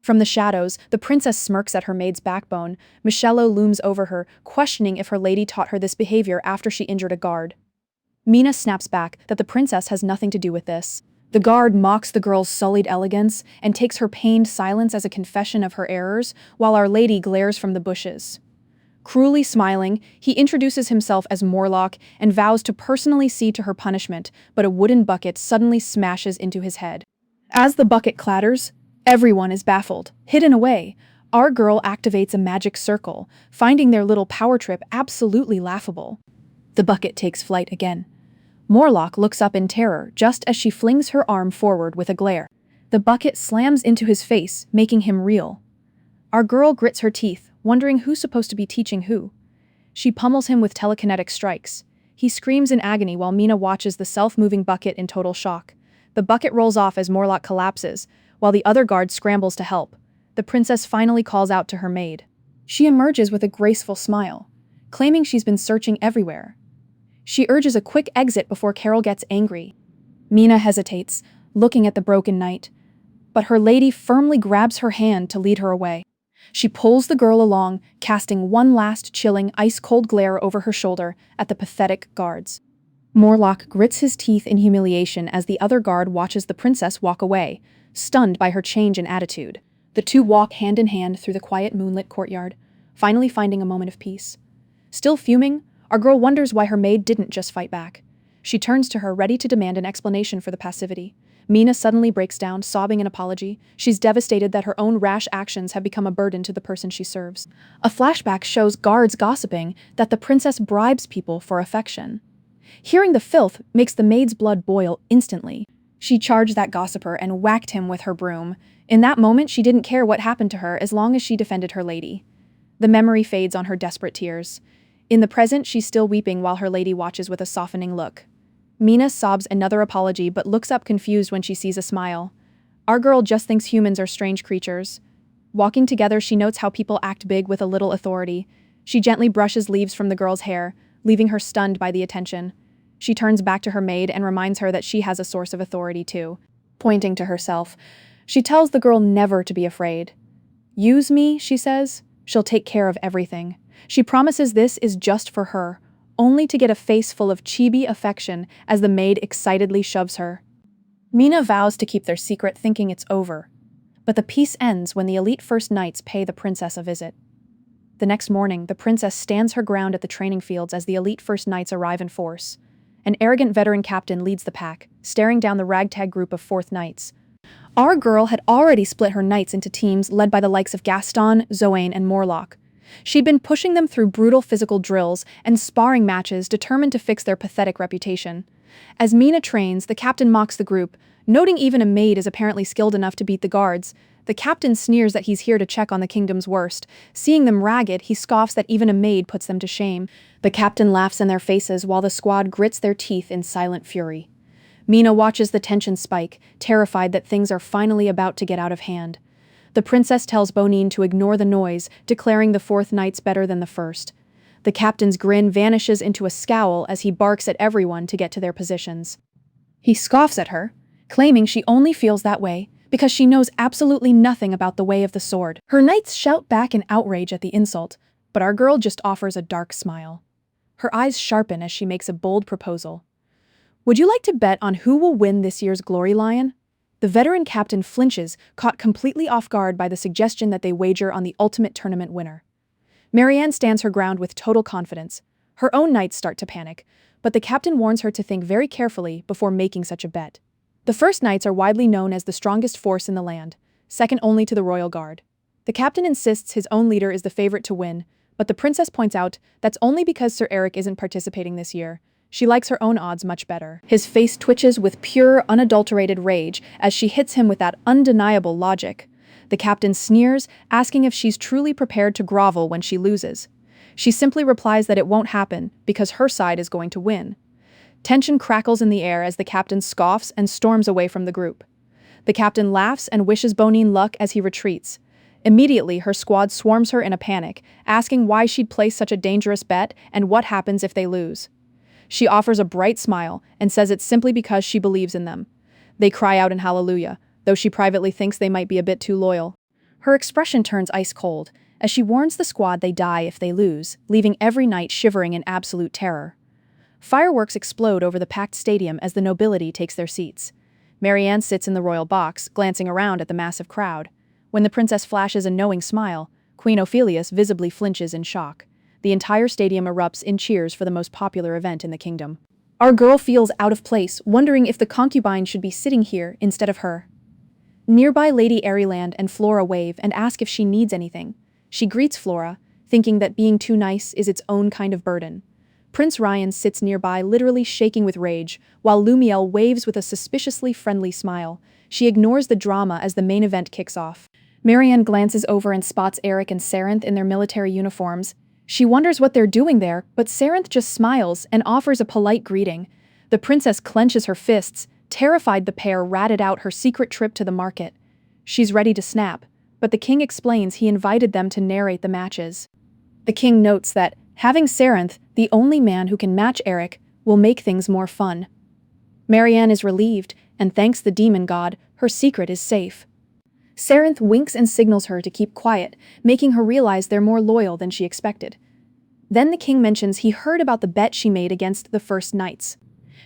From the shadows, the princess smirks at her maid's backbone. Michel looms over her, questioning if her lady taught her this behavior after she injured a guard. Mina snaps back that the princess has nothing to do with this. The guard mocks the girl's sullied elegance and takes her pained silence as a confession of her errors, while Our Lady glares from the bushes. Cruelly smiling, he introduces himself as Morlock and vows to personally see to her punishment, but a wooden bucket suddenly smashes into his head. As the bucket clatters, everyone is baffled. Hidden away, our girl activates a magic circle, finding their little power trip absolutely laughable. The bucket takes flight again. Morlock looks up in terror just as she flings her arm forward with a glare. The bucket slams into his face, making him reel. Our girl grits her teeth, wondering who's supposed to be teaching who. She pummels him with telekinetic strikes. He screams in agony while Mina watches the self-moving bucket in total shock. The bucket rolls off as Morlock collapses, while the other guard scrambles to help. The princess finally calls out to her maid. She emerges with a graceful smile, claiming she's been searching everywhere. She urges a quick exit before Carol gets angry. Mina hesitates, looking at the broken knight, but her lady firmly grabs her hand to lead her away. She pulls the girl along, casting one last chilling, ice-cold glare over her shoulder at the pathetic guards. Morlock grits his teeth in humiliation as the other guard watches the princess walk away, stunned by her change in attitude. The two walk hand in hand through the quiet moonlit courtyard, finally finding a moment of peace. Still fuming, our girl wonders why her maid didn't just fight back. She turns to her, ready to demand an explanation for the passivity. Mina suddenly breaks down, sobbing an apology. She's devastated that her own rash actions have become a burden to the person she serves. A flashback shows guards gossiping that the princess bribes people for affection. Hearing the filth makes the maid's blood boil instantly. She charged that gossiper and whacked him with her broom. In that moment, she didn't care what happened to her as long as she defended her lady. The memory fades on her desperate tears. In the present, she's still weeping while her lady watches with a softening look. Mina sobs another apology but looks up confused when she sees a smile. Our girl just thinks humans are strange creatures. Walking together, she notes how people act big with a little authority. She gently brushes leaves from the girl's hair, leaving her stunned by the attention. She turns back to her maid and reminds her that she has a source of authority too. Pointing to herself, she tells the girl never to be afraid. "Use me," she says. "She'll take care of everything." She promises this is just for her, only to get a face full of chibi affection as the maid excitedly shoves her. Mina vows to keep their secret, thinking it's over. But the peace ends when the elite first knights pay the princess a visit. The next morning, the princess stands her ground at the training fields as the elite first knights arrive in force. An arrogant veteran captain leads the pack, staring down the ragtag group of fourth knights. Our girl had already split her knights into teams led by the likes of Gaston, Zoane, and Morlock. She'd been pushing them through brutal physical drills and sparring matches determined to fix their pathetic reputation. As Mina trains, the captain mocks the group, noting even a maid is apparently skilled enough to beat the guards. The captain sneers that he's here to check on the kingdom's worst. Seeing them ragged, he scoffs that even a maid puts them to shame. The captain laughs in their faces while the squad grits their teeth in silent fury. Mina watches the tension spike, terrified that things are finally about to get out of hand. The princess tells Bonine to ignore the noise, declaring the fourth knights better than the first. The captain's grin vanishes into a scowl as he barks at everyone to get to their positions. He scoffs at her, claiming she only feels that way because she knows absolutely nothing about the way of the sword. Her knights shout back in outrage at the insult, but our girl just offers a dark smile. Her eyes sharpen as she makes a bold proposal. Would you like to bet on who will win this year's Glory Lion? The veteran captain flinches, caught completely off guard by the suggestion that they wager on the ultimate tournament winner. Maryanne stands her ground with total confidence. Her own knights start to panic, but the captain warns her to think very carefully before making such a bet. The first knights are widely known as the strongest force in the land, second only to the royal guard. The captain insists his own leader is the favorite to win, but the princess points out that's only because Sir Eric isn't participating this year. She likes her own odds much better. His face twitches with pure, unadulterated rage as she hits him with that undeniable logic. The captain sneers, asking if she's truly prepared to grovel when she loses. She simply replies that it won't happen because her side is going to win. Tension crackles in the air as the captain scoffs and storms away from the group. The captain laughs and wishes Zoane luck as he retreats. Immediately, her squad swarms her in a panic, asking why she'd place such a dangerous bet and what happens if they lose. She offers a bright smile and says it's simply because she believes in them. They cry out in hallelujah, though she privately thinks they might be a bit too loyal. Her expression turns ice cold as she warns the squad they die if they lose, leaving every knight shivering in absolute terror. Fireworks explode over the packed stadium as the nobility takes their seats. Maryanne sits in the royal box, glancing around at the massive crowd. When the princess flashes a knowing smile, Queen Ophelius visibly flinches in shock. The entire stadium erupts in cheers for the most popular event in the kingdom. Our girl feels out of place, wondering if the concubine should be sitting here instead of her. Nearby Lady Airyland and Flora wave and ask if she needs anything. She greets Flora, thinking that being too nice is its own kind of burden. Prince Ryan sits nearby, literally shaking with rage, while Lumiel waves with a suspiciously friendly smile. She ignores the drama as the main event kicks off. Maryanne glances over and spots Eric and Sarenth in their military uniforms. She wonders what they're doing there, but Sarenth just smiles and offers a polite greeting. The princess clenches her fists, terrified the pair ratted out her secret trip to the market. She's ready to snap, but the king explains he invited them to narrate the matches. The king notes that having Sarenth, the only man who can match Eric, will make things more fun. Maryanne is relieved, and thanks the demon god, her secret is safe. Sarenth winks and signals her to keep quiet, making her realize they're more loyal than she expected. Then the king mentions he heard about the bet she made against the first knights.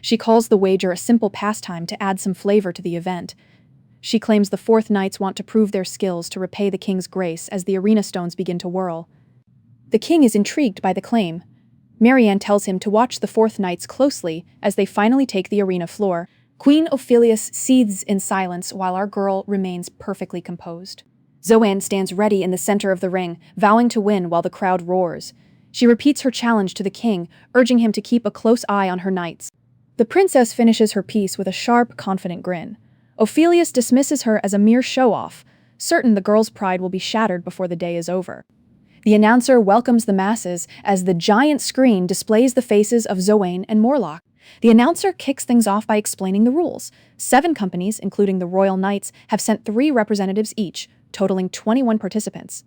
She calls the wager a simple pastime to add some flavor to the event. She claims the fourth knights want to prove their skills to repay the king's grace as the arena stones begin to whirl. The king is intrigued by the claim. Maryanne tells him to watch the fourth knights closely as they finally take the arena floor. Queen Ophelius seethes in silence while our girl remains perfectly composed. Zoane stands ready in the center of the ring, vowing to win while the crowd roars. She repeats her challenge to the king, urging him to keep a close eye on her knights. The princess finishes her piece with a sharp, confident grin. Ophelius dismisses her as a mere show-off, certain the girl's pride will be shattered before the day is over. The announcer welcomes the masses as the giant screen displays the faces of Zoane and Morlock. The announcer kicks things off by explaining the rules. 7 companies, including the Royal Knights, have sent 3 representatives each, totaling 21 participants.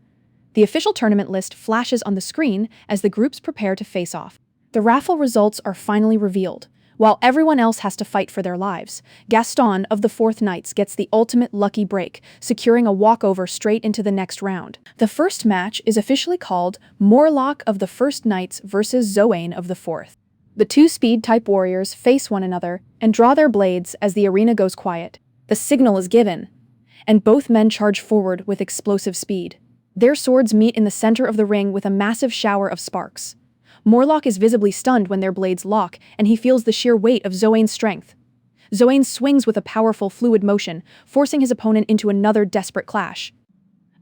The official tournament list flashes on the screen as the groups prepare to face off. The raffle results are finally revealed. While everyone else has to fight for their lives, Gaston of the Fourth Knights gets the ultimate lucky break, securing a walkover straight into the next round. The first match is officially called Morlock of the First Knights versus Zoane of the Fourth. The 2 speed-type warriors face one another and draw their blades as the arena goes quiet. The signal is given, and both men charge forward with explosive speed. Their swords meet in the center of the ring with a massive shower of sparks. Morlock is visibly stunned when their blades lock, and he feels the sheer weight of Zoane's strength. Zoane swings with a powerful, fluid motion, forcing his opponent into another desperate clash.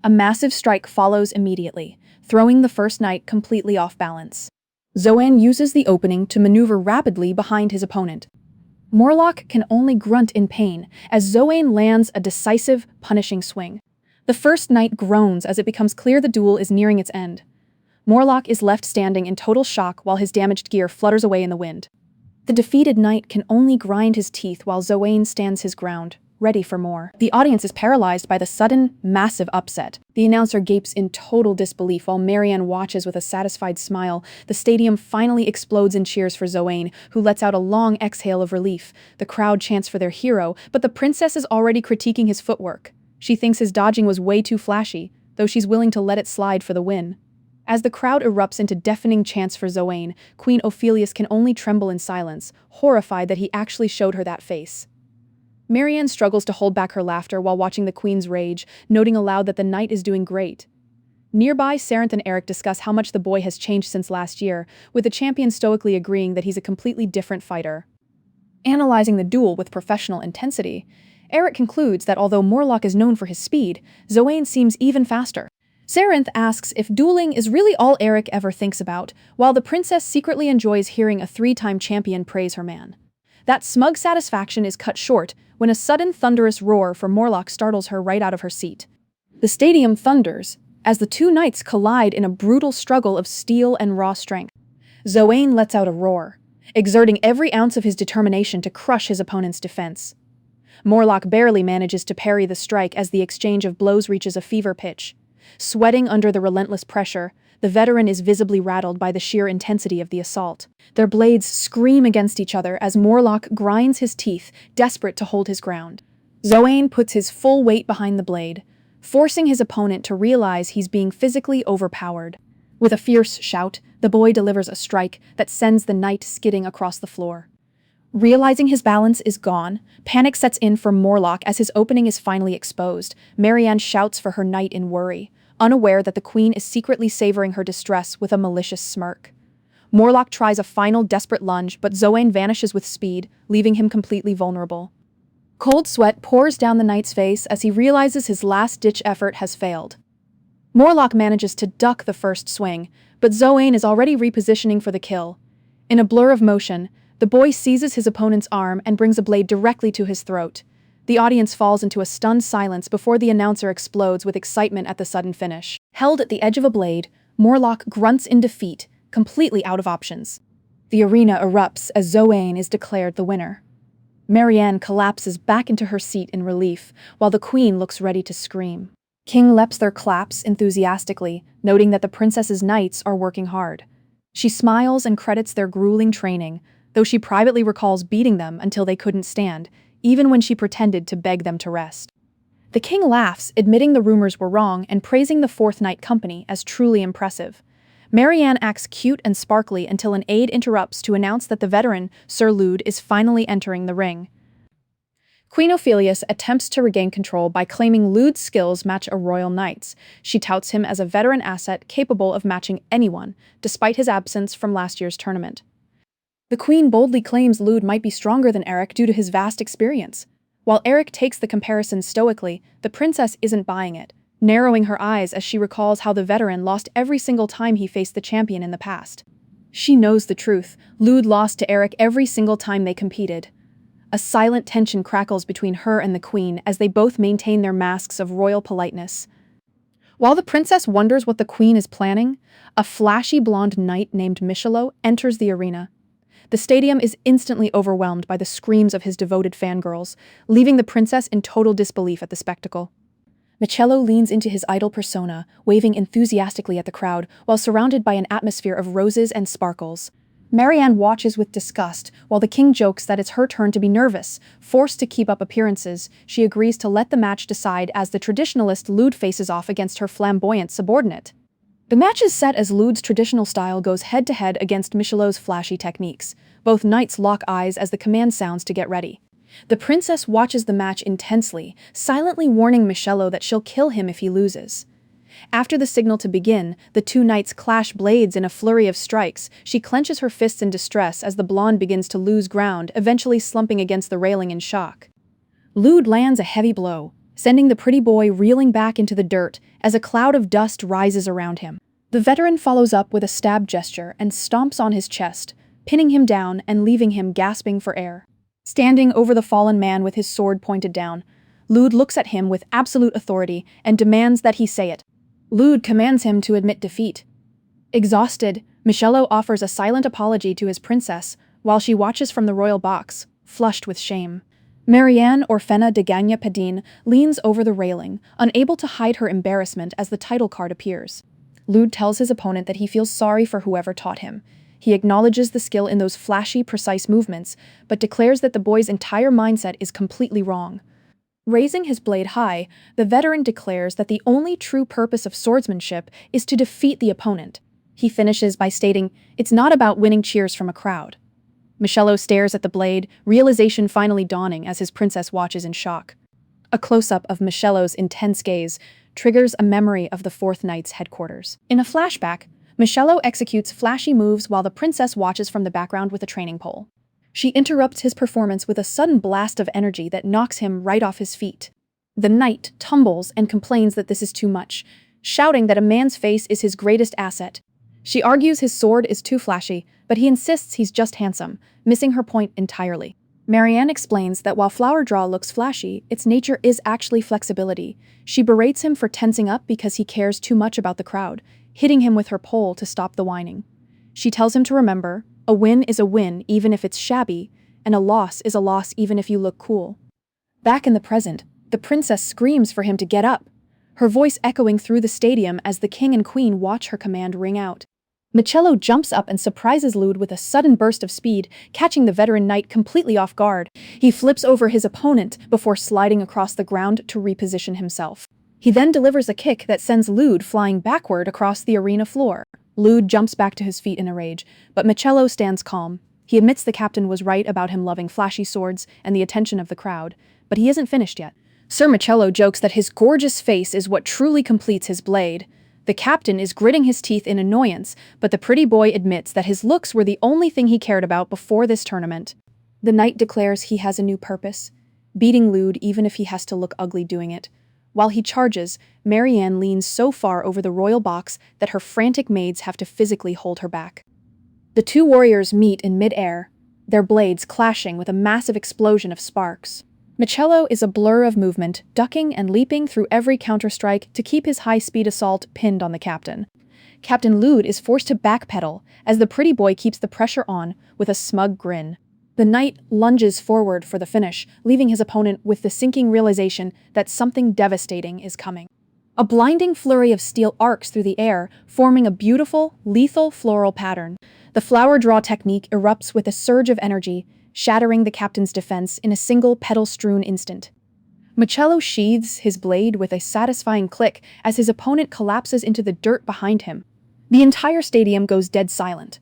A massive strike follows immediately, throwing the first knight completely off balance. Zoane uses the opening to maneuver rapidly behind his opponent. Morlock can only grunt in pain as Zoane lands a decisive, punishing swing. The first knight groans as it becomes clear the duel is nearing its end. Morlock is left standing in total shock while his damaged gear flutters away in the wind. The defeated knight can only grind his teeth while Zoane stands his ground, ready for more. The audience is paralyzed by the sudden, massive upset. The announcer gapes in total disbelief while Maryanne watches with a satisfied smile. The stadium finally explodes in cheers for Zoane, who lets out a long exhale of relief. The crowd chants for their hero, but the princess is already critiquing his footwork. She thinks his dodging was way too flashy, though she's willing to let it slide for the win. As the crowd erupts into deafening chants for Zoane, Queen Ophelius can only tremble in silence, horrified that he actually showed her that face. Maryanne struggles to hold back her laughter while watching the queen's rage, noting aloud that the knight is doing great. Nearby, Sarenth and Eric discuss how much the boy has changed since last year, with the champion stoically agreeing that he's a completely different fighter. Analyzing the duel with professional intensity, Eric concludes that although Morlock is known for his speed, Zoane seems even faster. Sarenth asks if dueling is really all Eric ever thinks about, while the princess secretly enjoys hearing a 3-time champion praise her man. That smug satisfaction is cut short when a sudden thunderous roar from Morlock startles her right out of her seat. The stadium thunders as the two knights collide in a brutal struggle of steel and raw strength. Zoane lets out a roar, exerting every ounce of his determination to crush his opponent's defense. Morlock barely manages to parry the strike as the exchange of blows reaches a fever pitch. Sweating under the relentless pressure, the veteran is visibly rattled by the sheer intensity of the assault. Their blades scream against each other as Morlock grinds his teeth, desperate to hold his ground. Zoane puts his full weight behind the blade, forcing his opponent to realize he's being physically overpowered. With a fierce shout, the boy delivers a strike that sends the knight skidding across the floor. Realizing his balance is gone, panic sets in for Morlock as his opening is finally exposed. Maryanne shouts for her knight in worry, unaware that the queen is secretly savoring her distress with a malicious smirk. Morlock tries a final desperate lunge, but Zoane vanishes with speed, leaving him completely vulnerable. Cold sweat pours down the knight's face as he realizes his last-ditch effort has failed. Morlock manages to duck the first swing, but Zoane is already repositioning for the kill. In a blur of motion, the boy seizes his opponent's arm and brings a blade directly to his throat. The audience falls into a stunned silence before the announcer explodes with excitement at the sudden finish. Held at the edge of a blade, Morlock grunts in defeat, completely out of options. The arena erupts as Zoane is declared the winner. Maryanne collapses back into her seat in relief, while the queen looks ready to scream. King Lepster claps enthusiastically, noting that the princess's knights are working hard. She smiles and credits their grueling training, though she privately recalls beating them until they couldn't stand, even when she pretended to beg them to rest. The king laughs, admitting the rumors were wrong and praising the Fourth Knight Company as truly impressive. Maryanne acts cute and sparkly until an aide interrupts to announce that the veteran, Sir Lude, is finally entering the ring. Queen Ophelius attempts to regain control by claiming Lude's skills match a royal knight's. She touts him as a veteran asset capable of matching anyone, despite his absence from last year's tournament. The queen boldly claims Lude might be stronger than Eric due to his vast experience. While Eric takes the comparison stoically, the princess isn't buying it, narrowing her eyes as she recalls how the veteran lost every single time he faced the champion in the past. She knows the truth. Lude lost to Eric every single time they competed. A silent tension crackles between her and the queen as they both maintain their masks of royal politeness. While the princess wonders what the queen is planning, a flashy blonde knight named Michel enters the arena. The stadium is instantly overwhelmed by the screams of his devoted fangirls, leaving the princess in total disbelief at the spectacle. Michel leans into his idol persona, waving enthusiastically at the crowd while surrounded by an atmosphere of roses and sparkles. Maryanne watches with disgust while the king jokes that it's her turn to be nervous. Forced to keep up appearances, she agrees to let the match decide as the traditionalist Lude faces off against her flamboyant subordinate. The match is set as Lude's traditional style goes head-to-head against Michel's flashy techniques. Both knights lock eyes as the command sounds to get ready. The princess watches the match intensely, silently warning Michel that she'll kill him if he loses. After the signal to begin, the two knights clash blades in a flurry of strikes. She clenches her fists in distress as the blonde begins to lose ground, eventually slumping against the railing in shock. Lude lands a heavy blow, sending the pretty boy reeling back into the dirt as a cloud of dust rises around him. The veteran follows up with a stab gesture and stomps on his chest, pinning him down and leaving him gasping for air. Standing over the fallen man with his sword pointed down, Lude looks at him with absolute authority and demands that he say it. Lude commands him to admit defeat. Exhausted, Michel offers a silent apology to his princess while she watches from the royal box, flushed with shame. Maryanne Orfena de Gagna Padine leans over the railing, unable to hide her embarrassment as the title card appears. Lude tells his opponent that he feels sorry for whoever taught him. He acknowledges the skill in those flashy, precise movements, but declares that the boy's entire mindset is completely wrong. Raising his blade high, the veteran declares that the only true purpose of swordsmanship is to defeat the opponent. He finishes by stating, "It's not about winning cheers from a crowd." Michel stares at the blade, realization finally dawning as his princess watches in shock. A close-up of Michel's intense gaze triggers a memory of the Fourth Knight's headquarters. In a flashback, Michel executes flashy moves while the princess watches from the background with a training pole. She interrupts his performance with a sudden blast of energy that knocks him right off his feet. The knight tumbles and complains that this is too much, shouting that a man's face is his greatest asset. She argues his sword is too flashy, but he insists he's just handsome, missing her point entirely. Maryanne explains that while flower draw looks flashy, its nature is actually flexibility. She berates him for tensing up because he cares too much about the crowd, hitting him with her pole to stop the whining. She tells him to remember, a win is a win even if it's shabby, and a loss is a loss even if you look cool. Back in the present, the princess screams for him to get up, her voice echoing through the stadium as the king and queen watch her command ring out. Michel jumps up and surprises Lude with a sudden burst of speed, catching the veteran knight completely off guard. He flips over his opponent before sliding across the ground to reposition himself. He then delivers a kick that sends Lude flying backward across the arena floor. Lude jumps back to his feet in a rage, but Michel stands calm. He admits the captain was right about him loving flashy swords and the attention of the crowd, but he isn't finished yet. Sir Michel jokes that his gorgeous face is what truly completes his blade. The captain is gritting his teeth in annoyance, but the pretty boy admits that his looks were the only thing he cared about before this tournament. The knight declares he has a new purpose, beating Lude even if he has to look ugly doing it. While he charges, Maryanne leans so far over the royal box that her frantic maids have to physically hold her back. The two warriors meet in mid-air, their blades clashing with a massive explosion of sparks. Michel is a blur of movement, ducking and leaping through every counter-strike to keep his high-speed assault pinned on the captain. Captain Lude is forced to backpedal as the pretty boy keeps the pressure on with a smug grin. The knight lunges forward for the finish, leaving his opponent with the sinking realization that something devastating is coming. A blinding flurry of steel arcs through the air, forming a beautiful, lethal floral pattern. The flower draw technique erupts with a surge of energy, shattering the captain's defense in a single petal-strewn instant. Michel sheathes his blade with a satisfying click as his opponent collapses into the dirt behind him. The entire stadium goes dead silent,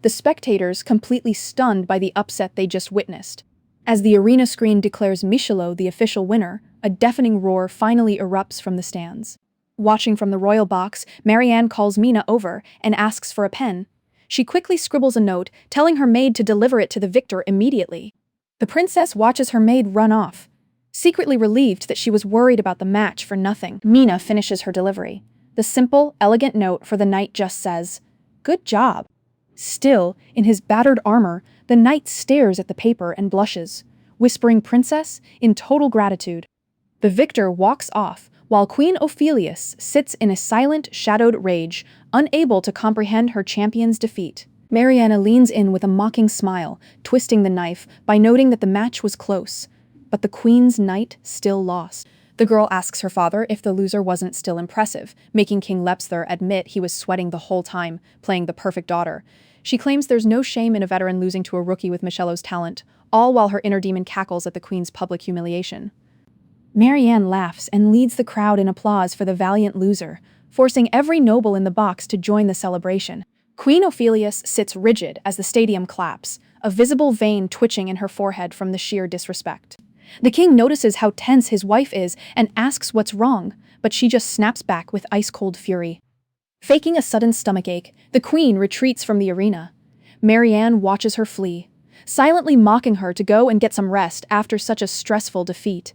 the spectators completely stunned by the upset they just witnessed. As the arena screen declares Michel the official winner, a deafening roar finally erupts from the stands. Watching from the royal box, Maryanne calls Mina over and asks for a pen. She quickly scribbles a note, telling her maid to deliver it to the victor immediately. The princess watches her maid run off, secretly relieved that she was worried about the match for nothing. Mina finishes her delivery. The simple, elegant note for the knight just says, "Good job." Still, in his battered armor, the knight stares at the paper and blushes, whispering "Princess" in total gratitude. The victor walks off, while Queen Ophelius sits in a silent, shadowed rage, unable to comprehend her champion's defeat. Maryanne leans in with a mocking smile, twisting the knife by noting that the match was close, but the queen's knight still lost. The girl asks her father if the loser wasn't still impressive, making King Lepster admit he was sweating the whole time, playing the perfect daughter. She claims there's no shame in a veteran losing to a rookie with Michel's talent, all while her inner demon cackles at the queen's public humiliation. Maryanne laughs and leads the crowd in applause for the valiant loser, forcing every noble in the box to join the celebration. Queen Ophelius sits rigid as the stadium claps, a visible vein twitching in her forehead from the sheer disrespect. The king notices how tense his wife is and asks what's wrong, but she just snaps back with ice-cold fury. Faking a sudden stomachache, the queen retreats from the arena. Maryanne watches her flee, silently mocking her to go and get some rest after such a stressful defeat.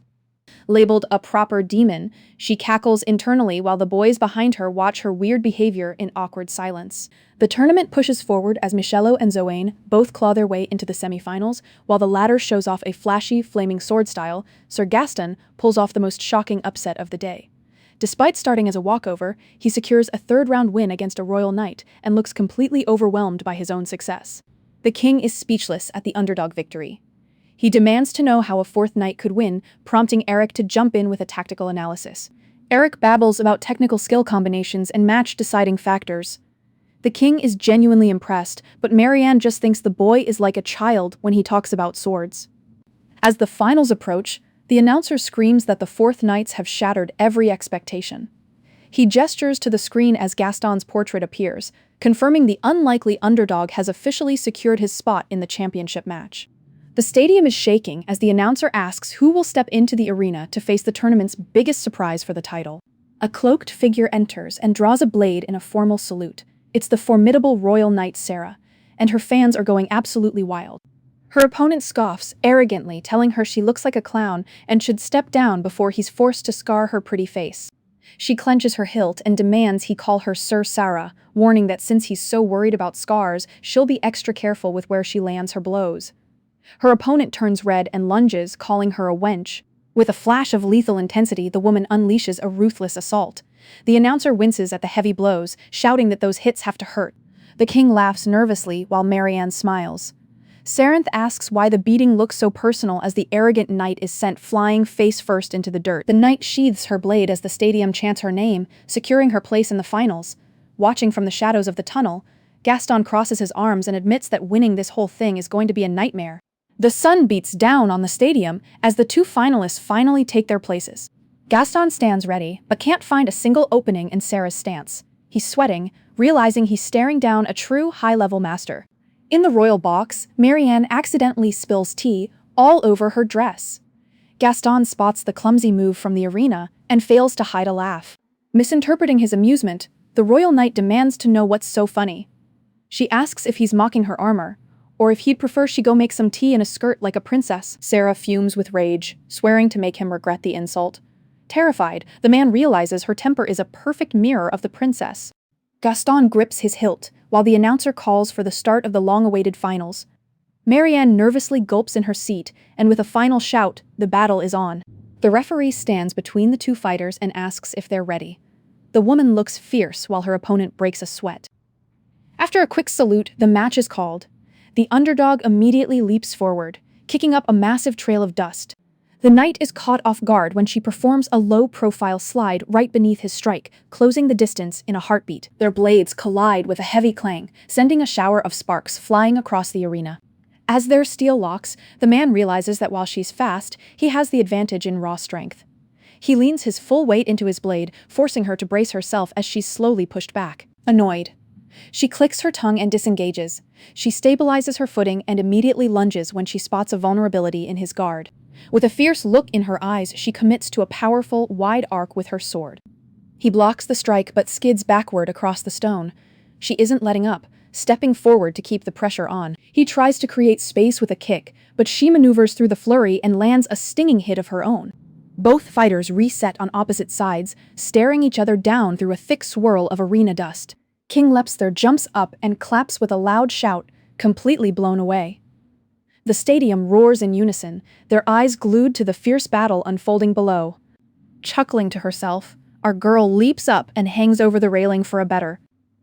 Labeled a proper demon, she cackles internally while the boys behind her watch her weird behavior in awkward silence. The tournament pushes forward as Michel and Zoane both claw their way into the semifinals, while the latter shows off a flashy, flaming sword style. Sir Gaston pulls off the most shocking upset of the day. Despite starting as a walkover, he secures a third-round win against a royal knight and looks completely overwhelmed by his own success. The king is speechless at the underdog victory. He demands to know how a fourth knight could win, prompting Eric to jump in with a tactical analysis. Eric babbles about technical skill combinations and match-deciding factors. The king is genuinely impressed, but Maryanne just thinks the boy is like a child when he talks about swords. As the finals approach, the announcer screams that the fourth knights have shattered every expectation. He gestures to the screen as Gaston's portrait appears, confirming the unlikely underdog has officially secured his spot in the championship match. The stadium is shaking as the announcer asks who will step into the arena to face the tournament's biggest surprise for the title. A cloaked figure enters and draws a blade in a formal salute. It's the formidable royal knight Sarah, and her fans are going absolutely wild. Her opponent scoffs arrogantly, telling her she looks like a clown and should step down before he's forced to scar her pretty face. She clenches her hilt and demands he call her Sir Sarah, warning that since he's so worried about scars, she'll be extra careful with where she lands her blows. Her opponent turns red and lunges, calling her a wench. With a flash of lethal intensity, the woman unleashes a ruthless assault. The announcer winces at the heavy blows, shouting that those hits have to hurt. The king laughs nervously while Maryanne smiles. Sarenth asks why the beating looks so personal as the arrogant knight is sent flying face first into the dirt. The knight sheathes her blade as the stadium chants her name, securing her place in the finals. Watching from the shadows of the tunnel, Gaston crosses his arms and admits that winning this whole thing is going to be a nightmare. The sun beats down on the stadium as the two finalists finally take their places. Gaston stands ready, but can't find a single opening in Sarah's stance. He's sweating, realizing he's staring down a true high-level master. In the royal box, Maryanne accidentally spills tea all over her dress. Gaston spots the clumsy move from the arena and fails to hide a laugh. Misinterpreting his amusement, the royal knight demands to know what's so funny. She asks if he's mocking her armor, or if he'd prefer she go make some tea in a skirt like a princess. Sarah fumes with rage, swearing to make him regret the insult. Terrified, the man realizes her temper is a perfect mirror of the princess. Gaston grips his hilt, while the announcer calls for the start of the long-awaited finals. Maryanne nervously gulps in her seat, and with a final shout, the battle is on. The referee stands between the two fighters and asks if they're ready. The woman looks fierce while her opponent breaks a sweat. After a quick salute, the match is called. The underdog immediately leaps forward, kicking up a massive trail of dust. The knight is caught off guard when she performs a low-profile slide right beneath his strike, closing the distance in a heartbeat. Their blades collide with a heavy clang, sending a shower of sparks flying across the arena. As their steel locks, the man realizes that while she's fast, he has the advantage in raw strength. He leans his full weight into his blade, forcing her to brace herself as she's slowly pushed back. Annoyed, she clicks her tongue and disengages. She stabilizes her footing and immediately lunges when she spots a vulnerability in his guard. With a fierce look in her eyes, she commits to a powerful, wide arc with her sword. He blocks the strike but skids backward across the stone. She isn't letting up, stepping forward to keep the pressure on. He tries to create space with a kick, but she maneuvers through the flurry and lands a stinging hit of her own. Both fighters reset on opposite sides, staring each other down through a thick swirl of arena dust. King Lepster jumps up and claps with a loud shout, completely blown away. The stadium roars in unison, their eyes glued to the fierce battle unfolding below. Chuckling to herself, our girl leaps up and hangs over the railing for a better.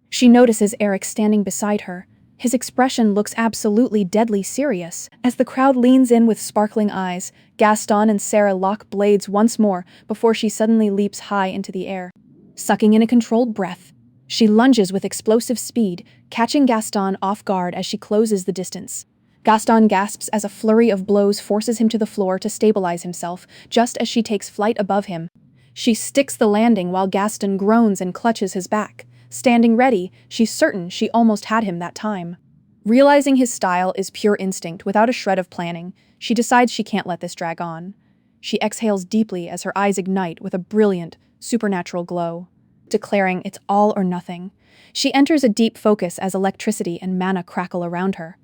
She notices Eric standing beside her. His expression looks absolutely deadly serious. As the crowd leans in with sparkling eyes, Gaston and Sarah lock blades once more before she suddenly leaps high into the air. Sucking in a controlled breath, she lunges with explosive speed, catching Gaston off guard as she closes the distance. Gaston gasps as a flurry of blows forces him to the floor to stabilize himself, just as she takes flight above him. She sticks the landing while Gaston groans and clutches his back. Standing ready, she's certain she almost had him that time. Realizing his style is pure instinct without a shred of planning, she decides she can't let this drag on. She exhales deeply as her eyes ignite with a brilliant, supernatural glow. Declaring it's all or nothing, she enters a deep focus as electricity and mana crackle around her.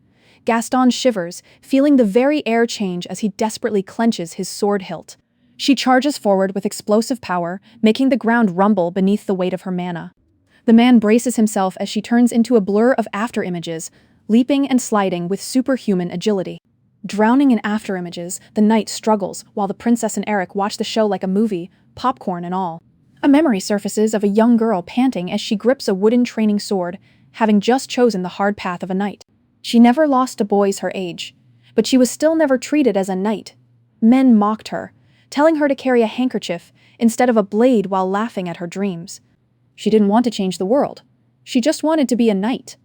Gaston shivers, feeling the very air change as he desperately clenches his sword hilt. She charges forward with explosive power, making the ground rumble beneath the weight of her mana. The man braces himself as she turns into a blur of afterimages, leaping and sliding with superhuman agility. Drowning in afterimages, the knight struggles while the princess and Eric watch the show like a movie, popcorn and all. A memory surfaces of a young girl panting as she grips a wooden training sword, having just chosen the hard path of a knight. She never lost to boys her age, But she was still never treated as a knight. Men mocked her, telling her to carry a handkerchief instead of a blade while laughing at her dreams. She didn't want to change the world. She just wanted to be a knight.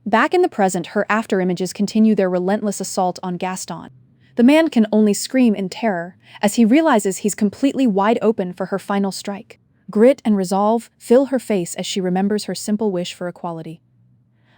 Back in the present, her after-images continue their relentless assault on Gaston. The man can only scream in terror as he realizes he's completely wide open for her final strike. Grit and resolve fill her face as she remembers her simple wish for equality.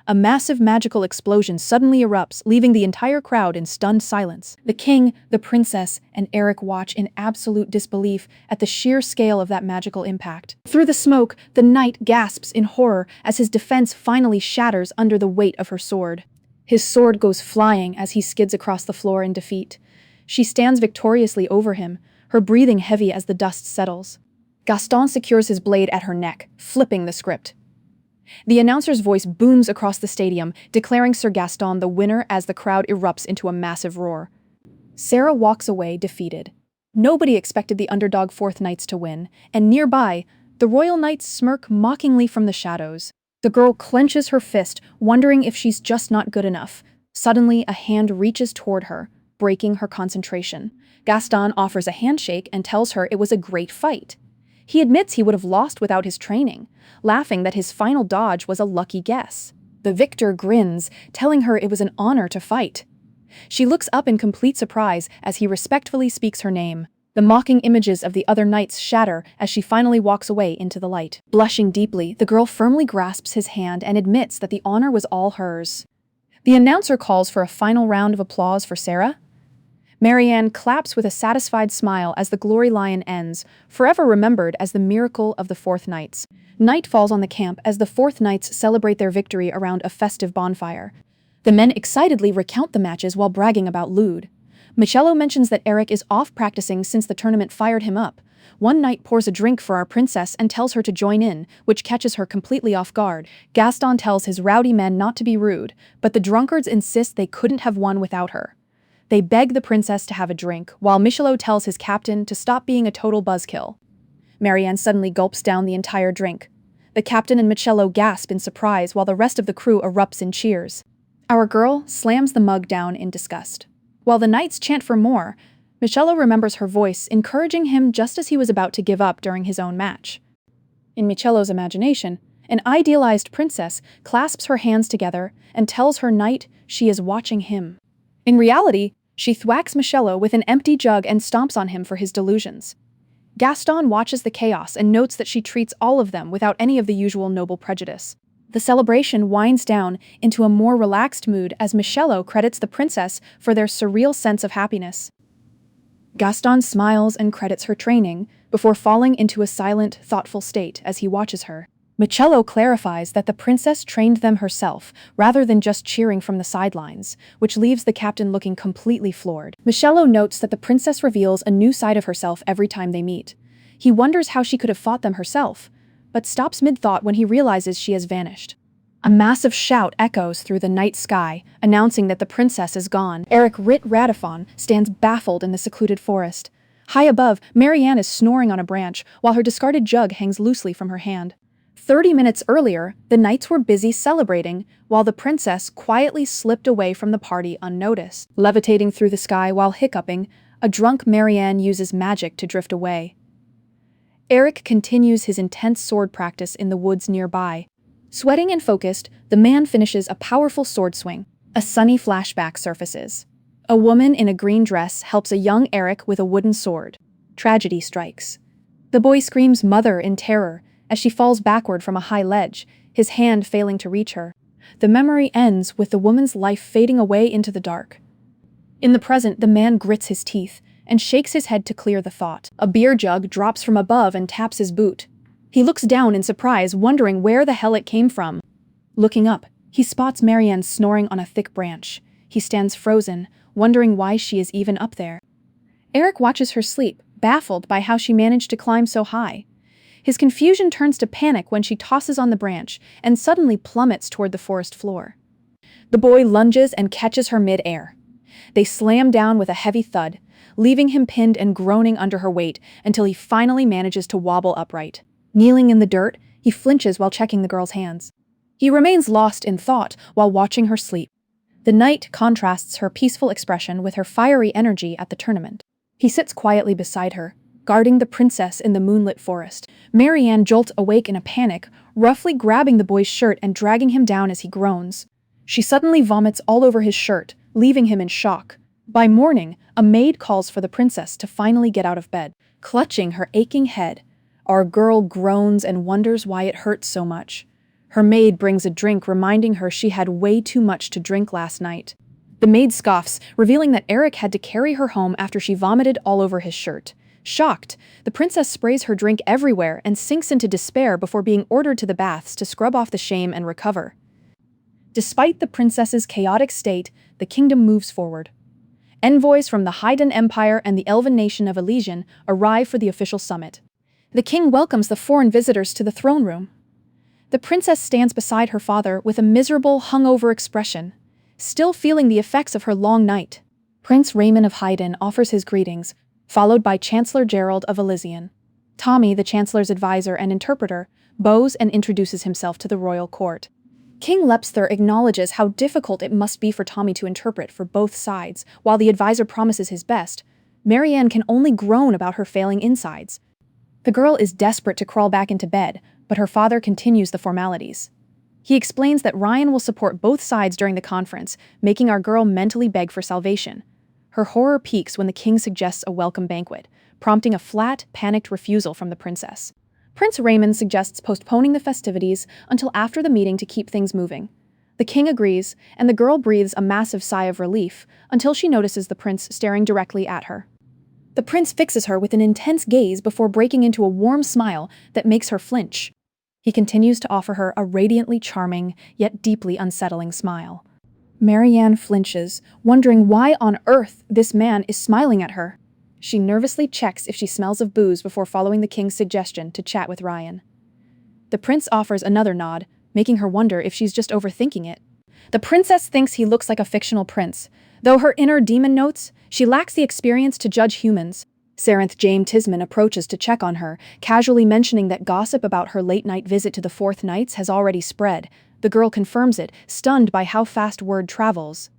A massive magical explosion suddenly erupts, leaving the entire crowd in stunned silence. The king, the princess, and Eric watch in absolute disbelief at the sheer scale of that magical impact. Through the smoke, the knight gasps in horror as his defense finally shatters under the weight of her sword. His sword goes flying as he skids across the floor in defeat. She stands victoriously over him, her breathing heavy as the dust settles. Gaston secures his blade at her neck, flipping the script. The announcer's voice booms across the stadium, declaring Sir Gaston the winner as the crowd erupts into a massive roar. Sarah walks away defeated. Nobody expected the underdog Fourth Knights to win, and nearby, the Royal Knights smirk mockingly from the shadows. The girl clenches her fist, wondering if she's just not good enough. Suddenly, a hand reaches toward her, breaking her concentration. Gaston offers a handshake and tells her it was a great fight. He admits he would have lost without his training, laughing that his final dodge was a lucky guess. The victor grins, telling her it was an honor to fight. She looks up in complete surprise as he respectfully speaks her name. The mocking images of the other knights shatter as she finally walks away into the light. Blushing deeply, the girl firmly grasps his hand and admits that the honor was all hers. The announcer calls for a final round of applause for Sarah. Maryanne claps with a satisfied smile as the glory lion ends, forever remembered as the miracle of the Fourth Knights. Night falls on the camp as the Fourth Knights celebrate their victory around a festive bonfire. The men excitedly recount the matches while bragging about Lude. Michel mentions that Eric is off practicing since the tournament fired him up. One knight pours a drink for our princess and tells her to join in, which catches her completely off guard. Gaston tells his rowdy men not to be rude, but the drunkards insist they couldn't have won without her. They beg the princess to have a drink, while Michel tells his captain to stop being a total buzzkill. Maryanne suddenly gulps down the entire drink. The captain and Michel gasp in surprise while the rest of the crew erupts in cheers. Our girl slams the mug down in disgust. While the knights chant for more, Michel remembers her voice, encouraging him just as he was about to give up during his own match. In Michel's imagination, an idealized princess clasps her hands together and tells her knight she is watching him. In reality, she thwacks Michel with an empty jug and stomps on him for his delusions. Gaston watches the chaos and notes that she treats all of them without any of the usual noble prejudice. The celebration winds down into a more relaxed mood as Michel credits the princess for their surreal sense of happiness. Gaston smiles and credits her training before falling into a silent, thoughtful state as he watches her. Michel clarifies that the princess trained them herself, rather than just cheering from the sidelines, which leaves the captain looking completely floored. Michel notes that the princess reveals a new side of herself every time they meet. He wonders how she could have fought them herself, but stops mid-thought when he realizes she has vanished. A massive shout echoes through the night sky, announcing that the princess is gone. Eric Radafon stands baffled in the secluded forest. High above, Maryanne is snoring on a branch, while her discarded jug hangs loosely from her hand. 30 minutes earlier, the knights were busy celebrating, while the princess quietly slipped away from the party unnoticed. Levitating through the sky while hiccuping, a drunk Maryanne uses magic to drift away. Eric continues his intense sword practice in the woods nearby. Sweating and focused, the man finishes a powerful sword swing. A sunny flashback surfaces. A woman in a green dress helps a young Eric with a wooden sword. Tragedy strikes. The boy screams "Mother" in terror as she falls backward from a high ledge, his hand failing to reach her. The memory ends with the woman's life fading away into the dark. In the present, the man grits his teeth and shakes his head to clear the thought. A beer jug drops from above and taps his boot. He looks down in surprise, wondering where the hell it came from. Looking up, he spots Maryanne snoring on a thick branch. He stands frozen, wondering why she is even up there. Eric watches her sleep, baffled by how she managed to climb so high. His confusion turns to panic when she tosses on the branch and suddenly plummets toward the forest floor. The boy lunges and catches her mid-air. They slam down with a heavy thud, leaving him pinned and groaning under her weight until he finally manages to wobble upright. Kneeling in the dirt, he flinches while checking the girl's hands. He remains lost in thought while watching her sleep. The knight contrasts her peaceful expression with her fiery energy at the tournament. He sits quietly beside her, guarding the princess in the moonlit forest. Maryanne jolts awake in a panic, roughly grabbing the boy's shirt and dragging him down as he groans. She suddenly vomits all over his shirt, leaving him in shock. By morning, a maid calls for the princess to finally get out of bed. Clutching her aching head, our girl groans and wonders why it hurts so much. Her maid brings a drink, reminding her she had way too much to drink last night. The maid scoffs, revealing that Eric had to carry her home after she vomited all over his shirt. Shocked, the princess sprays her drink everywhere and sinks into despair before being ordered to the baths to scrub off the shame and recover. Despite the princess's chaotic state, the kingdom moves forward. Envoys from the Haiden Empire and the Elven nation of Elysian arrive for the official summit. The king welcomes the foreign visitors to the throne room. The princess stands beside her father with a miserable, hungover expression, still feeling the effects of her long night. Prince Raymond of Haiden offers his greetings, followed by Chancellor Gerald of Elysian. Tommy, the chancellor's advisor and interpreter, bows and introduces himself to the royal court. King Lepsther acknowledges how difficult it must be for Tommy to interpret for both sides. While the advisor promises his best, Maryanne can only groan about her failing insides. The girl is desperate to crawl back into bed, but her father continues the formalities. He explains that Ryan will support both sides during the conference, making our girl mentally beg for salvation. Her horror peaks when the king suggests a welcome banquet, prompting a flat, panicked refusal from the princess. Prince Raymond suggests postponing the festivities until after the meeting to keep things moving. The king agrees, and the girl breathes a massive sigh of relief until she notices the prince staring directly at her. The prince fixes her with an intense gaze before breaking into a warm smile that makes her flinch. He continues to offer her a radiantly charming, yet deeply unsettling smile. Maryanne flinches, wondering why on earth this man is smiling at her. She nervously checks if she smells of booze before following the king's suggestion to chat with Ryan. The prince offers another nod, making her wonder if she's just overthinking it. The princess thinks he looks like a fictional prince. Though her inner demon notes, she lacks the experience to judge humans. Sarenth James Tisman approaches to check on her, casually mentioning that gossip about her late-night visit to the Fourth Knights has already spread. The girl confirms it, stunned by how fast word travels.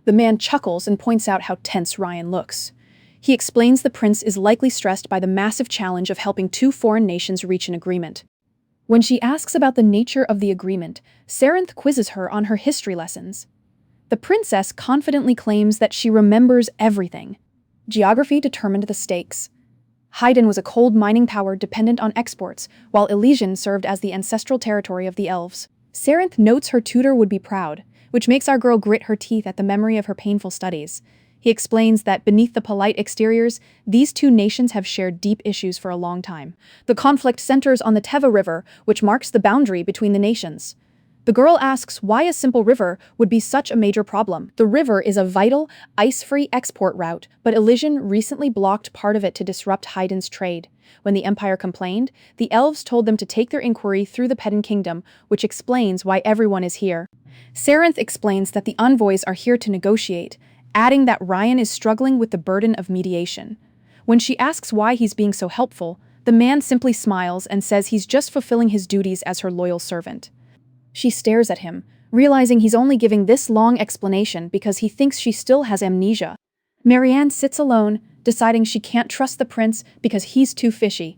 The man chuckles and points out how tense Ryan looks. He explains the prince is likely stressed by the massive challenge of helping two foreign nations reach an agreement. When she asks about the nature of the agreement, Sarenth quizzes her on her history lessons. The princess confidently claims that she remembers everything. Geography determined the stakes. Haiden was a cold mining power dependent on exports, while Elysian served as the ancestral territory of the elves. Sarenth notes her tutor would be proud, which makes our girl grit her teeth at the memory of her painful studies. He explains that beneath the polite exteriors, these two nations have shared deep issues for a long time. The conflict centers on the Teva River, which marks the boundary between the nations. The girl asks why a simple river would be such a major problem. The river is a vital, ice-free export route, but Elysian recently blocked part of it to disrupt Haiden's trade. When the Empire complained, the elves told them to take their inquiry through the Pedon Kingdom, which explains why everyone is here. Sarenth explains that the envoys are here to negotiate, adding that Ryan is struggling with the burden of mediation. When she asks why he's being so helpful, the man simply smiles and says he's just fulfilling his duties as her loyal servant. She stares at him, realizing he's only giving this long explanation because he thinks she still has amnesia. Maryanne sits alone, deciding she can't trust the prince because he's too fishy.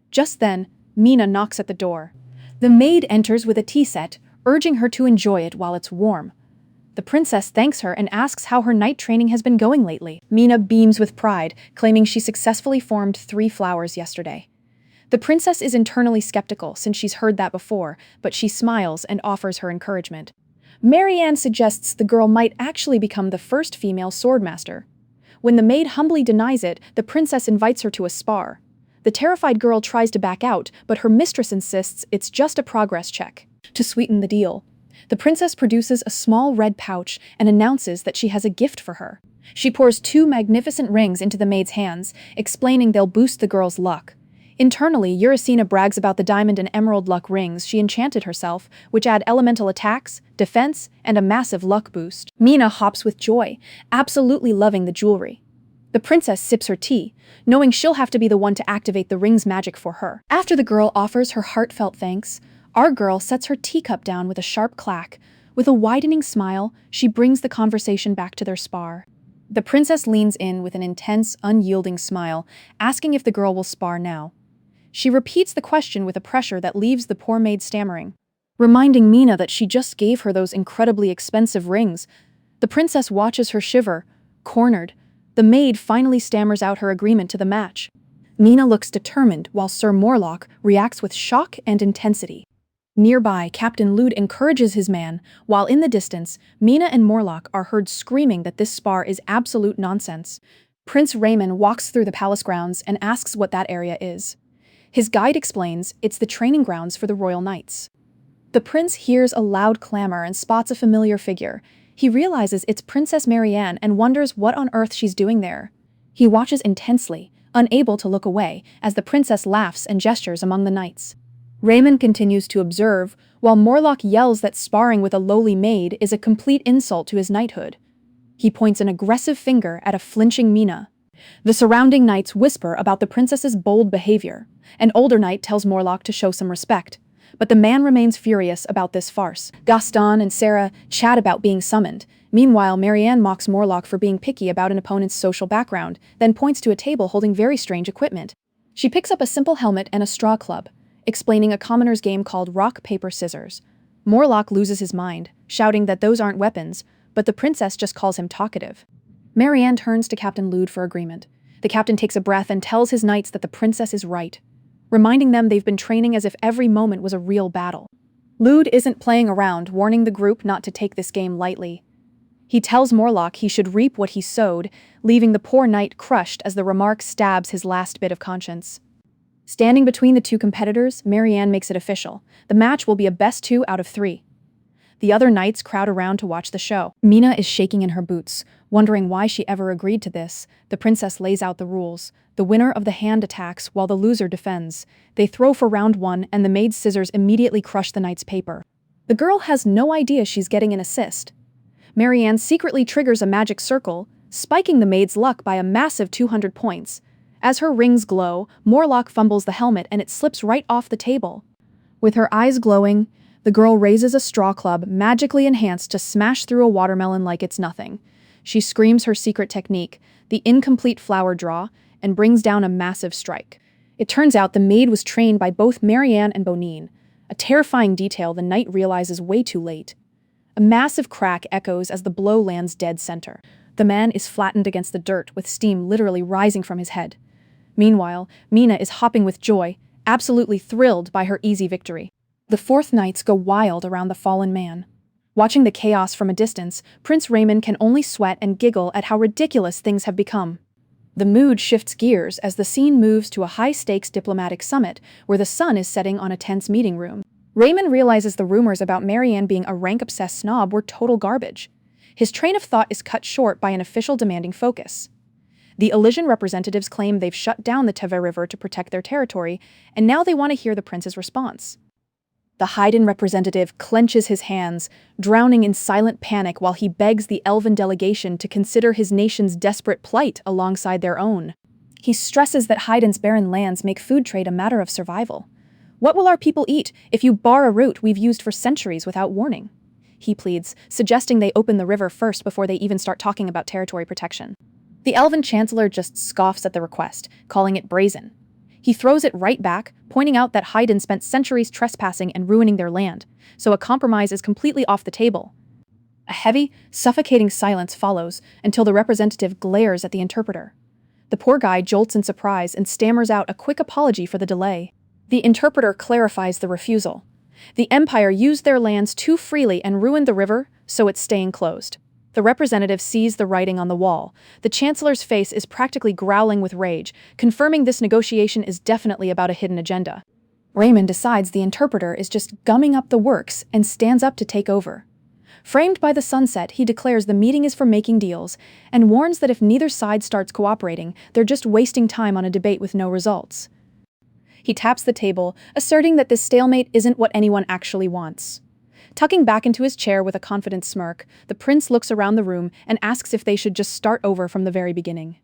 Just then, Mina knocks at the door. The maid enters with a tea set, urging her to enjoy it while it's warm. The princess thanks her and asks how her night training has been going lately. Mina beams with pride, claiming she successfully formed 3 flowers yesterday. The princess is internally skeptical since she's heard that before, but she smiles and offers her encouragement. Maryanne suggests the girl might actually become the first female swordmaster. When the maid humbly denies it, the princess invites her to a spar. The terrified girl tries to back out, but her mistress insists it's just a progress check. To sweeten the deal, the princess produces a small red pouch and announces that she has a gift for her. She pours 2 magnificent rings into the maid's hands, explaining they'll boost the girl's luck. Internally, Eurysina brags about the diamond and emerald luck rings she enchanted herself, which add elemental attacks, defense, and a massive luck boost. Mina hops with joy, absolutely loving the jewelry. The princess sips her tea, knowing she'll have to be the one to activate the ring's magic for her. After the girl offers her heartfelt thanks, our girl sets her teacup down with a sharp clack, With a widening smile, she brings the conversation back to their spar. The princess leans in with an intense, unyielding smile, asking if the girl will spar now. She repeats the question with a pressure that leaves the poor maid stammering, reminding Mina that she just gave her those incredibly expensive rings. The princess watches her shiver, cornered. The maid finally stammers out her agreement to the match. Mina looks determined while Sir Morlock reacts with shock and intensity. Nearby, Captain Lude encourages his man, while in the distance, Mina and Morlock are heard screaming that this spar is absolute nonsense. Prince Raymond walks through the palace grounds and asks what that area is. His guide explains it's the training grounds for the royal knights. The prince hears a loud clamor and spots a familiar figure. He realizes it's Princess Maryanne and wonders what on earth she's doing there. He watches intensely, unable to look away, as the princess laughs and gestures among the knights. Raymond continues to observe, while Morlock yells that sparring with a lowly maid is a complete insult to his knighthood. He points an aggressive finger at a flinching Mina. The surrounding knights whisper about the princess's bold behavior. An older knight tells Morlock to show some respect, but the man remains furious about this farce. Gaston and Sarah chat about being summoned. Meanwhile, Maryanne mocks Morlock for being picky about an opponent's social background, then points to a table holding very strange equipment. She picks up a simple helmet and a straw club, explaining a commoner's game called rock, paper, scissors. Morlock loses his mind, shouting that those aren't weapons, but the princess just calls him talkative. Maryanne turns to Captain Lude for agreement. The captain takes a breath and tells his knights that the princess is right, reminding them they've been training as if every moment was a real battle. Lude isn't playing around, warning the group not to take this game lightly. He tells Morlock he should reap what he sowed, leaving the poor knight crushed as the remark stabs his last bit of conscience. Standing between the two competitors, Maryanne makes it official. The match will be a best 2 out of 3. The other knights crowd around to watch the show. Mina is shaking in her boots, wondering why she ever agreed to this. The princess lays out the rules. The winner of the hand attacks while the loser defends. They throw for round 1 and the maid's scissors immediately crush the knight's paper. The girl has no idea she's getting an assist. Maryanne secretly triggers a magic circle, spiking the maid's luck by a massive 200 points. As her rings glow, Morlock fumbles the helmet and it slips right off the table. With her eyes glowing, the girl raises a straw club, magically enhanced to smash through a watermelon like it's nothing. She screams her secret technique, the incomplete flower draw, and brings down a massive strike. It turns out the maid was trained by both Maryanne and Bonine, a terrifying detail the knight realizes way too late. A massive crack echoes as the blow lands dead center. The man is flattened against the dirt, with steam literally rising from his head. Meanwhile, Mina is hopping with joy, absolutely thrilled by her easy victory. The 4th knights go wild around the fallen man. Watching the chaos from a distance, Prince Raymond can only sweat and giggle at how ridiculous things have become. The mood shifts gears as the scene moves to a high-stakes diplomatic summit where the sun is setting on a tense meeting room. Raymond realizes the rumors about Maryanne being a rank-obsessed snob were total garbage. His train of thought is cut short by an official demanding focus. The Elysian representatives claim they've shut down the Teve River to protect their territory, and now they want to hear the prince's response. The Haydn representative clenches his hands, drowning in silent panic while he begs the elven delegation to consider his nation's desperate plight alongside their own. He stresses that Haydn's barren lands make food trade a matter of survival. What will our people eat if you bar a route we've used for centuries without warning? He pleads, suggesting they open the river first before they even start talking about territory protection. The elven chancellor just scoffs at the request, calling it brazen. He throws it right back, pointing out that Haydn spent centuries trespassing and ruining their land, so a compromise is completely off the table. A heavy, suffocating silence follows until the representative glares at the interpreter. The poor guy jolts in surprise and stammers out a quick apology for the delay. The interpreter clarifies the refusal. The Empire used their lands too freely and ruined the river, so it's staying closed. The representative sees the writing on the wall. The chancellor's face is practically growling with rage, confirming this negotiation is definitely about a hidden agenda. Raymond decides the interpreter is just gumming up the works and stands up to take over. Framed by the sunset, he declares the meeting is for making deals and warns that if neither side starts cooperating, they're just wasting time on a debate with no results. He taps the table, asserting that this stalemate isn't what anyone actually wants. Tucking back into his chair with a confident smirk, the prince looks around the room and asks if they should just start over from the very beginning.